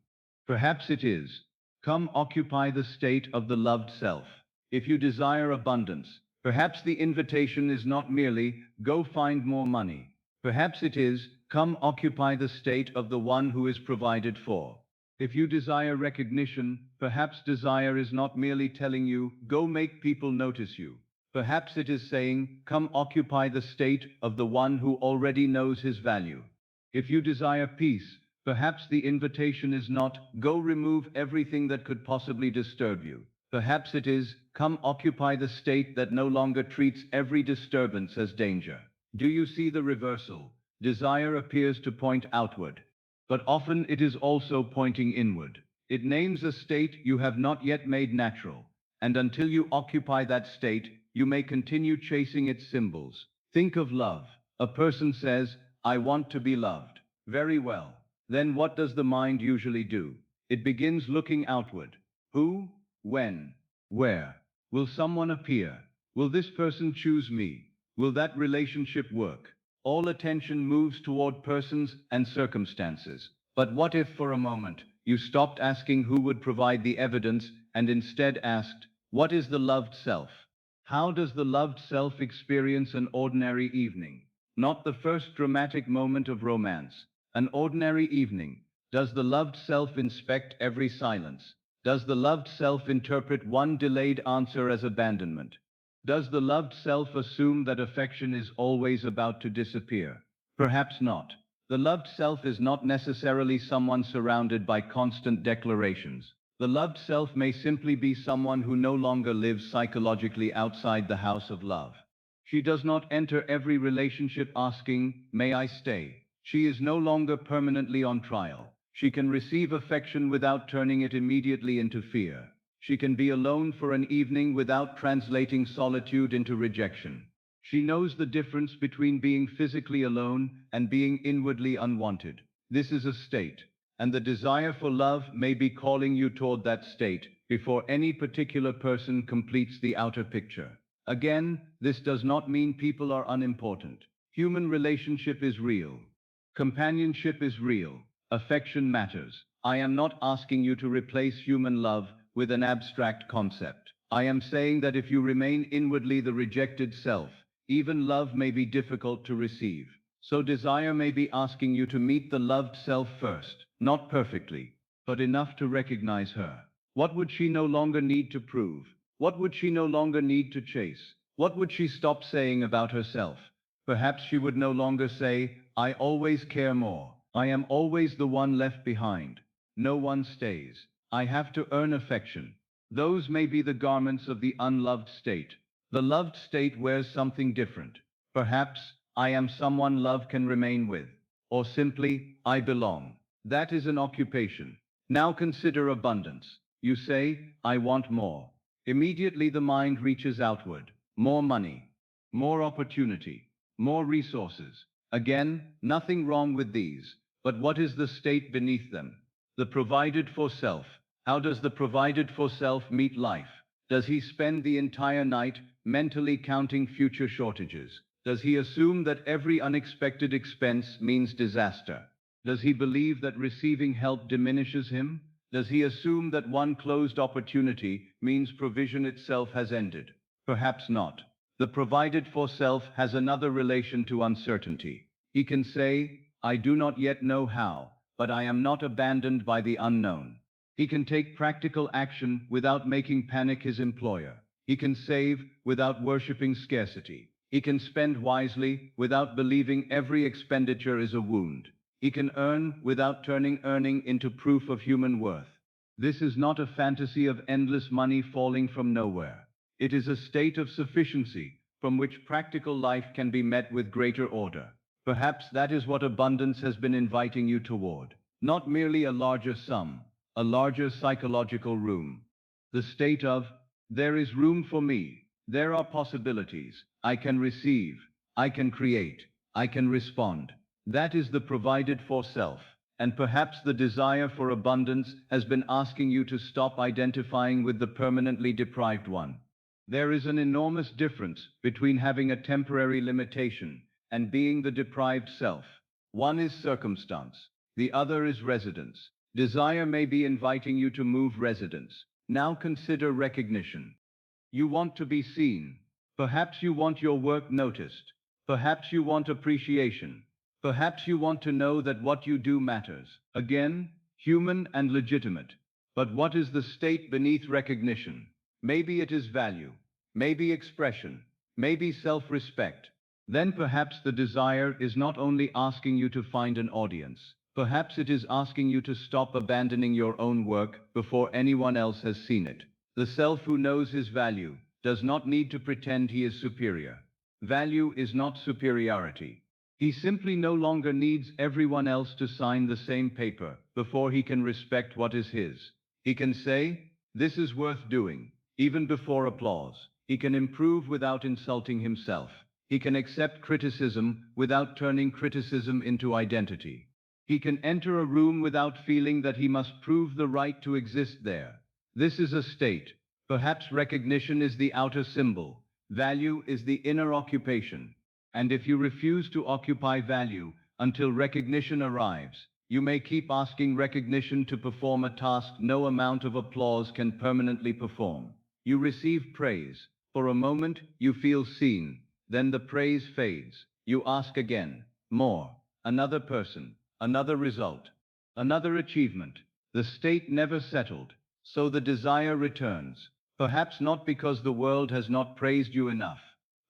Perhaps it is, come occupy the state of the loved self. If you desire abundance, perhaps the invitation is not merely, go find more money. Perhaps it is, come occupy the state of the one who is provided for. If you desire recognition, perhaps desire is not merely telling you, go make people notice you. Perhaps it is saying, come occupy the state of the one who already knows his value. If you desire peace, perhaps the invitation is not, go remove everything that could possibly disturb you. Perhaps it is, come occupy the state that no longer treats every disturbance as danger. Do you see the reversal? Desire appears to point outward, but often it is also pointing inward. It names a state you have not yet made natural, and until you occupy that state, you may continue chasing its symbols. Think of love. A person says, I want to be loved. Very well. Then what does the mind usually do? It begins looking outward. Who? When? Where? Will someone appear? Will this person choose me? Will that relationship work? All attention moves toward persons and circumstances. But what if for a moment you stopped asking who would provide the evidence and instead asked, what is the loved self? How does the loved self experience an ordinary evening? Not the first dramatic moment of romance. An ordinary evening. Does the loved self inspect every silence? Does the loved self interpret one delayed answer as abandonment? Does the loved self assume that affection is always about to disappear? Perhaps not. The loved self is not necessarily someone surrounded by constant declarations. The loved self may simply be someone who no longer lives psychologically outside the house of love. She does not enter every relationship asking, may I stay? She is no longer permanently on trial. She can receive affection without turning it immediately into fear. She can be alone for an evening without translating solitude into rejection. She knows the difference between being physically alone and being inwardly unwanted. This is a state, and the desire for love may be calling you toward that state before any particular person completes the outer picture. Again, this does not mean people are unimportant. Human relationship is real. Companionship is real. Affection matters. I am not asking you to replace human love with an abstract concept. I am saying that if you remain inwardly the rejected self, even love may be difficult to receive. So desire may be asking you to meet the loved self first, not perfectly, but enough to recognize her. What would she no longer need to prove? What would she no longer need to chase? What would she stop saying about herself? Perhaps she would no longer say, I always care more. I am always the one left behind. No one stays. I have to earn affection. Those may be the garments of the unloved state. The loved state wears something different. Perhaps, I am someone love can remain with. Or simply, I belong. That is an occupation. Now consider abundance. You say, I want more. Immediately the mind reaches outward. More money. More opportunity. More resources. Again, nothing wrong with these. But what is the state beneath them? The provided for self. How does the provided for self meet life? Does he spend the entire night mentally counting future shortages? Does he assume that every unexpected expense means disaster? Does he believe that receiving help diminishes him? Does he assume that one closed opportunity means provision itself has ended? Perhaps not. The provided for self has another relation to uncertainty. He can say, I do not yet know how, but I am not abandoned by the unknown. He can take practical action without making panic his employer. He can save without worshipping scarcity. He can spend wisely without believing every expenditure is a wound. He can earn without turning earning into proof of human worth. This is not a fantasy of endless money falling from nowhere. It is a state of sufficiency from which practical life can be met with greater order. Perhaps that is what abundance has been inviting you toward. Not merely a larger sum, a larger psychological room. The state of, there is room for me, there are possibilities, I can receive, I can create, I can respond. That is the provided for self. And perhaps the desire for abundance has been asking you to stop identifying with the permanently deprived one. There is an enormous difference between having a temporary limitation and being the deprived self. One is circumstance, the other is residence. Desire may be inviting you to move residence. Now consider recognition. You want to be seen. Perhaps you want your work noticed. Perhaps you want appreciation. Perhaps you want to know that what you do matters. Again, human and legitimate. But what is the state beneath recognition? Maybe it is value. Maybe expression. Maybe self-respect. Then perhaps the desire is not only asking you to find an audience. Perhaps it is asking you to stop abandoning your own work before anyone else has seen it. The self who knows his value does not need to pretend he is superior. Value is not superiority. He simply no longer needs everyone else to sign the same paper before he can respect what is his. He can say, this is worth doing, even before applause. He can improve without insulting himself. He can accept criticism without turning criticism into identity. He can enter a room without feeling that he must prove the right to exist there. This is a state. Perhaps recognition is the outer symbol. Value is the inner occupation. And if you refuse to occupy value until recognition arrives, you may keep asking recognition to perform a task no amount of applause can permanently perform. You receive praise. For a moment, you feel seen. Then the praise fades. You ask again. More. Another person. Another result. Another achievement. The state never settled. So the desire returns. Perhaps not because the world has not praised you enough.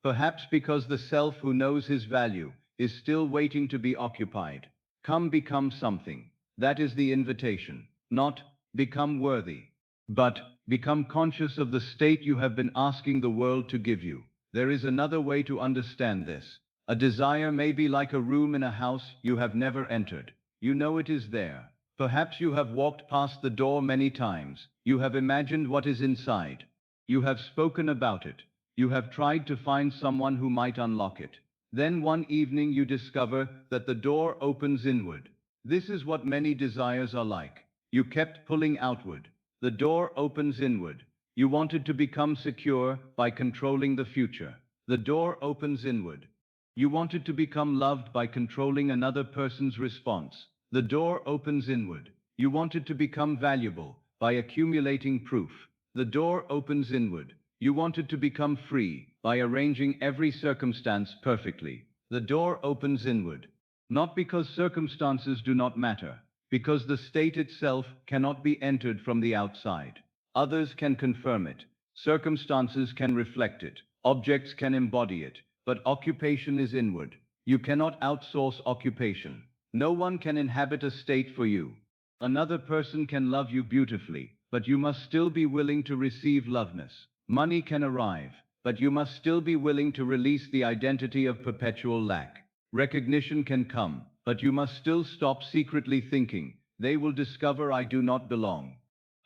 Perhaps because the self who knows his value is still waiting to be occupied. Come become something. That is the invitation. Not become worthy, but become conscious of the state you have been asking the world to give you. There is another way to understand this. A desire may be like a room in a house you have never entered. You know it is there. Perhaps you have walked past the door many times. You have imagined what is inside. You have spoken about it. You have tried to find someone who might unlock it. Then one evening you discover that the door opens inward. This is what many desires are like. You kept pulling outward. The door opens inward. You wanted to become secure by controlling the future. The door opens inward. You wanted to become loved by controlling another person's response. The door opens inward. You wanted to become valuable by accumulating proof. The door opens inward. You wanted to become free by arranging every circumstance perfectly. The door opens inward. Not because circumstances do not matter, because the state itself cannot be entered from the outside. Others can confirm it. Circumstances can reflect it. Objects can embody it. But occupation is inward. You cannot outsource occupation. No one can inhabit a state for you. Another person can love you beautifully, but you must still be willing to receive loveness. Money can arrive, but you must still be willing to release the identity of perpetual lack. Recognition can come, but you must still stop secretly thinking, they will discover I do not belong.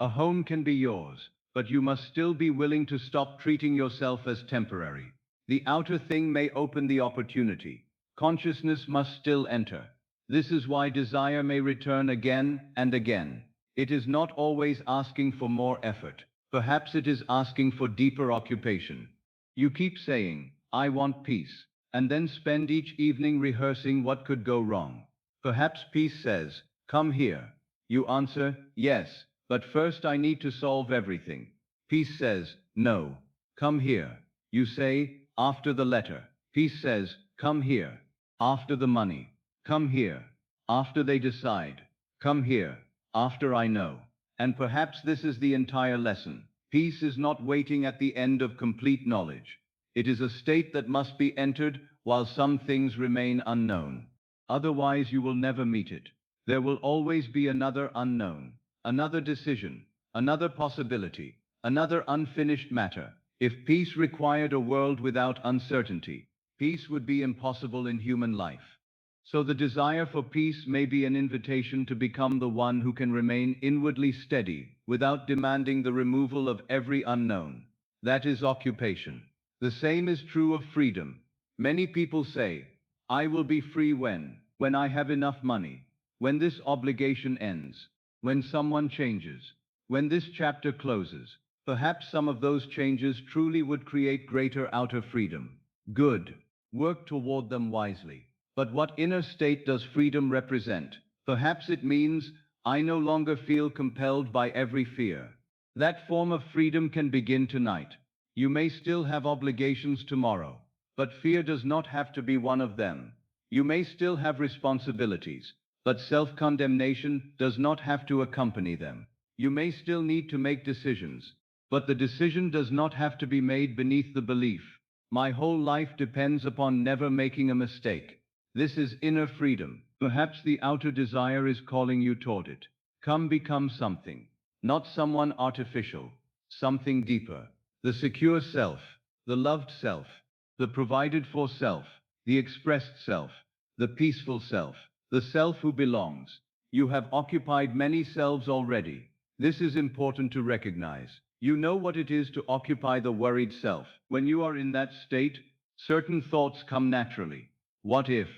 A home can be yours, but you must still be willing to stop treating yourself as temporary. The outer thing may open the opportunity. Consciousness must still enter. This is why desire may return again and again. It is not always asking for more effort. Perhaps it is asking for deeper occupation. You keep saying, I want peace, and then spend each evening rehearsing what could go wrong. Perhaps peace says, come here. You answer, yes, but first I need to solve everything. Peace says, no, come here. You say, after the letter. Peace says, come here. After the money. Come here. After they decide. Come here. After I know. And perhaps this is the entire lesson. Peace is not waiting at the end of complete knowledge. It is a state that must be entered while some things remain unknown. Otherwise, you will never meet it. There will always be another unknown, another decision, another possibility, another unfinished matter. If peace required a world without uncertainty, peace would be impossible in human life. So the desire for peace may be an invitation to become the one who can remain inwardly steady without demanding the removal of every unknown. That is occupation. The same is true of freedom. Many people say, I will be free when I have enough money, when this obligation ends, when someone changes, when this chapter closes. Perhaps some of those changes truly would create greater outer freedom. Good. Work toward them wisely. But what inner state does freedom represent? Perhaps it means, I no longer feel compelled by every fear. That form of freedom can begin tonight. You may still have obligations tomorrow, but fear does not have to be one of them. You may still have responsibilities, but self-condemnation does not have to accompany them. You may still need to make decisions, but the decision does not have to be made beneath the belief, my whole life depends upon never making a mistake. This is inner freedom. Perhaps the outer desire is calling you toward it. Come become something, not someone artificial, something deeper. The secure self, the loved self, the provided for self, the expressed self, the peaceful self, the self who belongs. You have occupied many selves already. This is important to recognize. You know what it is to occupy the worried self. When you are in that state, certain thoughts come naturally. What if?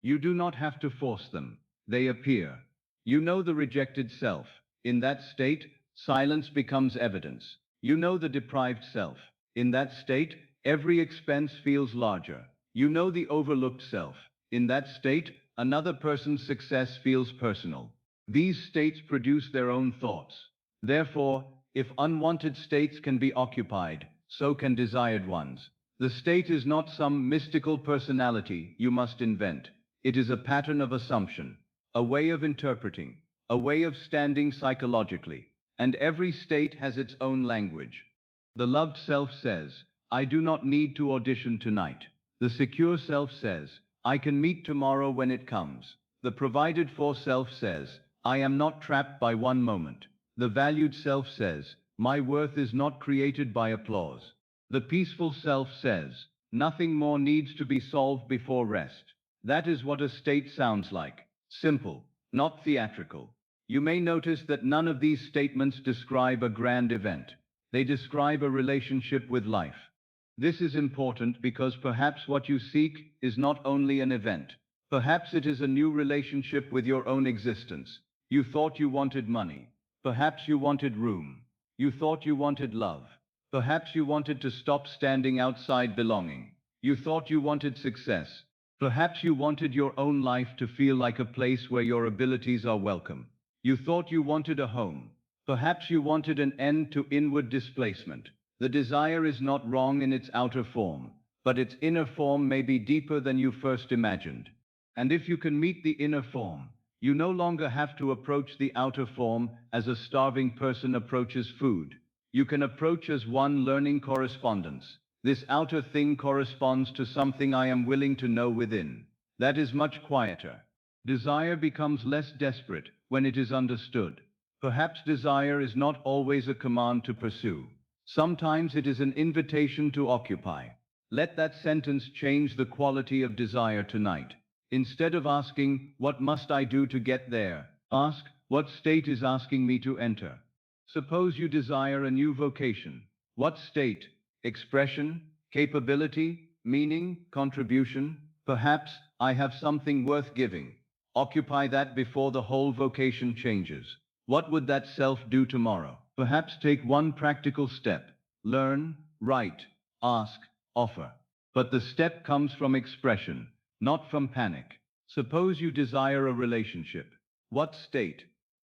You do not have to force them. They appear. You know the rejected self. In that state, silence becomes evidence. You know the deprived self. In that state, every expense feels larger. You know the overlooked self. In that state, another person's success feels personal. These states produce their own thoughts. Therefore, if unwanted states can be occupied, so can desired ones. The state is not some mystical personality you must invent. It is a pattern of assumption, a way of interpreting, a way of standing psychologically. And every state has its own language. The loved self says, I do not need to audition tonight. The secure self says, I can meet tomorrow when it comes. The provided for self says, I am not trapped by one moment. The valued self says, my worth is not created by applause. The peaceful self says, nothing more needs to be solved before rest. That is what a state sounds like. Simple, not theatrical. You may notice that none of these statements describe a grand event. They describe a relationship with life. This is important because perhaps what you seek is not only an event. Perhaps it is a new relationship with your own existence. You thought you wanted money. Perhaps you wanted room. You thought you wanted love. Perhaps you wanted to stop standing outside belonging. You thought you wanted success. Perhaps you wanted your own life to feel like a place where your abilities are welcome. You thought you wanted a home. Perhaps you wanted an end to inward displacement. The desire is not wrong in its outer form, but its inner form may be deeper than you first imagined. And if you can meet the inner form, you no longer have to approach the outer form as a starving person approaches food. You can approach as one learning correspondence. This outer thing corresponds to something I am willing to know within. That is much quieter. Desire becomes less desperate when it is understood. Perhaps desire is not always a command to pursue. Sometimes it is an invitation to occupy. Let that sentence change the quality of desire tonight. Instead of asking, what must I do to get there? Ask, what state is asking me to enter? Suppose you desire a new vocation. What state? Expression? Capability? Meaning? Contribution? Perhaps, I have something worth giving. Occupy that before the whole vocation changes. What would that self do tomorrow? Perhaps take one practical step. Learn, write, ask, offer. But the step comes from expression, not from panic. Suppose you desire a relationship. What state?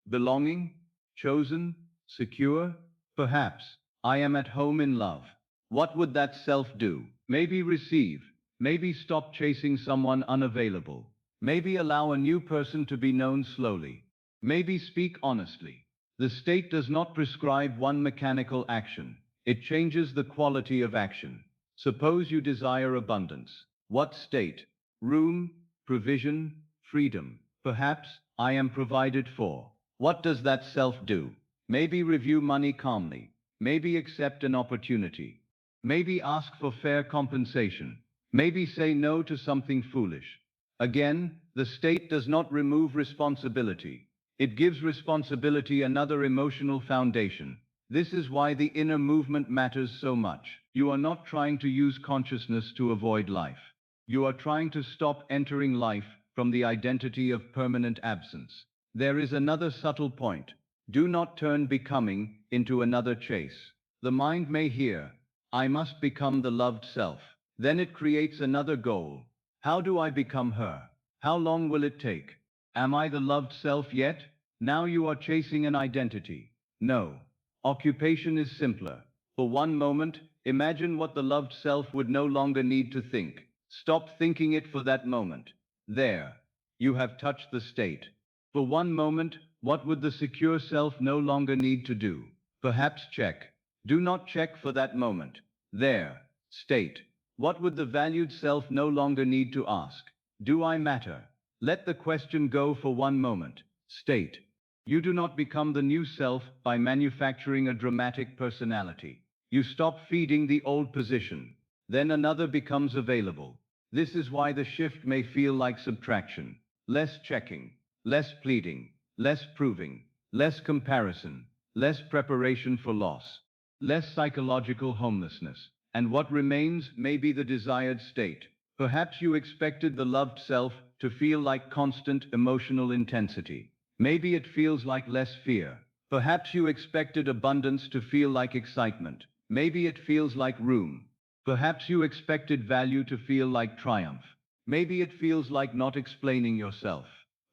Belonging? Chosen? Secure? Perhaps, I am at home in love. What would that self do? Maybe receive. Maybe stop chasing someone unavailable. Maybe allow a new person to be known slowly. Maybe speak honestly. The state does not prescribe one mechanical action. It changes the quality of action. Suppose you desire abundance. What state? Room, provision, freedom. Perhaps, I am provided for. What does that self do? Maybe review money calmly. Maybe accept an opportunity. Maybe ask for fair compensation. Maybe say no to something foolish. Again, the state does not remove responsibility. It gives responsibility another emotional foundation. This is why the inner movement matters so much. You are not trying to use consciousness to avoid life. You are trying to stop entering life from the identity of permanent absence. There is another subtle point. Do not turn becoming into another chase. The mind may hear, I must become the loved self. Then it creates another goal. How do I become her? How long will it take? Am I the loved self yet? Now you are chasing an identity. No. Occupation is simpler. For one moment, imagine what the loved self would no longer need to think. Stop thinking it for that moment. There. You have touched the state. For one moment, what would the secure self no longer need to do? Perhaps check. Do not check for that moment. There. State. What would the valued self no longer need to ask? Do I matter? Let the question go for one moment. State. You do not become the new self by manufacturing a dramatic personality. You stop feeding the old position. Then another becomes available. This is why the shift may feel like subtraction. Less checking, less pleading, less proving, less comparison, less preparation for loss, less psychological homelessness. And what remains may be the desired state. Perhaps you expected the loved self to feel like constant emotional intensity. Maybe it feels like less fear. Perhaps you expected abundance to feel like excitement. Maybe it feels like room. Perhaps you expected value to feel like triumph. Maybe it feels like not explaining yourself.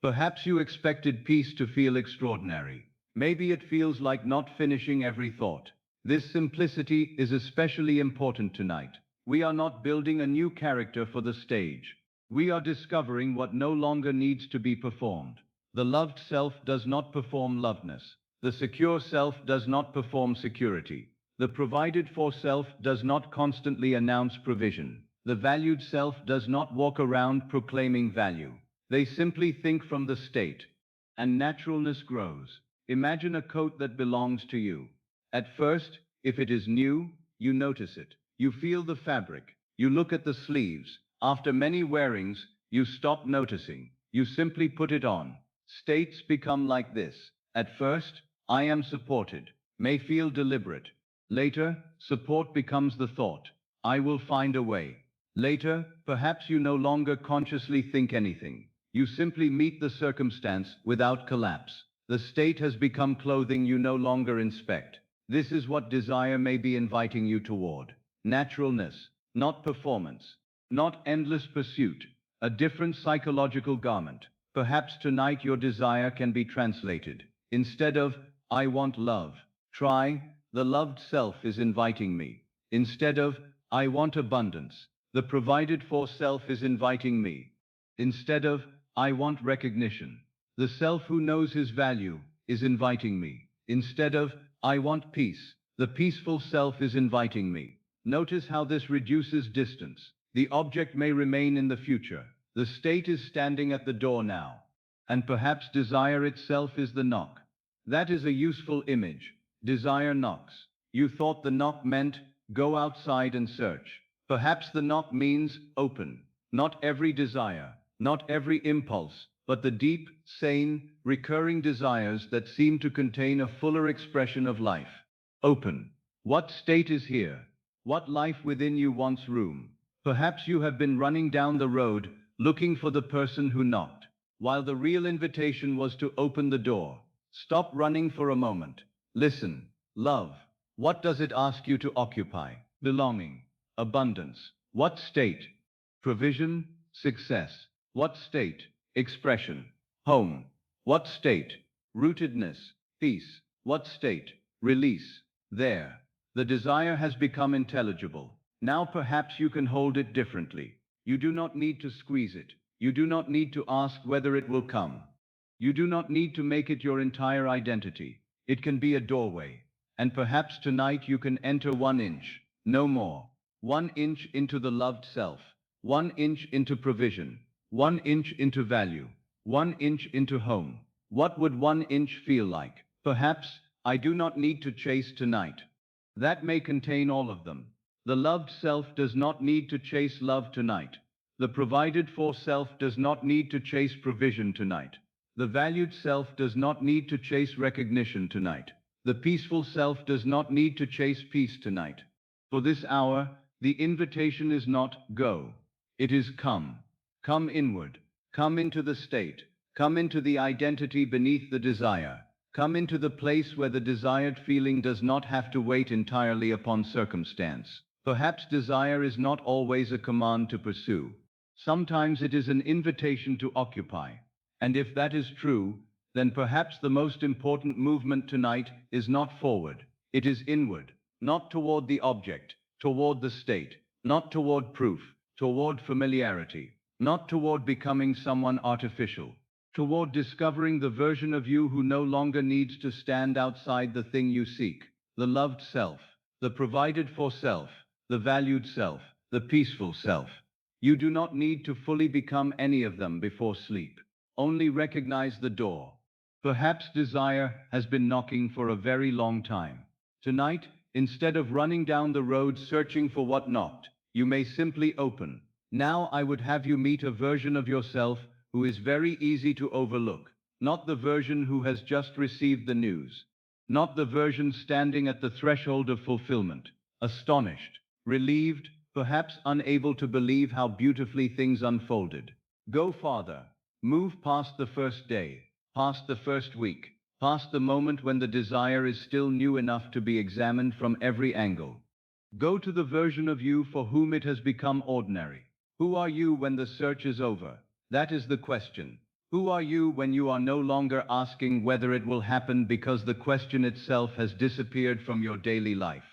Perhaps you expected peace to feel extraordinary. Maybe it feels like not finishing every thought. This simplicity is especially important tonight. We are not building a new character for the stage. We are discovering what no longer needs to be performed. The loved self does not perform loveness. The secure self does not perform security. The provided for self does not constantly announce provision. The valued self does not walk around proclaiming value. They simply think from the state. And naturalness grows. Imagine a coat that belongs to you. At first, if it is new, you notice it. You feel the fabric. You look at the sleeves. After many wearings, you stop noticing. You simply put it on. States become like this. At first, I am supported. May feel deliberate. Later, support becomes the thought. I will find a way. Later, perhaps you no longer consciously think anything. You simply meet the circumstance without collapse. The state has become clothing you no longer inspect. This is what desire may be inviting you toward. Naturalness, not performance, not endless pursuit, a different psychological garment. Perhaps tonight your desire can be translated. Instead of, I want love, try, the loved self is inviting me. Instead of, I want abundance, the provided for self is inviting me. Instead of, I want recognition, the self who knows his value is inviting me. Instead of, I want peace, the peaceful self is inviting me. Notice how this reduces distance. The object may remain in the future. The state is standing at the door now. And perhaps desire itself is the knock. That is a useful image. Desire knocks. You thought the knock meant, go outside and search. Perhaps the knock means, open. Not every desire, not every impulse, but the deep, sane, recurring desires that seem to contain a fuller expression of life. Open. What state is here? What life within you wants room? Perhaps you have been running down the road, looking for the person who knocked, while the real invitation was to open the door. Stop running for a moment. Listen. Love. What does it ask you to occupy? Belonging. Abundance. What state? Provision. Success. What state? Expression. Home. What state? Rootedness. Peace. What state? Release. There. The desire has become intelligible. Now perhaps you can hold it differently. You do not need to squeeze it. You do not need to ask whether it will come. You do not need to make it your entire identity. It can be a doorway. And perhaps tonight you can enter 1 inch, no more. 1 inch into the loved self. 1 inch into provision. 1 inch into value. 1 inch into home. What would 1 inch feel like? Perhaps I do not need to chase tonight. That may contain all of them. The loved self does not need to chase love tonight. The provided for self does not need to chase provision tonight. The valued self does not need to chase recognition tonight. The peaceful self does not need to chase peace tonight. For this hour, the invitation is not go. It is come. Come inward. Come into the state. Come into the identity beneath the desire. Come into the place where the desired feeling does not have to wait entirely upon circumstance. Perhaps desire is not always a command to pursue. Sometimes it is an invitation to occupy. And if that is true, then perhaps the most important movement tonight is not forward. It is inward, not toward the object, toward the state, not toward proof, toward familiarity, not toward becoming someone artificial, toward discovering the version of you who no longer needs to stand outside the thing you seek, the loved self, the provided for self, the valued self, the peaceful self. You do not need to fully become any of them before sleep. Only recognize the door. Perhaps desire has been knocking for a very long time. Tonight, instead of running down the road searching for what knocked, you may simply open. Now I would have you meet a version of yourself who is very easy to overlook, not the version who has just received the news, not the version standing at the threshold of fulfillment, astonished, relieved, perhaps unable to believe how beautifully things unfolded. Go farther. Move past the first day, past the first week, past the moment when the desire is still new enough to be examined from every angle. Go to the version of you for whom it has become ordinary. Who are you when the search is over? That is the question. Who are you when you are no longer asking whether it will happen because the question itself has disappeared from your daily life?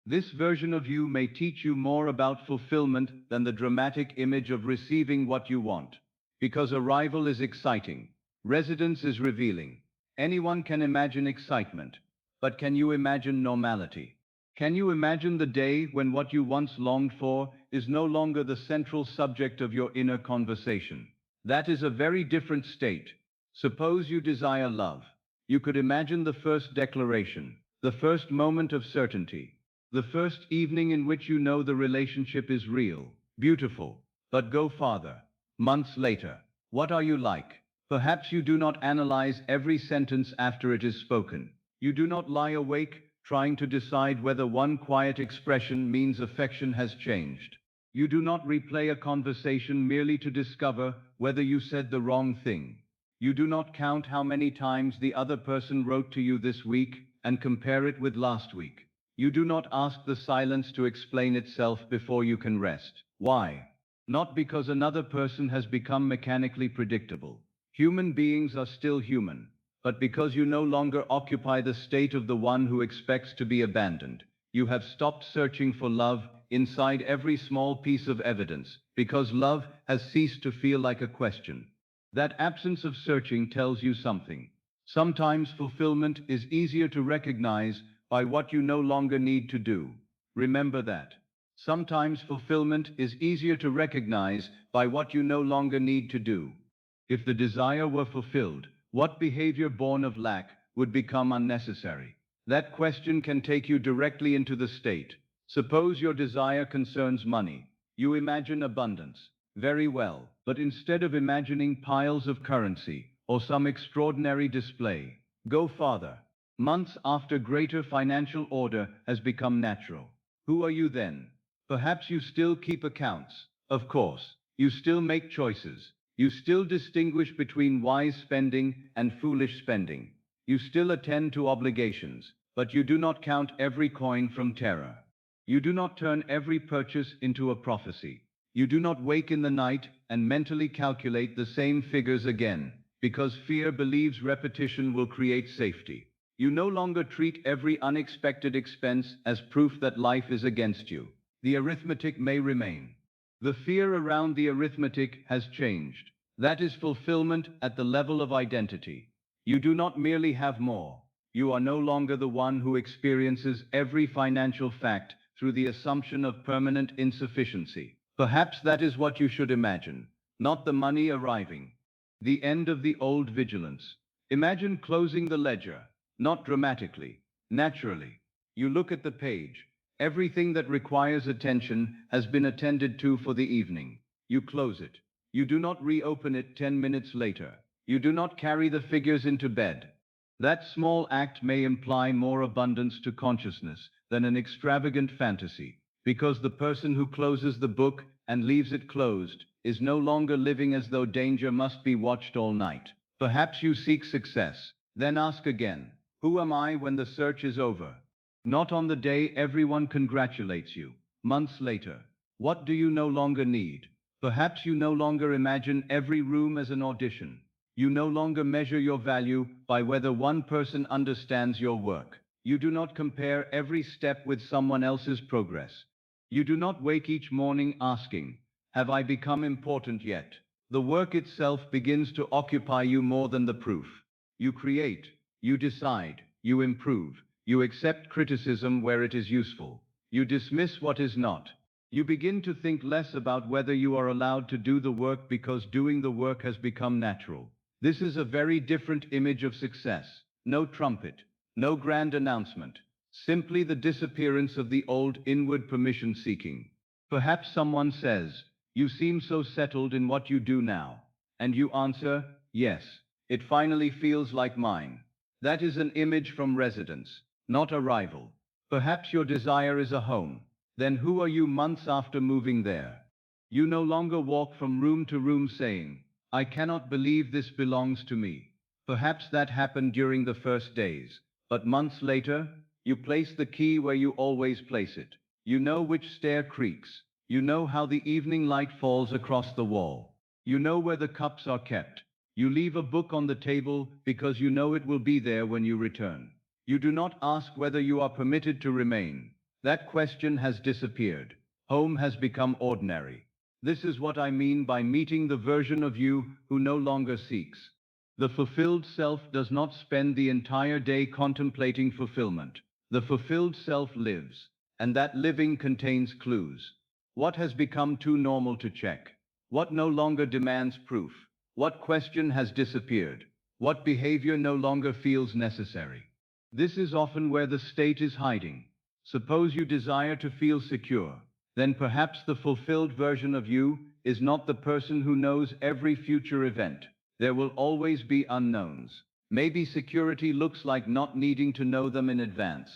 This version of you may teach you more about fulfillment than the dramatic image of receiving what you want. Because arrival is exciting. Residence is revealing. Anyone can imagine excitement. But can you imagine normality? Can you imagine the day when what you once longed for is no longer the central subject of your inner conversation? That is a very different state. Suppose you desire love. You could imagine the first declaration, the first moment of certainty, the first evening in which you know the relationship is real, beautiful. But go farther. Months later, what are you like? Perhaps you do not analyze every sentence after it is spoken. You do not lie awake trying to decide whether one quiet expression means affection has changed. You do not replay a conversation merely to discover whether you said the wrong thing. You do not count how many times the other person wrote to you this week and compare it with last week. You do not ask the silence to explain itself before you can rest. Why? Not because another person has become mechanically predictable. Human beings are still human, but because you no longer occupy the state of the one who expects to be abandoned. You have stopped searching for love inside every small piece of evidence, because love has ceased to feel like a question. That absence of searching tells you something. Sometimes fulfillment is easier to recognize by what you no longer need to do. Remember that. Sometimes fulfillment is easier to recognize by what you no longer need to do. If the desire were fulfilled, what behavior born of lack would become unnecessary? That question can take you directly into the state. Suppose your desire concerns money. You imagine abundance. Very well, but instead of imagining piles of currency or some extraordinary display, go farther. Months after greater financial order has become natural. Who are you then? Perhaps you still keep accounts. Of course, you still make choices. You still distinguish between wise spending and foolish spending. You still attend to obligations, but you do not count every coin from terror. You do not turn every purchase into a prophecy. You do not wake in the night and mentally calculate the same figures again, because fear believes repetition will create safety. You no longer treat every unexpected expense as proof that life is against you. The arithmetic may remain. The fear around the arithmetic has changed. That is fulfillment at the level of identity. You do not merely have more. You are no longer the one who experiences every financial fact through the assumption of permanent insufficiency. Perhaps that is what you should imagine, not the money arriving. The end of the old vigilance. Imagine closing the ledger, not dramatically, naturally. You look at the page. Everything that requires attention has been attended to for the evening. You close it. You do not reopen it 10 minutes later. You do not carry the figures into bed. That small act may imply more abundance to consciousness than an extravagant fantasy, because the person who closes the book and leaves it closed is no longer living as though danger must be watched all night. Perhaps you seek success, then ask again, who am I when the search is over? Not on the day everyone congratulates you. Months later, what do you no longer need? Perhaps you no longer imagine every room as an audition. You no longer measure your value by whether one person understands your work. You do not compare every step with someone else's progress. You do not wake each morning asking, have I become important yet? The work itself begins to occupy you more than the proof. You create, you decide, you improve, you accept criticism where it is useful. You dismiss what is not. You begin to think less about whether you are allowed to do the work because doing the work has become natural. This is a very different image of success. No trumpet, no grand announcement, simply the disappearance of the old inward permission seeking. Perhaps someone says, you seem so settled in what you do now. And you answer, yes, it finally feels like mine. That is an image from residence, not arrival. Perhaps your desire is a home. Then who are you months after moving there? You no longer walk from room to room saying, I cannot believe this belongs to me. Perhaps that happened during the first days, but months later, you place the key where you always place it. You know which stair creaks. You know how the evening light falls across the wall. You know where the cups are kept. You leave a book on the table because you know it will be there when you return. You do not ask whether you are permitted to remain. That question has disappeared. Home has become ordinary. This is what I mean by meeting the version of you who no longer seeks. The fulfilled self does not spend the entire day contemplating fulfillment. The fulfilled self lives, and that living contains clues. What has become too normal to check? What no longer demands proof? What question has disappeared? What behavior no longer feels necessary? This is often where the state is hiding. Suppose you desire to feel secure, then perhaps the fulfilled version of you is not the person who knows every future event. There will always be unknowns. Maybe security looks like not needing to know them in advance.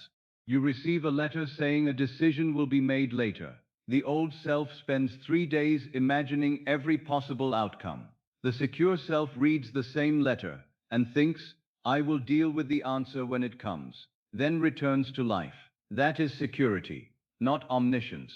You receive a letter saying a decision will be made later. The old self spends 3 days imagining every possible outcome. The secure self reads the same letter and thinks, I will deal with the answer when it comes, then returns to life. That is security, not omniscience.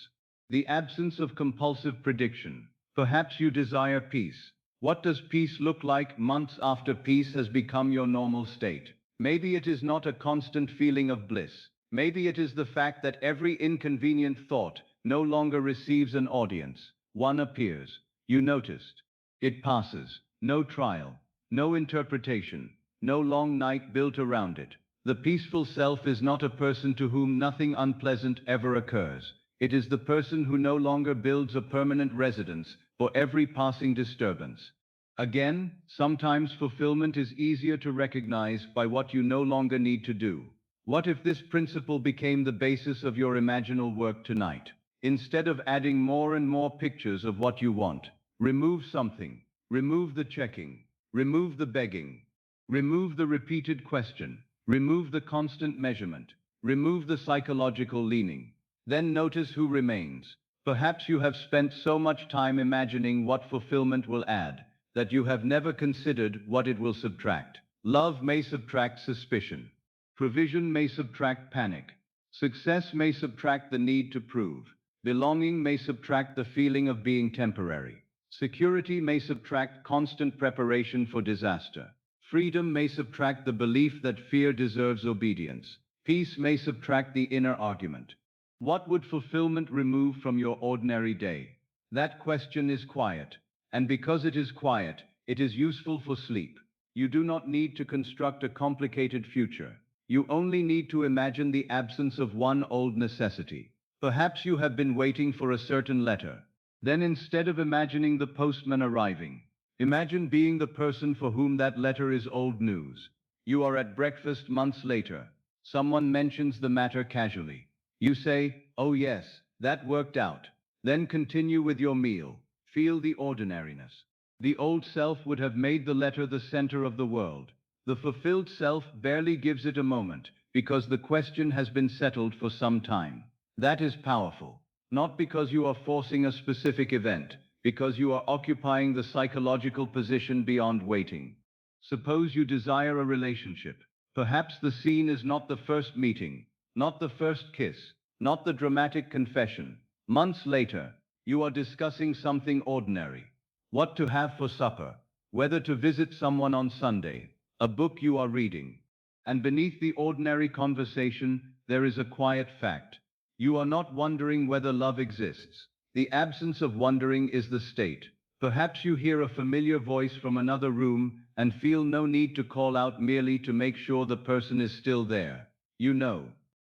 The absence of compulsive prediction. Perhaps you desire peace. What does peace look like months after peace has become your normal state? Maybe it is not a constant feeling of bliss. Maybe it is the fact that every inconvenient thought no longer receives an audience. One appears. You noticed. It passes. No trial. No interpretation. No long night built around it. The peaceful self is not a person to whom nothing unpleasant ever occurs. It is the person who no longer builds a permanent residence for every passing disturbance. Again, sometimes fulfillment is easier to recognize by what you no longer need to do. What if this principle became the basis of your imaginal work tonight? Instead of adding more and more pictures of what you want, remove something. Remove the checking. Remove the begging. Remove the repeated question. Remove the constant measurement. Remove the psychological leaning. Then notice who remains. Perhaps you have spent so much time imagining what fulfillment will add, that you have never considered what it will subtract. Love may subtract suspicion. Provision may subtract panic. Success may subtract the need to prove. Belonging may subtract the feeling of being temporary. Security may subtract constant preparation for disaster. Freedom may subtract the belief that fear deserves obedience. Peace may subtract the inner argument. What would fulfillment remove from your ordinary day? That question is quiet. And because it is quiet, it is useful for sleep. You do not need to construct a complicated future. You only need to imagine the absence of one old necessity. Perhaps you have been waiting for a certain letter. Then instead of imagining the postman arriving, imagine being the person for whom that letter is old news. You are at breakfast months later. Someone mentions the matter casually. You say, "Oh yes, that worked out." Then continue with your meal. Feel the ordinariness. The old self would have made the letter the center of the world. The fulfilled self barely gives it a moment, because the question has been settled for some time. That is powerful. Not because you are forcing a specific event, because you are occupying the psychological position beyond waiting. Suppose you desire a relationship. Perhaps the scene is not the first meeting, not the first kiss, not the dramatic confession. Months later, you are discussing something ordinary. What to have for supper, whether to visit someone on Sunday, a book you are reading. And beneath the ordinary conversation, there is a quiet fact. You are not wondering whether love exists. The absence of wondering is the state. Perhaps you hear a familiar voice from another room and feel no need to call out merely to make sure the person is still there. You know.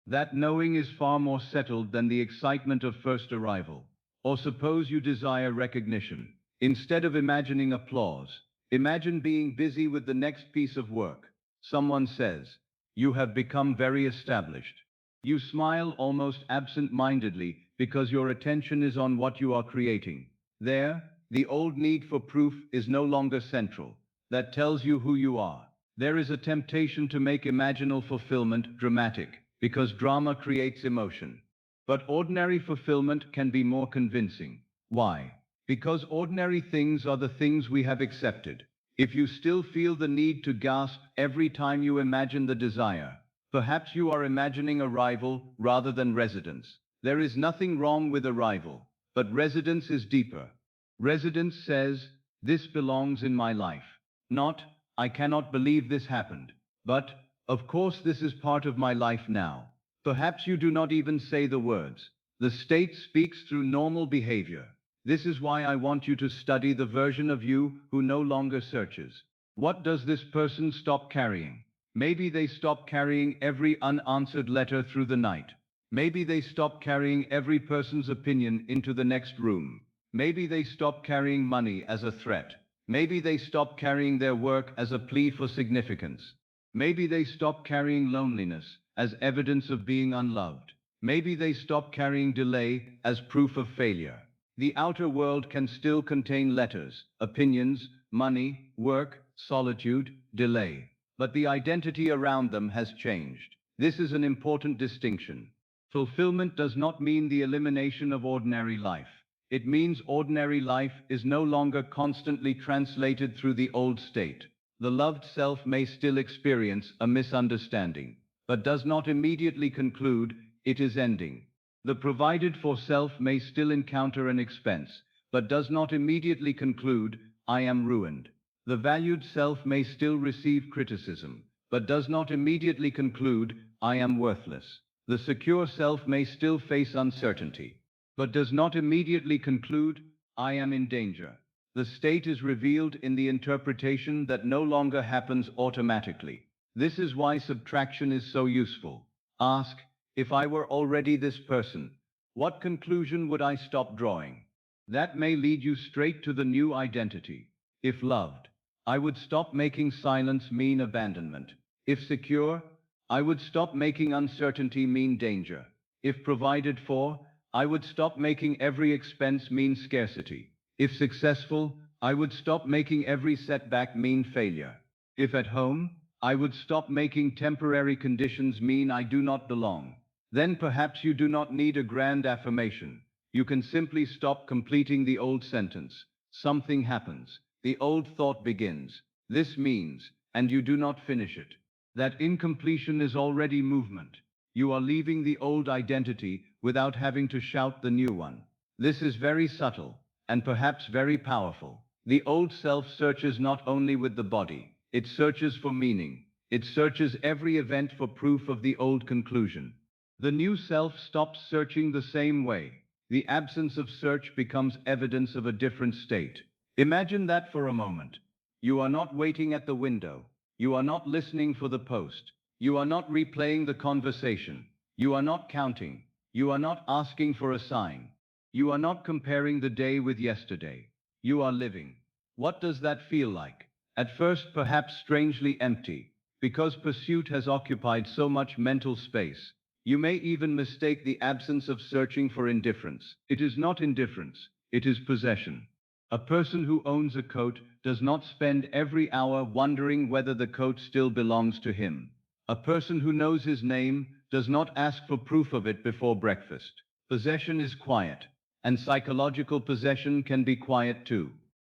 That knowing is far more settled than the excitement of first arrival. Or suppose you desire recognition. Instead of imagining applause, imagine being busy with the next piece of work. Someone says, "You have become very established." You smile almost absent-mindedly because your attention is on what you are creating. There, the old need for proof is no longer central. That tells you who you are. There is a temptation to make imaginal fulfillment dramatic, because drama creates emotion. But ordinary fulfillment can be more convincing. Why? Because ordinary things are the things we have accepted. If you still feel the need to gasp every time you imagine the desire, perhaps you are imagining arrival rather than residence. There is nothing wrong with arrival, but residence is deeper. Residence says, "This belongs in my life." Not, "I cannot believe this happened." But, "Of course this is part of my life now." Perhaps you do not even say the words. The state speaks through normal behavior. This is why I want you to study the version of you who no longer searches. What does this person stop carrying? Maybe they stop carrying every unanswered letter through the night. Maybe they stop carrying every person's opinion into the next room. Maybe they stop carrying money as a threat. Maybe they stop carrying their work as a plea for significance. Maybe they stop carrying loneliness as evidence of being unloved. Maybe they stop carrying delay as proof of failure. The outer world can still contain letters, opinions, money, work, solitude, delay. But the identity around them has changed. This is an important distinction. Fulfillment does not mean the elimination of ordinary life. It means ordinary life is no longer constantly translated through the old state. The loved self may still experience a misunderstanding, but does not immediately conclude it is ending. The provided for self may still encounter an expense, but does not immediately conclude, "I am ruined." The valued self may still receive criticism, but does not immediately conclude, "I am worthless." The secure self may still face uncertainty, but does not immediately conclude, "I am in danger." The state is revealed in the interpretation that no longer happens automatically. This is why subtraction is so useful. Ask, if I were already this person, what conclusion would I stop drawing? That may lead you straight to the new identity. If loved, I would stop making silence mean abandonment. If secure, I would stop making uncertainty mean danger. If provided for, I would stop making every expense mean scarcity. If successful, I would stop making every setback mean failure. If at home, I would stop making temporary conditions mean I do not belong. Then perhaps you do not need a grand affirmation. You can simply stop completing the old sentence. Something happens. The old thought begins. This means, and you do not finish it. That incompletion is already movement. You are leaving the old identity without having to shout the new one. This is very subtle, and perhaps very powerful. The old self searches not only with the body, it searches for meaning. It searches every event for proof of the old conclusion. The new self stops searching the same way. The absence of search becomes evidence of a different state. Imagine that for a moment. You are not waiting at the window. You are not listening for the post. You are not replaying the conversation. You are not counting. You are not asking for a sign. You are not comparing the day with yesterday. You are living. What does that feel like? At first, perhaps strangely empty, because pursuit has occupied so much mental space. You may even mistake the absence of searching for indifference. It is not indifference, it is possession. A person who owns a coat does not spend every hour wondering whether the coat still belongs to him. A person who knows his name does not ask for proof of it before breakfast. Possession is quiet, and psychological possession can be quiet too.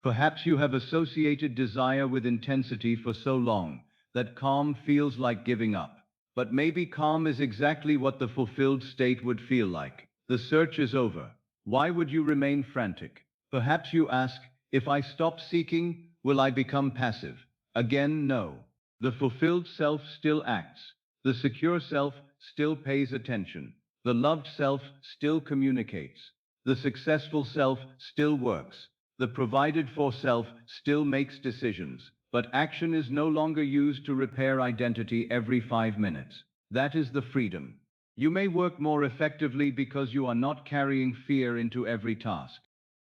Perhaps you have associated desire with intensity for so long that calm feels like giving up. But maybe calm is exactly what the fulfilled state would feel like. The search is over. Why would you remain frantic? Perhaps you ask, if I stop seeking, will I become passive? Again, no. The fulfilled self still acts. The secure self still pays attention. The loved self still communicates. The successful self still works. The provided for self still makes decisions. But action is no longer used to repair identity every 5 minutes. That is the freedom. You may work more effectively because you are not carrying fear into every task.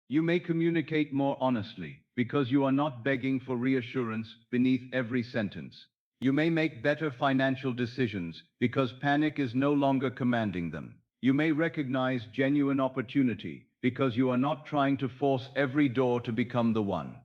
You may communicate more honestly because you are not begging for reassurance beneath every sentence. You may make better financial decisions because panic is no longer commanding them. You may recognize genuine opportunity because you are not trying to force every door to become the one.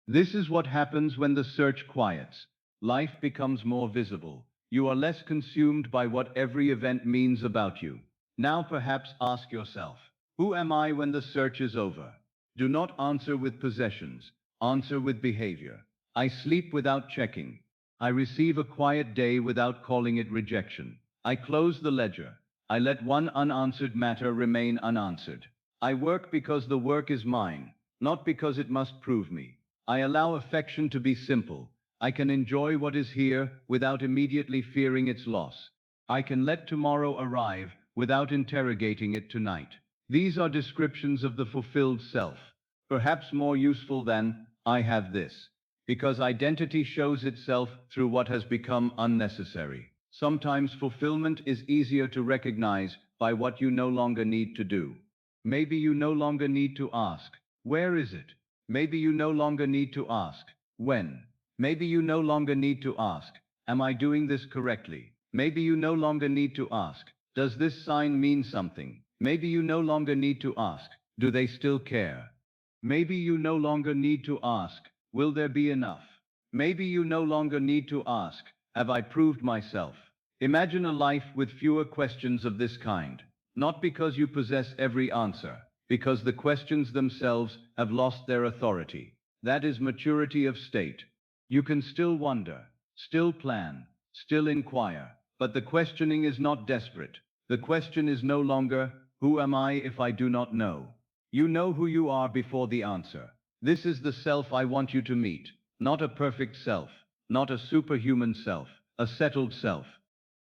This is what happens when the search quiets. Life becomes more visible. You are less consumed by what every event means about you. Now perhaps ask yourself, who am I when the search is over? Do not answer with possessions. Answer with behavior. I sleep without checking. I receive a quiet day without calling it rejection. I close the ledger. I let one unanswered matter remain unanswered. I work because the work is mine, not because it must prove me. I allow affection to be simple. I can enjoy what is here without immediately fearing its loss. I can let tomorrow arrive without interrogating it tonight. These are descriptions of the fulfilled self, perhaps more useful than I have this, because identity shows itself through what has become unnecessary. Sometimes fulfillment is easier to recognize by what you no longer need to do. Maybe you no longer need to ask, where is it? Maybe you no longer need to ask, when? Maybe you no longer need to ask, am I doing this correctly? Maybe you no longer need to ask, does this sign mean something? Maybe you no longer need to ask, do they still care? Maybe you no longer need to ask, will there be enough? Maybe you no longer need to ask, have I proved myself? Imagine a life with fewer questions of this kind, not because you possess every answer, because the questions themselves have lost their authority. That is maturity of state. You can still wonder, still plan, still inquire, but the questioning is not desperate. The question is no longer, who am I if I do not know? You know who you are before the answer. This is the self I want you to meet, not a perfect self, not a superhuman self, a settled self.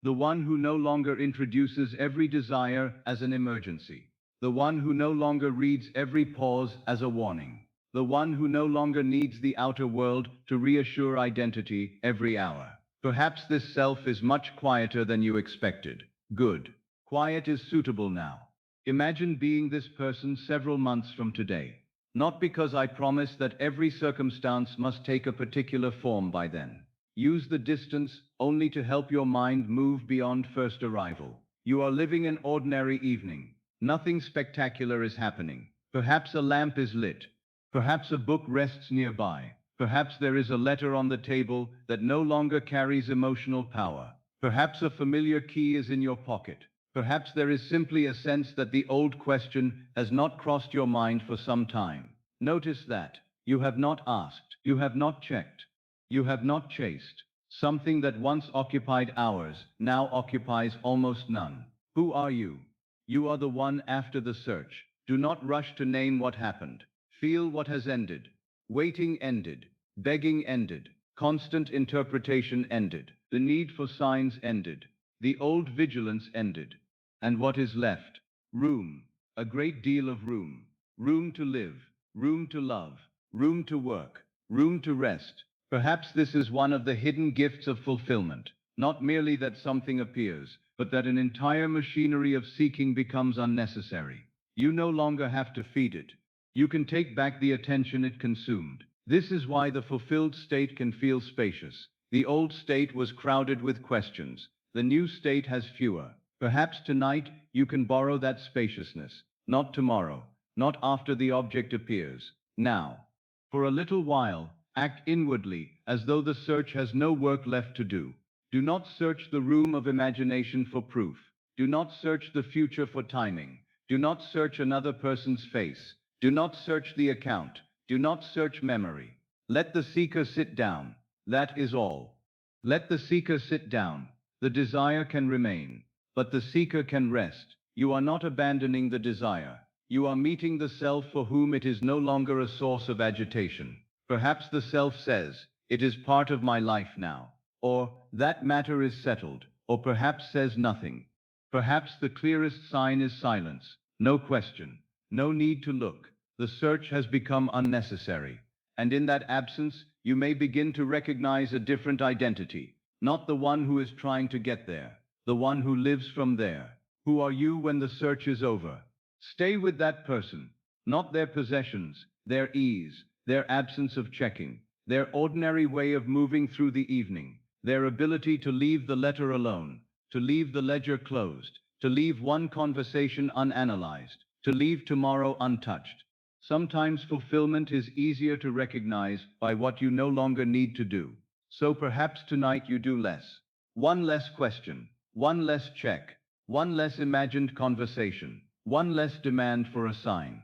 The one who no longer introduces every desire as an emergency. The one who no longer reads every pause as a warning. The one who no longer needs the outer world to reassure identity every hour. Perhaps this self is much quieter than you expected. Good. Quiet is suitable now. Imagine being this person several months from today. Not because I promise that every circumstance must take a particular form by then. Use the distance only to help your mind move beyond first arrival. You are living an ordinary evening. Nothing spectacular is happening. Perhaps a lamp is lit. Perhaps a book rests nearby. Perhaps there is a letter on the table that no longer carries emotional power. Perhaps a familiar key is in your pocket. Perhaps there is simply a sense that the old question has not crossed your mind for some time. Notice that. You have not asked. You have not checked. You have not chased. Something that once occupied hours now occupies almost none. Who are you? You are the one after the search. Do not rush to name what happened. Feel what has ended. Waiting ended. Begging ended. Constant interpretation ended. The need for signs ended. The old vigilance ended. And what is left? Room. A great deal of room. Room to live. Room to love. Room to work. Room to rest. Perhaps this is one of the hidden gifts of fulfillment. Not merely that something appears, but that an entire machinery of seeking becomes unnecessary. You no longer have to feed it. You can take back the attention it consumed. This is why the fulfilled state can feel spacious. The old state was crowded with questions. The new state has fewer. Perhaps tonight you can borrow that spaciousness. Not tomorrow. Not after the object appears. Now. For a little while, act inwardly, as though the search has no work left to do. Do not search the room of imagination for proof. Do not search the future for timing. Do not search another person's face. Do not search the account. Do not search memory. Let the seeker sit down. That is all. Let the seeker sit down. The desire can remain, but the seeker can rest. You are not abandoning the desire. You are meeting the self for whom it is no longer a source of agitation. Perhaps the self says, "It is part of my life now." Or, "That matter is settled." Or perhaps says nothing. Perhaps the clearest sign is silence. No question. No need to look. The search has become unnecessary. And in that absence, you may begin to recognize a different identity. Not the one who is trying to get there. The one who lives from there. Who are you when the search is over? Stay with that person. Not their possessions, their ease, their absence of checking, their ordinary way of moving through the evening, their ability to leave the letter alone, to leave the ledger closed, to leave one conversation unanalyzed, to leave tomorrow untouched. Sometimes fulfillment is easier to recognize by what you no longer need to do. So perhaps tonight you do less. One less question, one less check, one less imagined conversation, one less demand for a sign.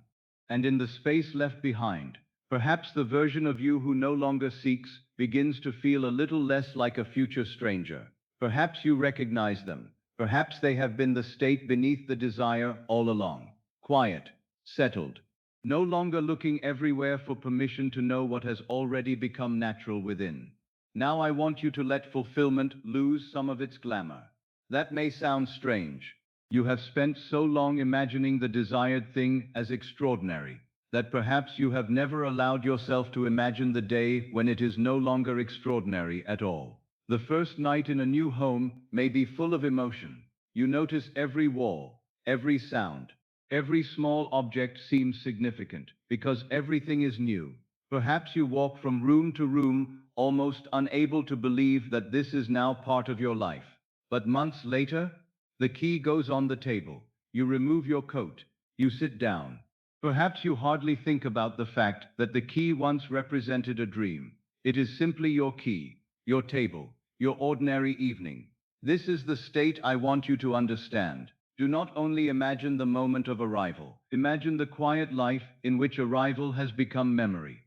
And in the space left behind, perhaps the version of you who no longer seeks begins to feel a little less like a future stranger. Perhaps you recognize them. Perhaps they have been the state beneath the desire all along. Quiet, settled, no longer looking everywhere for permission to know what has already become natural within. Now I want you to let fulfillment lose some of its glamour. That may sound strange. You have spent so long imagining the desired thing as extraordinary, that perhaps you have never allowed yourself to imagine the day when it is no longer extraordinary at all. The first night in a new home may be full of emotion. You notice every wall, every sound, every small object seems significant, because everything is new. Perhaps you walk from room to room, almost unable to believe that this is now part of your life. But months later, the key goes on the table. You remove your coat. You sit down. Perhaps you hardly think about the fact that the key once represented a dream. It is simply your key, your table, your ordinary evening. This is the state I want you to understand. Do not only imagine the moment of arrival. Imagine the quiet life in which arrival has become memory.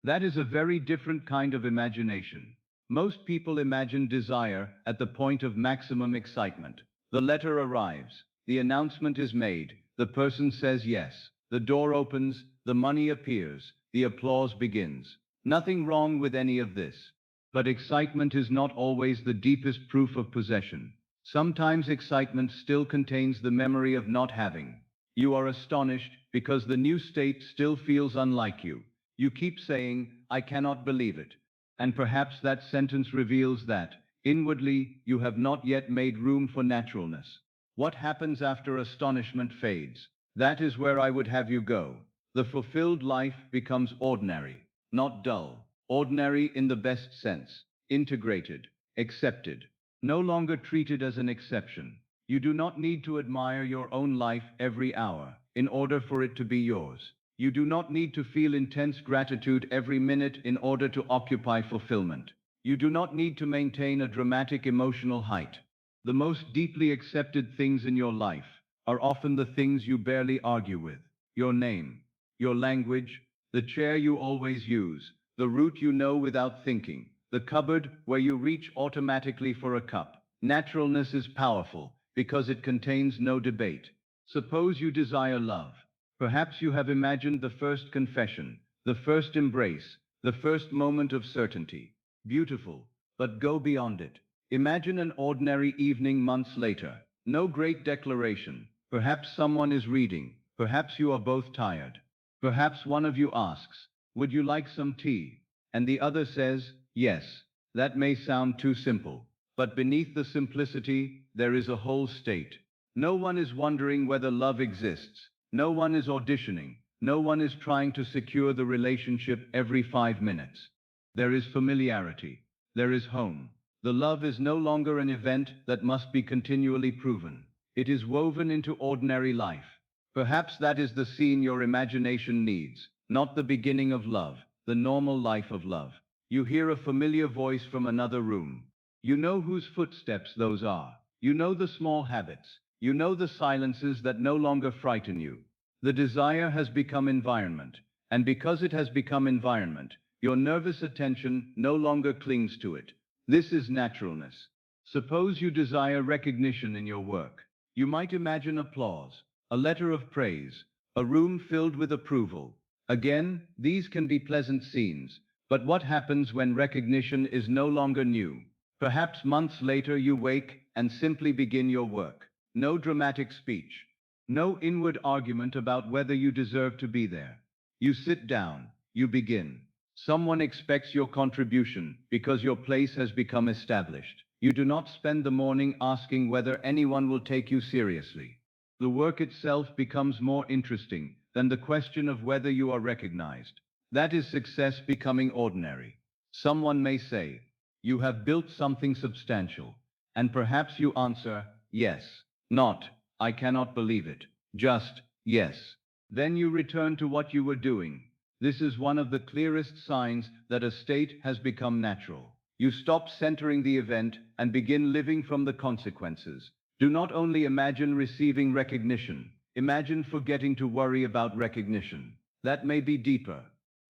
That is a very different kind of imagination. Most people imagine desire at the point of maximum excitement. The letter arrives, the announcement is made, the person says yes, the door opens, the money appears, the applause begins. Nothing wrong with any of this. But excitement is not always the deepest proof of possession. Sometimes excitement still contains the memory of not having. You are astonished because the new state still feels unlike you. You keep saying, "I cannot believe it." And perhaps that sentence reveals that, inwardly, you have not yet made room for naturalness. What happens after astonishment fades? That is where I would have you go. The fulfilled life becomes ordinary, not dull. Ordinary in the best sense. Integrated, accepted. No longer treated as an exception. You do not need to admire your own life every hour in order for it to be yours. You do not need to feel intense gratitude every minute in order to occupy fulfillment. You do not need to maintain a dramatic emotional height. The most deeply accepted things in your life are often the things you barely argue with. Your name, your language, the chair you always use, the route you know without thinking, the cupboard where you reach automatically for a cup. Naturalness is powerful because it contains no debate. Suppose you desire love. Perhaps you have imagined the first confession, the first embrace, the first moment of certainty. Beautiful, but go beyond it. Imagine an ordinary evening months later. No great declaration. Perhaps someone is reading. Perhaps you are both tired. Perhaps one of you asks, "Would you like some tea?" And the other says, "Yes." That may sound too simple, but beneath the simplicity, there is a whole state. No one is wondering whether love exists. No one is auditioning. No one is trying to secure the relationship every 5 minutes. There is familiarity. There is home. The love is no longer an event that must be continually proven. It is woven into ordinary life. Perhaps that is the scene your imagination needs, not the beginning of love, the normal life of love. You hear a familiar voice from another room. You know whose footsteps those are. You know the small habits. You know the silences that no longer frighten you. The desire has become environment, and because it has become environment, your nervous attention no longer clings to it. This is naturalness. Suppose you desire recognition in your work. You might imagine applause, a letter of praise, a room filled with approval. Again, these can be pleasant scenes, but what happens when recognition is no longer new? Perhaps months later you wake and simply begin your work. No dramatic speech. No inward argument about whether you deserve to be there. You sit down, you begin. Someone expects your contribution because your place has become established. You do not spend the morning asking whether anyone will take you seriously. The work itself becomes more interesting than the question of whether you are recognized. That is success becoming ordinary. Someone may say, "You have built something substantial." And perhaps you answer, "Yes." Not, "I cannot believe it." Just, "Yes." Then you return to what you were doing. This is one of the clearest signs that a state has become natural. You stop centering the event and begin living from the consequences. Do not only imagine receiving recognition, imagine forgetting to worry about recognition. That may be deeper.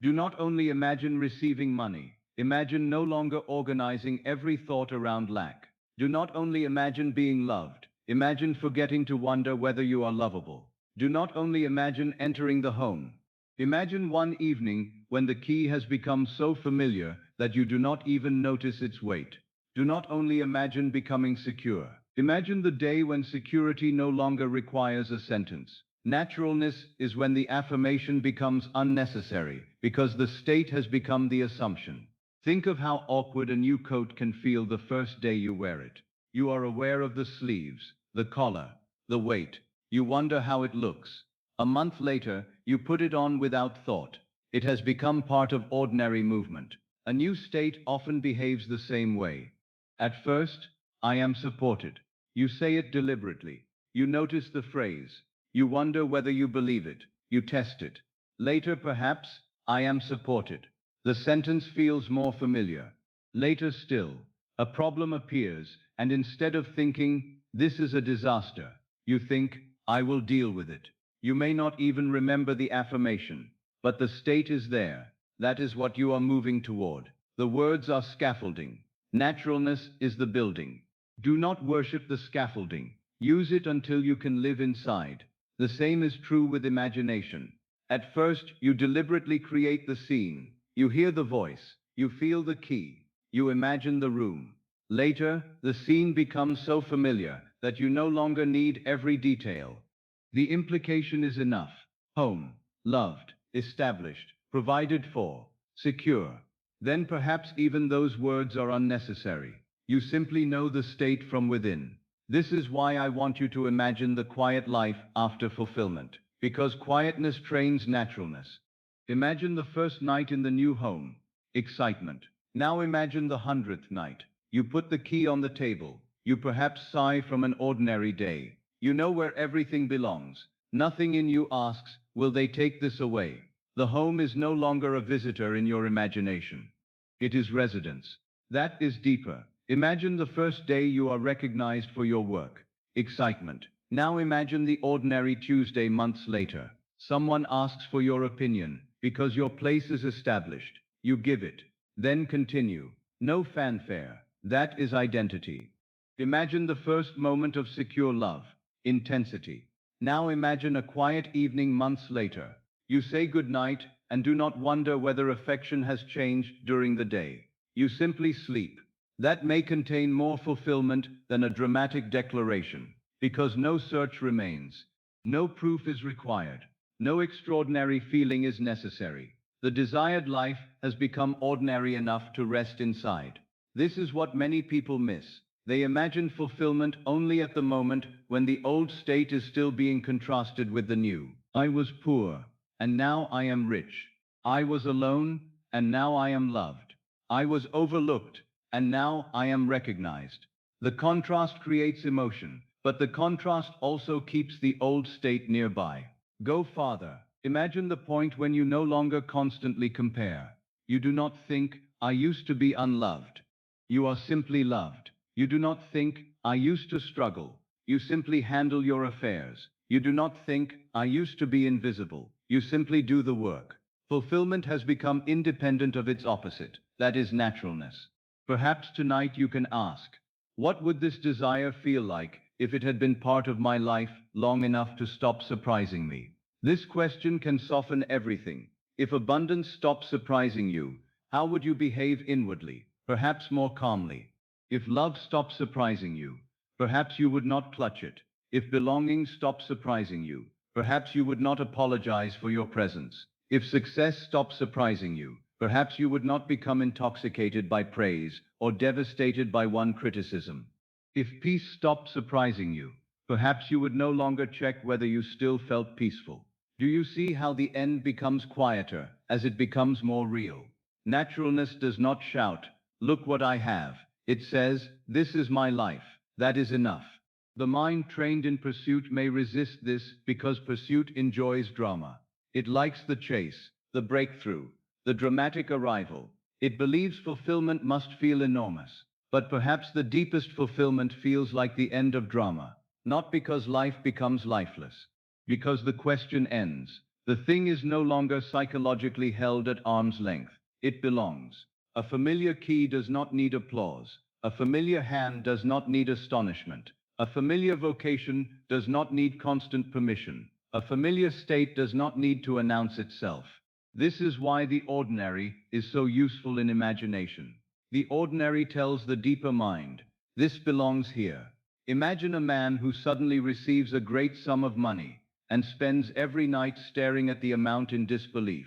Do not only imagine receiving money, imagine no longer organizing every thought around lack. Do not only imagine being loved, imagine forgetting to wonder whether you are lovable. Do not only imagine entering the home. Imagine one evening when the key has become so familiar that you do not even notice its weight. Do not only imagine becoming secure. Imagine the day when security no longer requires a sentence. Naturalness is when the affirmation becomes unnecessary because the state has become the assumption. Think of how awkward a new coat can feel the first day you wear it. You are aware of the sleeves, the collar, the weight. You wonder how it looks. A month later, you put it on without thought. It has become part of ordinary movement. A new state often behaves the same way. At first, "I am supported." You say it deliberately. You notice the phrase. You wonder whether you believe it. You test it. Later, perhaps, "I am supported." The sentence feels more familiar. Later still, a problem appears, and instead of thinking, "This is a disaster," you think, "I will deal with it." You may not even remember the affirmation, but the state is there. That is what you are moving toward. The words are scaffolding. Naturalness is the building. Do not worship the scaffolding. Use it until you can live inside. The same is true with imagination. At first, you deliberately create the scene. You hear the voice. You feel the key. You imagine the room. Later, the scene becomes so familiar that you no longer need every detail. The implication is enough. Home, loved, established, provided for, secure. Then perhaps even those words are unnecessary. You simply know the state from within. This is why I want you to imagine the quiet life after fulfillment, because quietness trains naturalness. Imagine the first night in the new home. Excitement. Now imagine the 100th night. You put the key on the table. You perhaps sigh from an ordinary day. You know where everything belongs. Nothing in you asks, "Will they take this away?" The home is no longer a visitor in your imagination. It is residence. That is deeper. Imagine the first day you are recognized for your work. Excitement. Now imagine the ordinary Tuesday months later. Someone asks for your opinion because your place is established. You give it. Then continue. No fanfare. That is identity. Imagine the first moment of secure love, intensity. Now imagine a quiet evening months later. You say goodnight and do not wonder whether affection has changed during the day. You simply sleep. That may contain more fulfillment than a dramatic declaration, because no search remains. No proof is required. No extraordinary feeling is necessary. The desired life has become ordinary enough to rest inside. This is what many people miss. They imagine fulfillment only at the moment when the old state is still being contrasted with the new. I was poor, and now I am rich. I was alone, and now I am loved. I was overlooked, and now I am recognized. The contrast creates emotion, but the contrast also keeps the old state nearby. Go farther. Imagine the point when you no longer constantly compare. You do not think, I used to be unloved. You are simply loved. You do not think, I used to struggle. You simply handle your affairs. You do not think, I used to be invisible. You simply do the work. Fulfillment has become independent of its opposite, that is naturalness. Perhaps tonight you can ask, what would this desire feel like if it had been part of my life long enough to stop surprising me? This question can soften everything. If abundance stopped surprising you, how would you behave inwardly? Perhaps more calmly. If love stopped surprising you, perhaps you would not clutch it. If belonging stopped surprising you, perhaps you would not apologize for your presence. If success stopped surprising you, perhaps you would not become intoxicated by praise or devastated by one criticism. If peace stopped surprising you, perhaps you would no longer check whether you still felt peaceful. Do you see how the end becomes quieter as it becomes more real? Naturalness does not shout, look what I have. It says, this is my life. That is enough. The mind trained in pursuit may resist this because pursuit enjoys drama. It likes the chase, the breakthrough, the dramatic arrival. It believes fulfillment must feel enormous. But perhaps the deepest fulfillment feels like the end of drama, not because life becomes lifeless, because the question ends. The thing is no longer psychologically held at arm's length. It belongs. A familiar key does not need applause. A familiar hand does not need astonishment. A familiar vocation does not need constant permission. A familiar state does not need to announce itself. This is why the ordinary is so useful in imagination. The ordinary tells the deeper mind, this belongs here. Imagine a man who suddenly receives a great sum of money and spends every night staring at the amount in disbelief.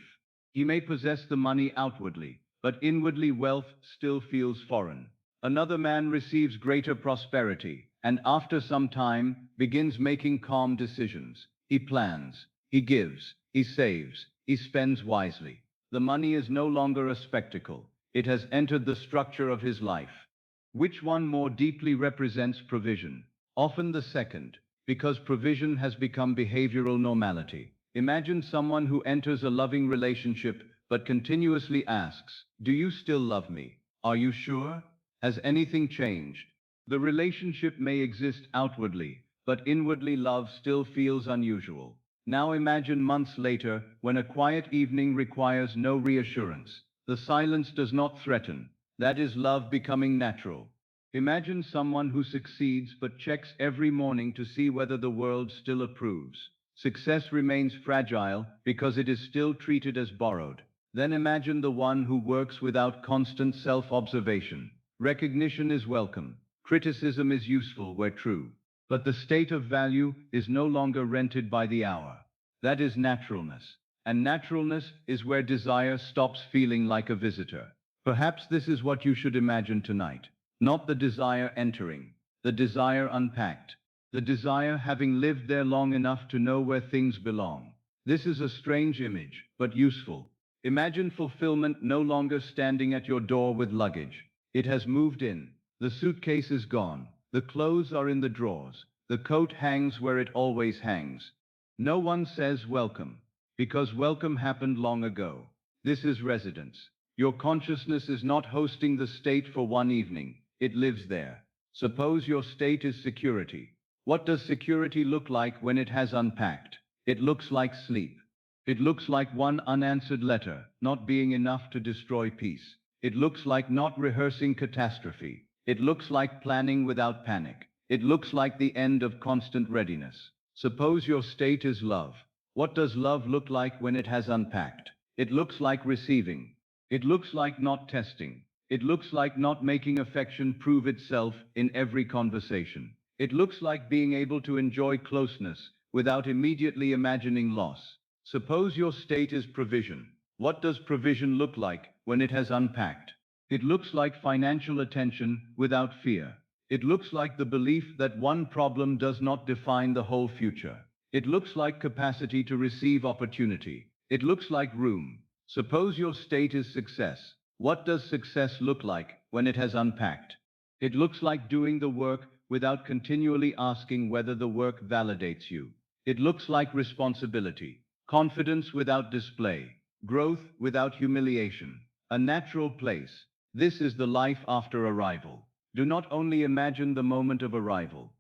He may possess the money outwardly, but inwardly wealth still feels foreign. Another man receives greater prosperity, and after some time begins making calm decisions. He plans, he gives, he saves, he spends wisely. The money is no longer a spectacle. It has entered the structure of his life. Which one more deeply represents provision? Often the second, because provision has become behavioral normality. Imagine someone who enters a loving relationship but continuously asks, do you still love me? Are you sure? Has anything changed? The relationship may exist outwardly, but inwardly love still feels unusual. Now imagine months later, when a quiet evening requires no reassurance. The silence does not threaten. That is love becoming natural. Imagine someone who succeeds but checks every morning to see whether the world still approves. Success remains fragile because it is still treated as borrowed. Then imagine the one who works without constant self-observation. Recognition is welcome. Criticism is useful where true. But the state of value is no longer rented by the hour. That is naturalness. And naturalness is where desire stops feeling like a visitor. Perhaps this is what you should imagine tonight. Not the desire entering, the desire unpacked, the desire having lived there long enough to know where things belong. This is a strange image, but useful. Imagine fulfillment no longer standing at your door with luggage. It has moved in. The suitcase is gone. The clothes are in the drawers. The coat hangs where it always hangs. No one says welcome, because welcome happened long ago. This is residence. Your consciousness is not hosting the state for one evening. It lives there. Suppose your state is security. What does security look like when it has unpacked? It looks like sleep. It looks like one unanswered letter, not being enough to destroy peace. It looks like not rehearsing catastrophe. It looks like planning without panic. It looks like the end of constant readiness. Suppose your state is love. What does love look like when it has unpacked? It looks like receiving. It looks like not testing. It looks like not making affection prove itself in every conversation. It looks like being able to enjoy closeness without immediately imagining loss. Suppose your state is provision. What does provision look like when it has unpacked? It looks like financial attention without fear. It looks like the belief that one problem does not define the whole future. It looks like capacity to receive opportunity. It looks like room. Suppose your state is success. What does success look like when it has unpacked? It looks like doing the work without continually asking whether the work validates you. It looks like responsibility, confidence without display, growth without humiliation, a natural place. This is the life after arrival. Do not only imagine the moment of arrival.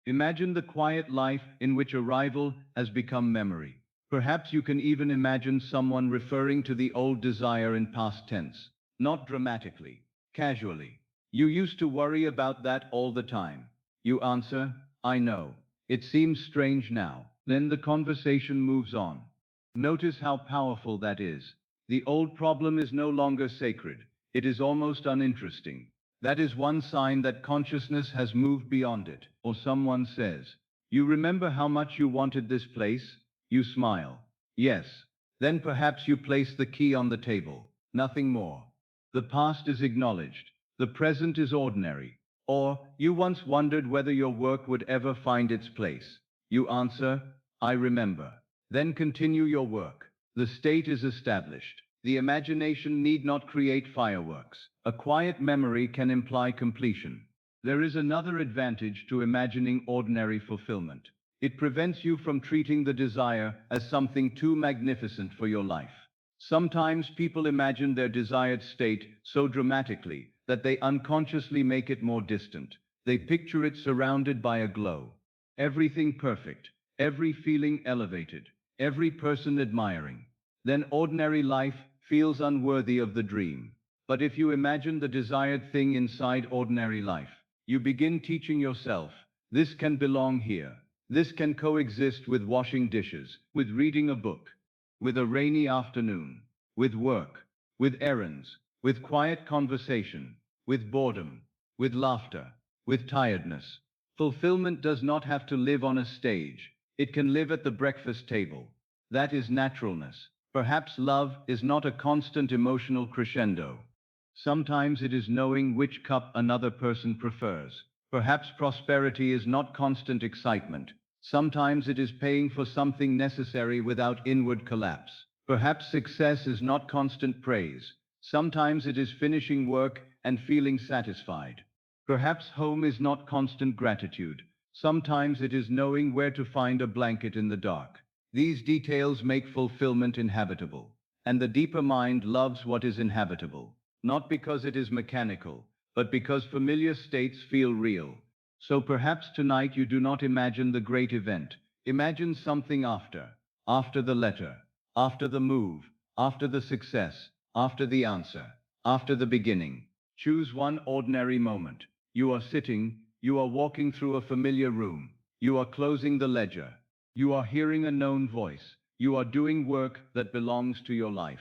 Imagine the quiet life in which arrival has become memory. Perhaps you can even imagine someone referring to the old desire in past tense, not dramatically, casually. You used to worry about that all the time. You answer, I know. It seems strange now. Then the conversation moves on. Notice how powerful that is. The old problem is no longer sacred. It is almost uninteresting. That is one sign that consciousness has moved beyond it. Or someone says, you remember how much you wanted this place? You smile. Yes. Then perhaps you place the key on the table. Nothing more. The past is acknowledged. The present is ordinary. Or, you once wondered whether your work would ever find its place. You answer, I remember. Then continue your work. The state is established. The imagination need not create fireworks. A quiet memory can imply completion. There is another advantage to imagining ordinary fulfillment. It prevents you from treating the desire as something too magnificent for your life. Sometimes people imagine their desired state so dramatically that they unconsciously make it more distant. They picture it surrounded by a glow. Everything perfect, every feeling elevated, every person admiring. Then ordinary life feels unworthy of the dream. But if you imagine the desired thing inside ordinary life, you begin teaching yourself, this can belong here. This can coexist with washing dishes, with reading a book, with a rainy afternoon, with work, with errands, with quiet conversation, with boredom, with laughter, with tiredness. Fulfillment does not have to live on a stage. It can live at the breakfast table. That is naturalness. Perhaps love is not a constant emotional crescendo. Sometimes it is knowing which cup another person prefers. Perhaps prosperity is not constant excitement. Sometimes it is paying for something necessary without inward collapse. Perhaps success is not constant praise. Sometimes it is finishing work and feeling satisfied. Perhaps home is not constant gratitude. Sometimes it is knowing where to find a blanket in the dark. These details make fulfillment inhabitable. And the deeper mind loves what is inhabitable. Not because it is mechanical, but because familiar states feel real. So perhaps tonight you do not imagine the great event. Imagine something after. After the letter. After the move. After the success. After the answer. After the beginning. Choose one ordinary moment. You are sitting. You are walking through a familiar room. You are closing the ledger. You are hearing a known voice. You are doing work that belongs to your life.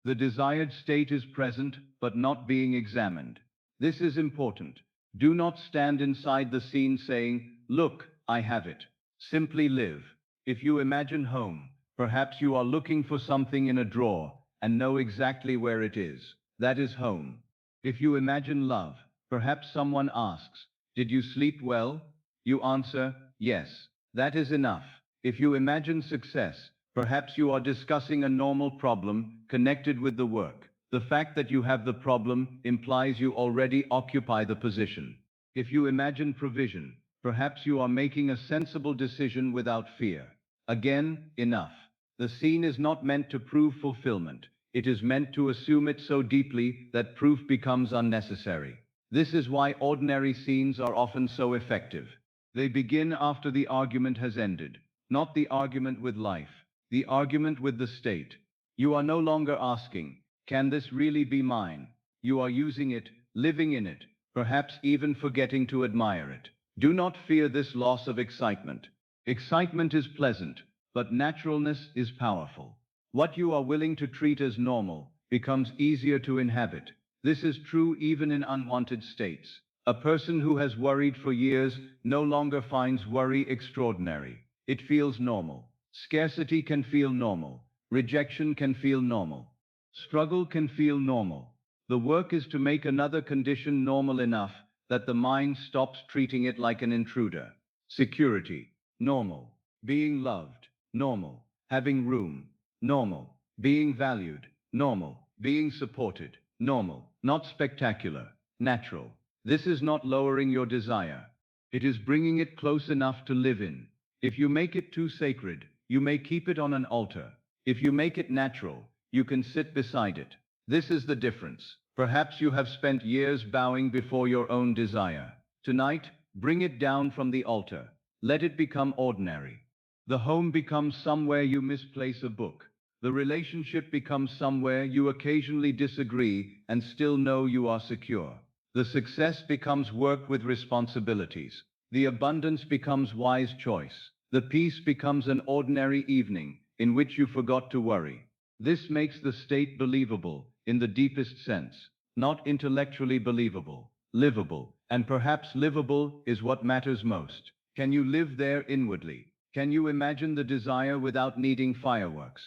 The desired state is present, but not being examined. This is important. Do not stand inside the scene saying, look, I have it. Simply live. If you imagine home, perhaps you are looking for something in a drawer and know exactly where it is. That is home. If you imagine love, perhaps someone asks, did you sleep well? You answer, yes. That is enough. If you imagine success, perhaps you are discussing a normal problem connected with the work. The fact that you have the problem implies you already occupy the position. If you imagine provision, perhaps you are making a sensible decision without fear. Again, enough. The scene is not meant to prove fulfillment. It is meant to assume it so deeply that proof becomes unnecessary. This is why ordinary scenes are often so effective. They begin after the argument has ended, not the argument with life, the argument with the state. You are no longer asking, can this really be mine? You are using it, living in it, perhaps even forgetting to admire it. Do not fear this loss of excitement. Excitement is pleasant, but naturalness is powerful. What you are willing to treat as normal becomes easier to inhabit. This is true even in unwanted states. A person who has worried for years no longer finds worry extraordinary. It feels normal. Scarcity can feel normal. Rejection can feel normal. Struggle can feel normal. The work is to make another condition normal enough that the mind stops treating it like an intruder. Security, normal. Being loved, normal. Having room, normal. Being valued, normal. Being supported, normal. Not spectacular, natural. This is not lowering your desire. It is bringing it close enough to live in. If you make it too sacred, you may keep it on an altar. If you make it natural, you can sit beside it. This is the difference. Perhaps you have spent years bowing before your own desire. Tonight, bring it down from the altar. Let it become ordinary. The home becomes somewhere you misplace a book. The relationship becomes somewhere you occasionally disagree and still know you are secure. The success becomes work with responsibilities. The abundance becomes wise choice. The peace becomes an ordinary evening in which you forgot to worry. This makes the state believable in the deepest sense, not intellectually believable, livable, and perhaps livable is what matters most. Can you live there inwardly? Can you imagine the desire without needing fireworks?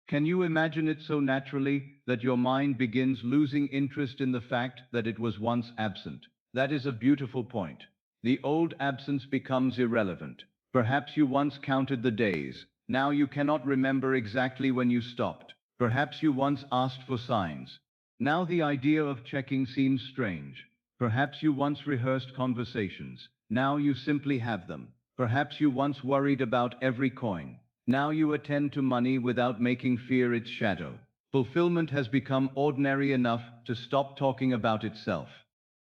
Can you imagine it so naturally that your mind begins losing interest in the fact that it was once absent? That is a beautiful point. The old absence becomes irrelevant. Perhaps you once counted the days. Now you cannot remember exactly when you stopped. Perhaps you once asked for signs. Now the idea of checking seems strange. Perhaps you once rehearsed conversations. Now you simply have them. Perhaps you once worried about every coin. Now you attend to money without making fear its shadow. Fulfillment has become ordinary enough to stop talking about itself.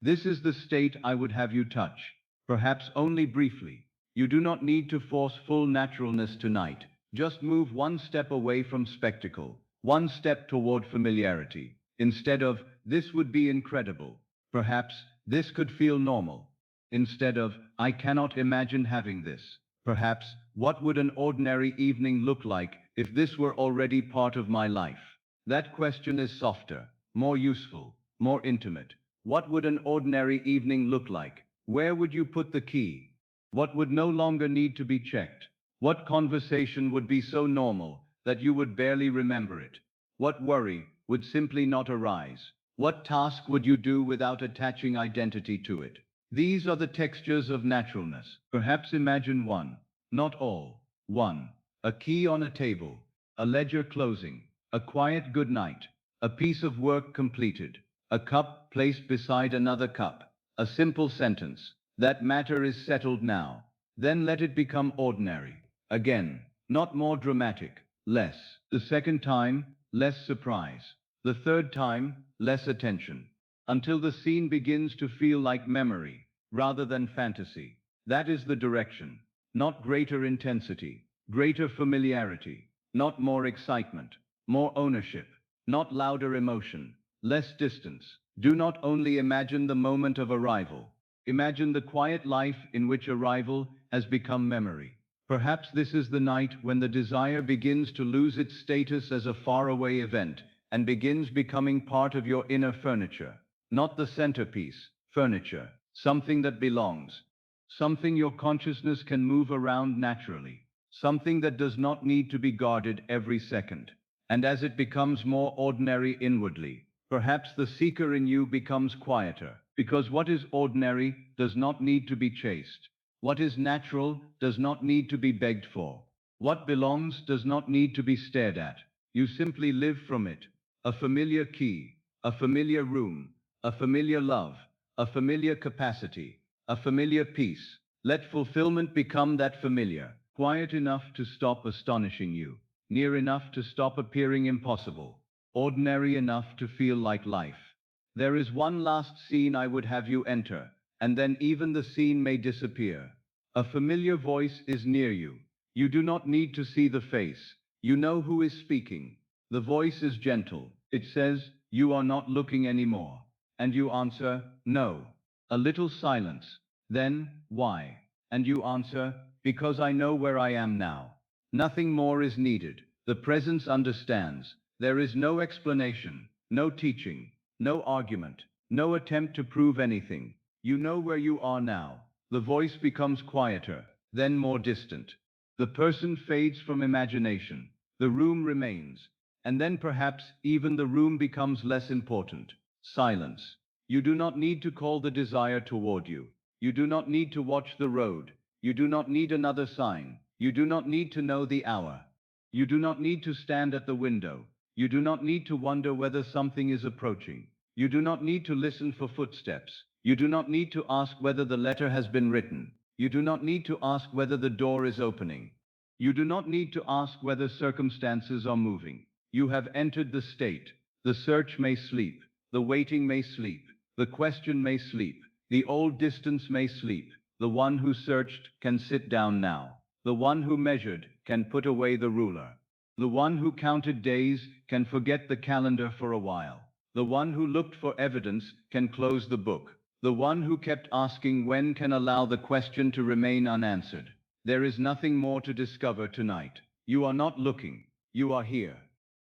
This is the state I would have you touch. Perhaps only briefly. You do not need to force full naturalness tonight. Just move one step away from spectacle, one step toward familiarity. Instead of, this would be incredible. Perhaps, this could feel normal. Instead of, I cannot imagine having this. Perhaps, what would an ordinary evening look like if this were already part of my life? That question is softer, more useful, more intimate. What would an ordinary evening look like? Where would you put the key? What would no longer need to be checked? What conversation would be so normal that you would barely remember it? What worry would simply not arise? What task would you do without attaching identity to it? These are the textures of naturalness. Perhaps imagine one, not all. One, a key on a table, a ledger closing, a quiet good night, a piece of work completed, a cup placed beside another cup, a simple sentence. That matter is settled now. Then let it become ordinary. Again, not more dramatic, less. The second time, less surprise. The third time, less attention. Until the scene begins to feel like memory, rather than fantasy. That is the direction. Not greater intensity, greater familiarity. Not more excitement, more ownership. Not louder emotion, less distance. Do not only imagine the moment of arrival. Imagine the quiet life in which arrival has become memory. Perhaps this is the night when the desire begins to lose its status as a faraway event and begins becoming part of your inner furniture. Not the centerpiece, furniture, something that belongs, something your consciousness can move around naturally, something that does not need to be guarded every second. And as it becomes more ordinary inwardly, perhaps the seeker in you becomes quieter, because what is ordinary does not need to be chased. What is natural does not need to be begged for. What belongs does not need to be stared at. You simply live from it. A familiar key, a familiar room, a familiar love, a familiar capacity, a familiar peace. Let fulfillment become that familiar, quiet enough to stop astonishing you, near enough to stop appearing impossible, ordinary enough to feel like life. There is one last scene I would have you enter, and then even the scene may disappear. A familiar voice is near you. You do not need to see the face. You know who is speaking. The voice is gentle. It says, you are not looking anymore. And you answer, no. A little silence. Then, why? And you answer, because I know where I am now. Nothing more is needed. The presence understands. There is no explanation, no teaching, no argument, no attempt to prove anything. You know where you are now. The voice becomes quieter, then more distant. The person fades from imagination. The room remains. And then perhaps even the room becomes less important. Silence. You do not need to call the desire toward you. You do not need to watch the road. You do not need another sign. You do not need to know the hour. You do not need to stand at the window. You do not need to wonder whether something is approaching. You do not need to listen for footsteps. You do not need to ask whether the letter has been written. You do not need to ask whether the door is opening. You do not need to ask whether circumstances are moving. You have entered the state. The search may sleep. The waiting may sleep. The question may sleep. The old distance may sleep. The one who searched can sit down now. The one who measured can put away the ruler. The one who counted days can forget the calendar for a while. The one who looked for evidence can close the book. The one who kept asking when can allow the question to remain unanswered. There is nothing more to discover tonight. You are not looking. You are here.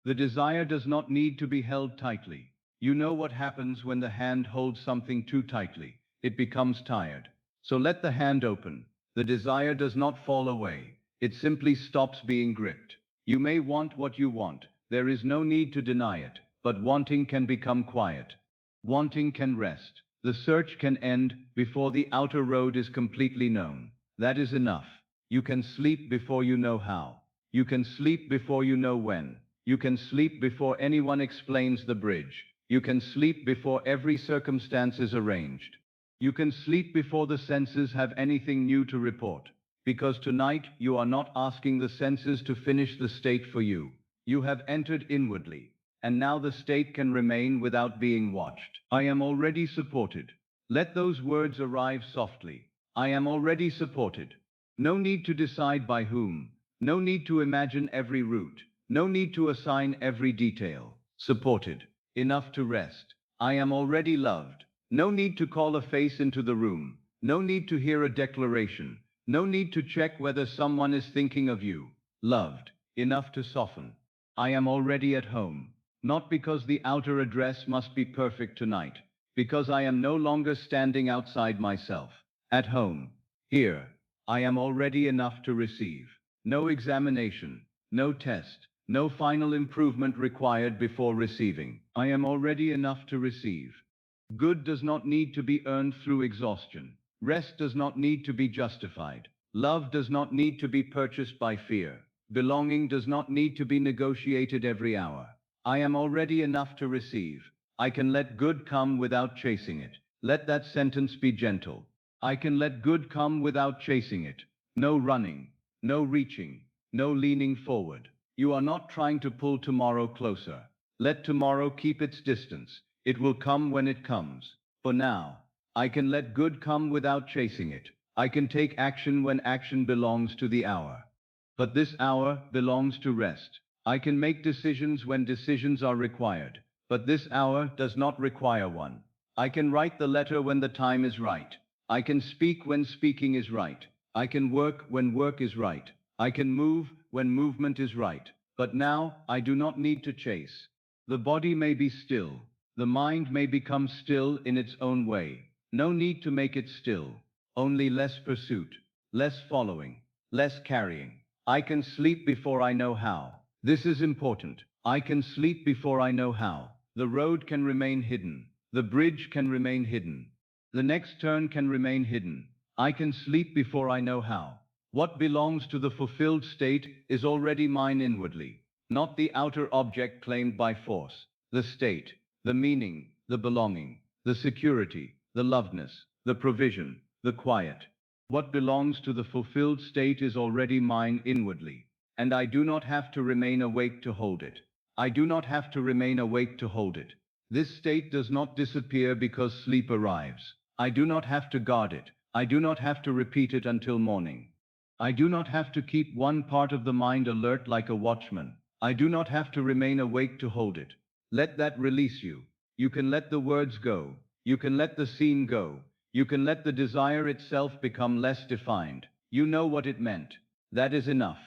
The desire does not need to be held tightly. You know what happens when the hand holds something too tightly. It becomes tired. So let the hand open. The desire does not fall away. It simply stops being gripped. You may want what you want. There is no need to deny it. But wanting can become quiet. Wanting can rest. The search can end before the outer road is completely known. That is enough. You can sleep before you know how. You can sleep before you know when. You can sleep before anyone explains the bridge. You can sleep before every circumstance is arranged. You can sleep before the senses have anything new to report. Because tonight you are not asking the senses to finish the state for you. You have entered inwardly. And now the state can remain without being watched. I am already supported. Let those words arrive softly. I am already supported. No need to decide by whom. No need to imagine every route. No need to assign every detail. Supported. Enough to rest. I am already loved. No need to call a face into the room. No need to hear a declaration. No need to check whether someone is thinking of you. Loved. Enough to soften. I am already at home. Not because the outer address must be perfect tonight. Because I am no longer standing outside myself. At home. Here. I am already enough to receive. No examination. No test. No final improvement required before receiving. I am already enough to receive. Good does not need to be earned through exhaustion. Rest does not need to be justified. Love does not need to be purchased by fear. Belonging does not need to be negotiated every hour. I am already enough to receive. I can let good come without chasing it. Let that sentence be gentle. I can let good come without chasing it. No running. No reaching. No leaning forward. You are not trying to pull tomorrow closer. Let tomorrow keep its distance. It will come when it comes. For now, I can let good come without chasing it. I can take action when action belongs to the hour. But this hour belongs to rest. I can make decisions when decisions are required. But this hour does not require one. I can write the letter when the time is right. I can speak when speaking is right. I can work when work is right. I can move when movement is right. But now, I do not need to chase. The body may be still. The mind may become still in its own way. No need to make it still. Only less pursuit, less following, less carrying. I can sleep before I know how. This is important. I can sleep before I know how. The road can remain hidden. The bridge can remain hidden. The next turn can remain hidden. I can sleep before I know how. What belongs to the fulfilled state is already mine inwardly, not the outer object claimed by force. The state, the meaning, the belonging, the security, the lovedness, the provision, the quiet. What belongs to the fulfilled state is already mine inwardly, and I do not have to remain awake to hold it. I do not have to remain awake to hold it. This state does not disappear because sleep arrives. I do not have to guard it. I do not have to repeat it until morning. I do not have to keep one part of the mind alert like a watchman. I do not have to remain awake to hold it. Let that release you. You can let the words go. You can let the scene go. You can let the desire itself become less defined. You know what it meant. That is enough.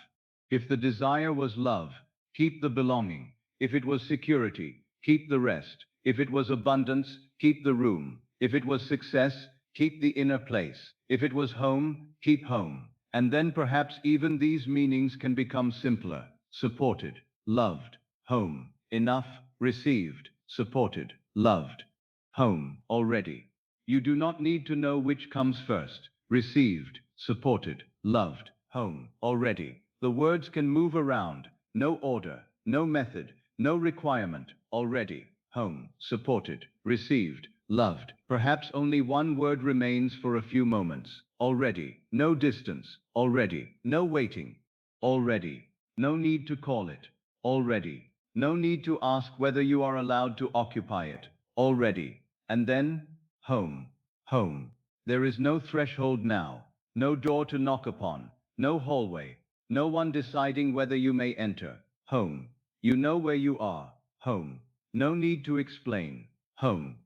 If the desire was love, keep the belonging. If it was security, keep the rest. If it was abundance, keep the room. If it was success, keep the inner place. If it was home, keep home. And then perhaps even these meanings can become simpler. Supported, loved, home, enough, received, supported, loved, home, already. You do not need to know which comes first. Received, supported, loved, home, already. The words can move around. No order, no method, no requirement. Already, home, supported, received, loved. Perhaps only one word remains for a few moments. Already, no distance. Already, no waiting. Already, no need to call it. Already, no need to ask whether you are allowed to occupy it. Already, and then, home, home. There is no threshold now, no door to knock upon, no hallway, no one deciding whether you may enter. Home. You know where you are. Home. No need to explain. Home.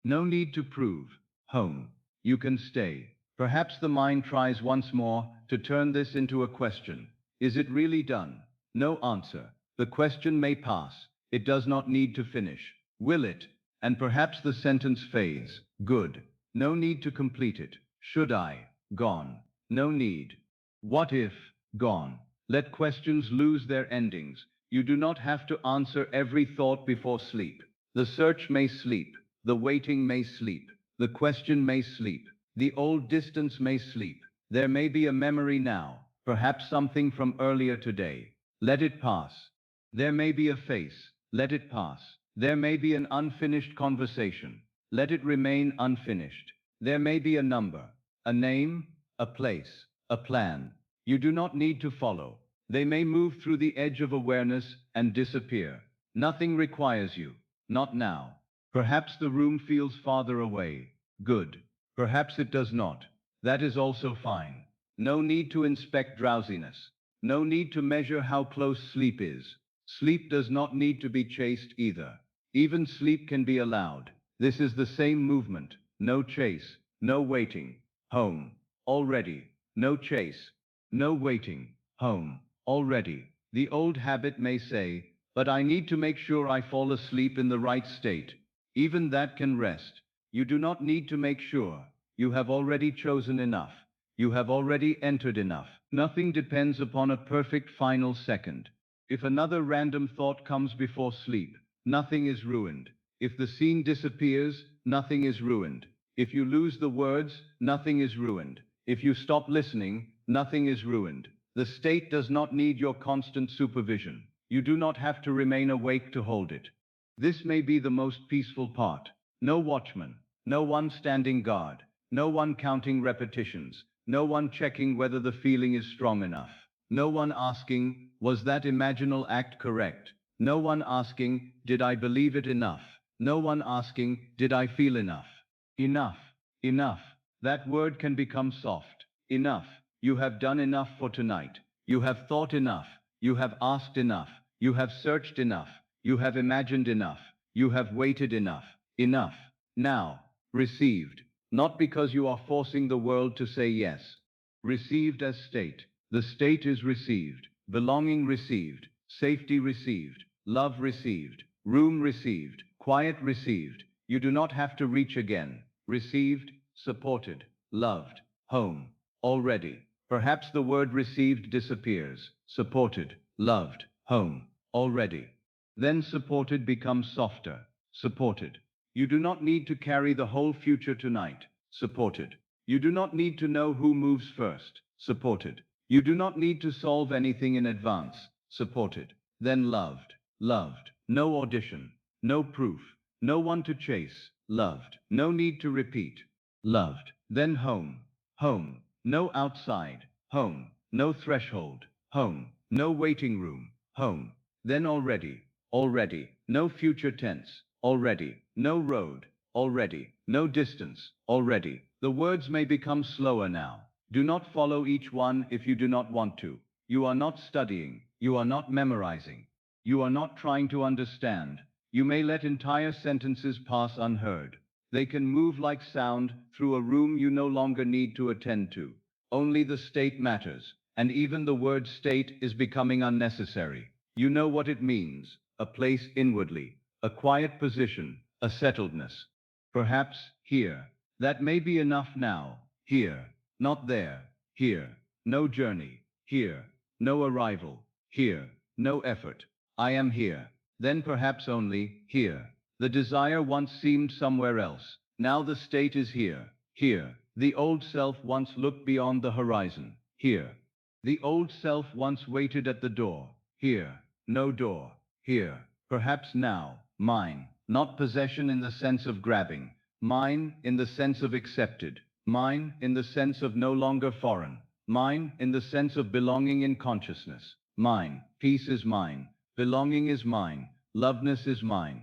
No need to prove. Home. You can stay. Perhaps the mind tries once more to turn this into a question. Is it really done? No answer. The question may pass. It does not need to finish. Will it? And perhaps the sentence fades. Good. No need to complete it. Should I? Gone. No need. What if? Gone. Let questions lose their endings. You do not have to answer every thought before sleep. The search may sleep. The waiting may sleep. The question may sleep. The old distance may sleep. There may be a memory now, perhaps something from earlier today. Let it pass. There may be a face. Let it pass. There may be an unfinished conversation. Let it remain unfinished. There may be a number, a name, a place, a plan. You do not need to follow. They may move through the edge of awareness and disappear. Nothing requires you. Not now. Perhaps the room feels farther away. Good. Perhaps it does not. That is also fine. No need to inspect drowsiness. No need to measure how close sleep is. Sleep does not need to be chased either. Even sleep can be allowed. This is the same movement. No chase. No waiting. Home. Already. No chase. No waiting. Home. Already. The old habit may say, but I need to make sure I fall asleep in the right state. Even that can rest. You do not need to make sure. You have already chosen enough. You have already entered enough. Nothing depends upon a perfect final second. If another random thought comes before sleep, nothing is ruined. If the scene disappears, nothing is ruined. If you lose the words, nothing is ruined. If you stop listening, nothing is ruined. The state does not need your constant supervision. You do not have to remain awake to hold it. This may be the most peaceful part. No watchman, no one standing guard, no one counting repetitions, no one checking whether the feeling is strong enough. No one asking, was that imaginal act correct? No one asking, did I believe it enough? No one asking, did I feel enough? Enough, enough. That word can become soft. Enough. You have done enough for tonight. You have thought enough. You have asked enough. You have searched enough. You have imagined enough. You have waited enough. Enough. Now. Received. Not because you are forcing the world to say yes. Received as state. The state is received. Belonging received. Safety received. Love received. Room received. Quiet received. You do not have to reach again. Received. Supported. Loved. Home. Already. Perhaps the word received disappears. Supported. Loved. Home. Already. Then supported becomes softer. Supported. You do not need to carry the whole future tonight. Supported. You do not need to know who moves first. Supported. You do not need to solve anything in advance. Supported. Then loved. Loved. No audition. No proof. No one to chase. Loved. No need to repeat. Loved. Then home. Home. No outside. Home. No threshold. Home. No waiting room. Home. Then already. Already. No future tense. Already. No road. Already. No distance. Already. The words may become slower now. Do not follow each one if you do not want to. You are not studying. You are not memorizing. You are not trying to understand. You may let entire sentences pass unheard. They can move like sound through a room you no longer need to attend to. Only the state matters, and even the word state is becoming unnecessary. You know what it means: a place inwardly, a quiet position, a settledness. Perhaps here. That may be enough now. Here. Not there. Here. No journey. Here. No arrival. Here. No effort. I am here. Then perhaps only here. The desire once seemed somewhere else. Now the state is here. Here. The old self once looked beyond the horizon. Here. The old self once waited at the door. Here. No door. Here. Perhaps now. Mine. Not possession in the sense of grabbing. Mine in the sense of accepted. Mine in the sense of no longer foreign. Mine in the sense of belonging in consciousness. Mine. Peace is mine. Belonging is mine. Loveness is mine.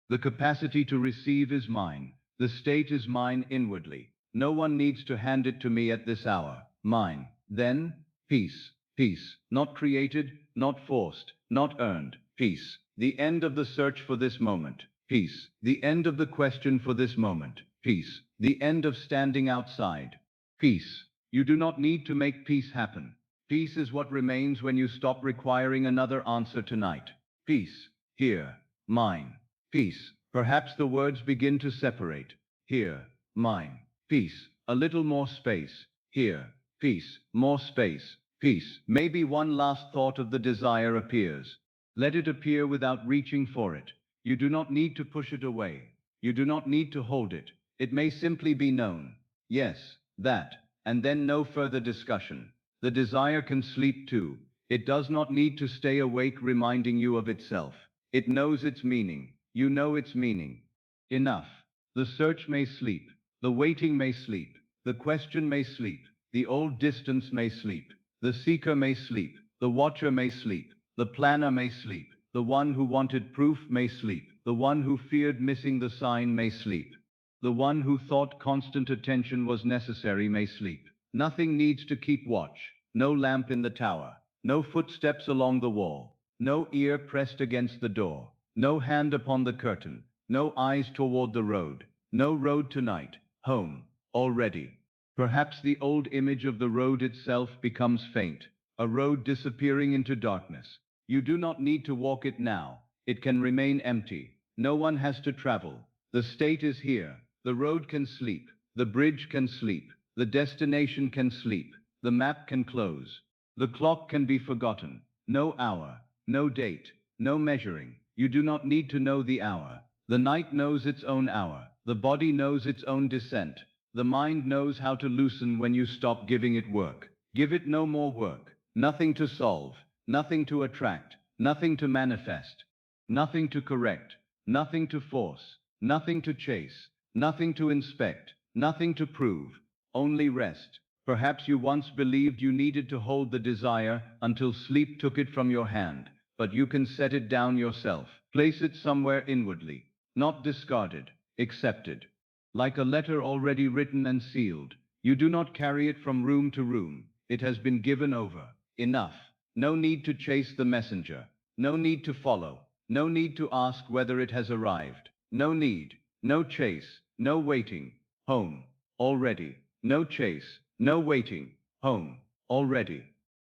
The capacity to receive is mine. The state is mine inwardly. No one needs to hand it to me at this hour. Mine. Then, peace. Peace. Not created, not forced, not earned. Peace. The end of the search for this moment. Peace. The end of the question for this moment. Peace. The end of standing outside. Peace. You do not need to make peace happen. Peace is what remains when you stop requiring another answer tonight. Peace. Here. Mine. Peace. Perhaps the words begin to separate. Here. Mine. Peace. A little more space. Here. Peace. More space. Peace. Maybe one last thought of the desire appears. Let it appear without reaching for it. You do not need to push it away. You do not need to hold it. It may simply be known. Yes, that. And then no further discussion. The desire can sleep too. It does not need to stay awake reminding you of itself. It knows its meaning. You know its meaning. Enough. The search may sleep. The waiting may sleep. The question may sleep. The old distance may sleep. The seeker may sleep. The watcher may sleep. The planner may sleep. The one who wanted proof may sleep. The one who feared missing the sign may sleep. The one who thought constant attention was necessary may sleep. Nothing needs to keep watch. No lamp in the tower. No footsteps along the wall. No ear pressed against the door. No hand upon the curtain. No eyes toward the road. No road tonight. Home. Already. Perhaps the old image of the road itself becomes faint. A road disappearing into darkness. You do not need to walk it now. It can remain empty. No one has to travel. The state is here. The road can sleep. The bridge can sleep. The destination can sleep. The map can close. The clock can be forgotten. No hour. No date. No measuring. You do not need to know the hour. The night knows its own hour. The body knows its own descent. The mind knows how to loosen when you stop giving it work. Give it no more work. Nothing to solve. Nothing to attract. Nothing to manifest. Nothing to correct. Nothing to force. Nothing to chase. Nothing to inspect. Nothing to prove. Only rest. Perhaps you once believed you needed to hold the desire until sleep took it from your hand, but you can set it down yourself. Place it somewhere inwardly. Not discarded. Accepted. Like a letter already written and sealed. You do not carry it from room to room. It has been given over. Enough. No need to chase the messenger. No need to follow. No need to ask whether it has arrived. No need. No chase. No waiting. Home. Already. No chase. No waiting. Home. Already.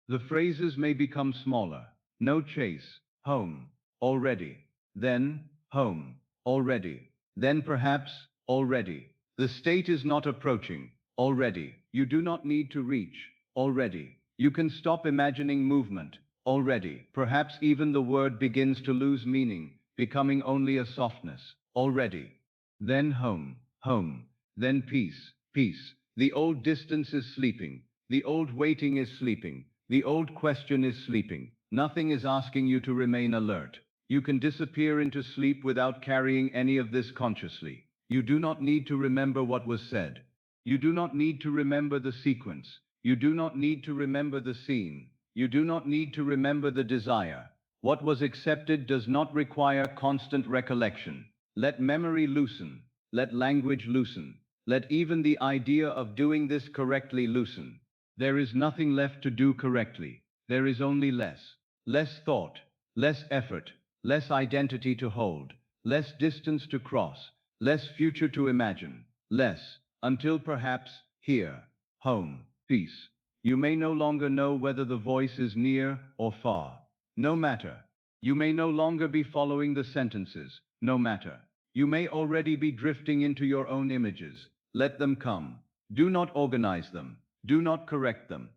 The phrases may become smaller. No chase. Home. Already. Then, home. Already. Then perhaps, already. The state is not approaching. Already. You do not need to reach. Already. You can stop imagining movement. Already. Perhaps even the word begins to lose meaning, becoming only a softness. Already. Then home. Home. Then peace. Peace. The old distance is sleeping. The old waiting is sleeping. The old question is sleeping. Nothing is asking you to remain alert. You can disappear into sleep without carrying any of this consciously. You do not need to remember what was said. You do not need to remember the sequence. You do not need to remember the scene. You do not need to remember the desire. What was accepted does not require constant recollection. Let memory loosen. Let language loosen. Let even the idea of doing this correctly loosen. There is nothing left to do correctly. There is only less. Less thought. Less effort. Less identity to hold. less distance to cross, less future to imagine, less, until perhaps, here, home, peace. You may no longer know whether the voice is near or far. No matter. You may no longer be following the sentences. No matter. You may already be drifting into your own images. Let them come. Do not organize them. Do not correct them.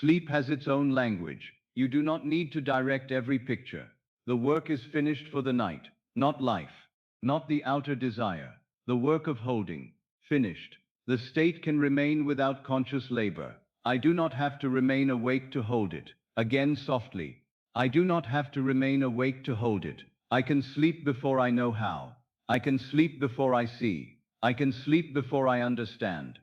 Sleep has its own language. You do not need to direct every picture. The work is finished for the night, not life, not the outer desire. The work of holding, finished. The state can remain without conscious labor. I do not have to remain awake to hold it. Again softly. I do not have to remain awake to hold it. I can sleep before I know how. I can sleep before I see. I can sleep before I understand.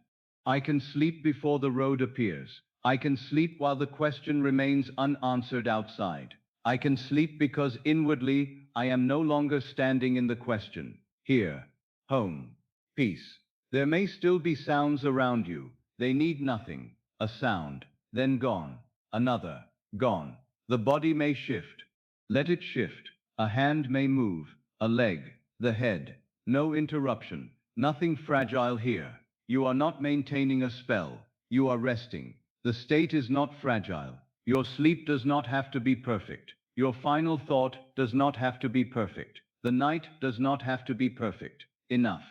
I can sleep before the road appears. I can sleep while the question remains unanswered outside. I can sleep because inwardly I am no longer standing in the question. Here, home, peace. There may still be sounds around you. They need nothing. A sound, then gone. Another, gone. The body may shift. Let it shift. A hand may move. A leg, the head. No interruption. Nothing fragile here. You are not maintaining a spell. You are resting. The state is not fragile. Your sleep does not have to be perfect. Your final thought does not have to be perfect. The night does not have to be perfect. Enough.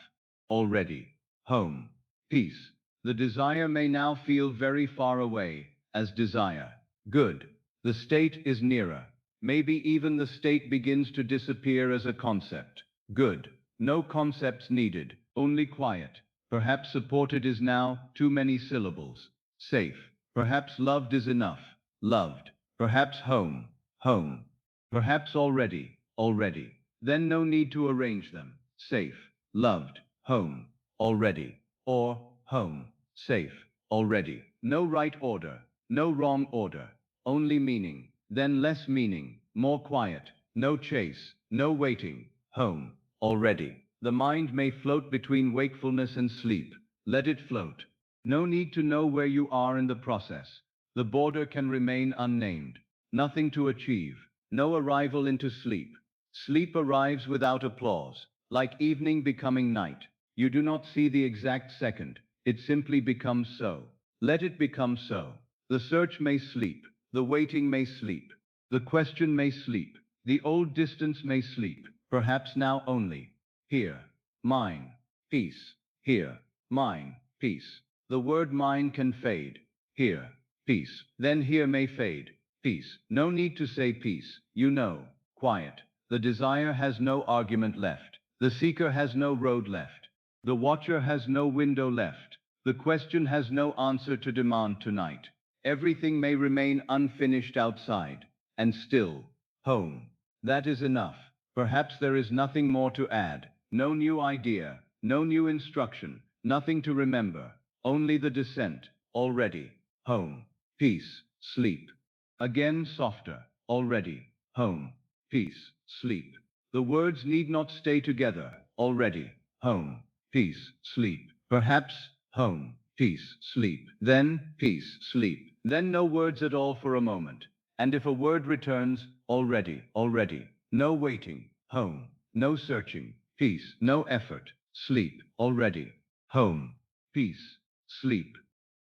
Already. Home. Peace. The desire may now feel very far away, as desire. Good. The state is nearer. Maybe even the state begins to disappear as a concept. Good. No concepts needed, only quiet. Perhaps supported is now too many syllables. Safe. Perhaps loved is enough. Loved. Perhaps home. Home. Perhaps already. Already. Then no need to arrange them. Safe. Loved. Home. Already. Or home. Safe. Already. No right order. No wrong order. Only meaning. Then less meaning. More quiet. No chase. No waiting. Home. Already. The mind may float between wakefulness and sleep. Let it float. No need to know where you are in the process. The border can remain unnamed. Nothing to achieve. No arrival into sleep. Sleep arrives without applause, like evening becoming night. You do not see the exact second. It simply becomes so. Let it become so. The search may sleep. The waiting may sleep. The question may sleep. The old distance may sleep. Perhaps now only. Here. Mine. Peace. Here. Mine. Peace. The word mine can fade. Here. Peace. Then here may fade. Peace. No need to say peace. You know. Quiet. The desire has no argument left. The seeker has no road left. The watcher has no window left. The question has no answer to demand tonight. Everything may remain unfinished outside. And still, home. That is enough. Perhaps there is nothing more to add. No new idea. No new instruction. Nothing to remember. Only the descent. Already. Home. Peace. Sleep. Again softer. Already. Home. Peace. Sleep. The words need not stay together. Already. Home. Peace. Sleep. Perhaps. Home. Peace. Sleep. Then. Peace. Sleep. Then no words at all for a moment. And if a word returns, already. Already. No waiting. Home. No searching. Peace. No effort. Sleep. Already. Home. Peace. Sleep.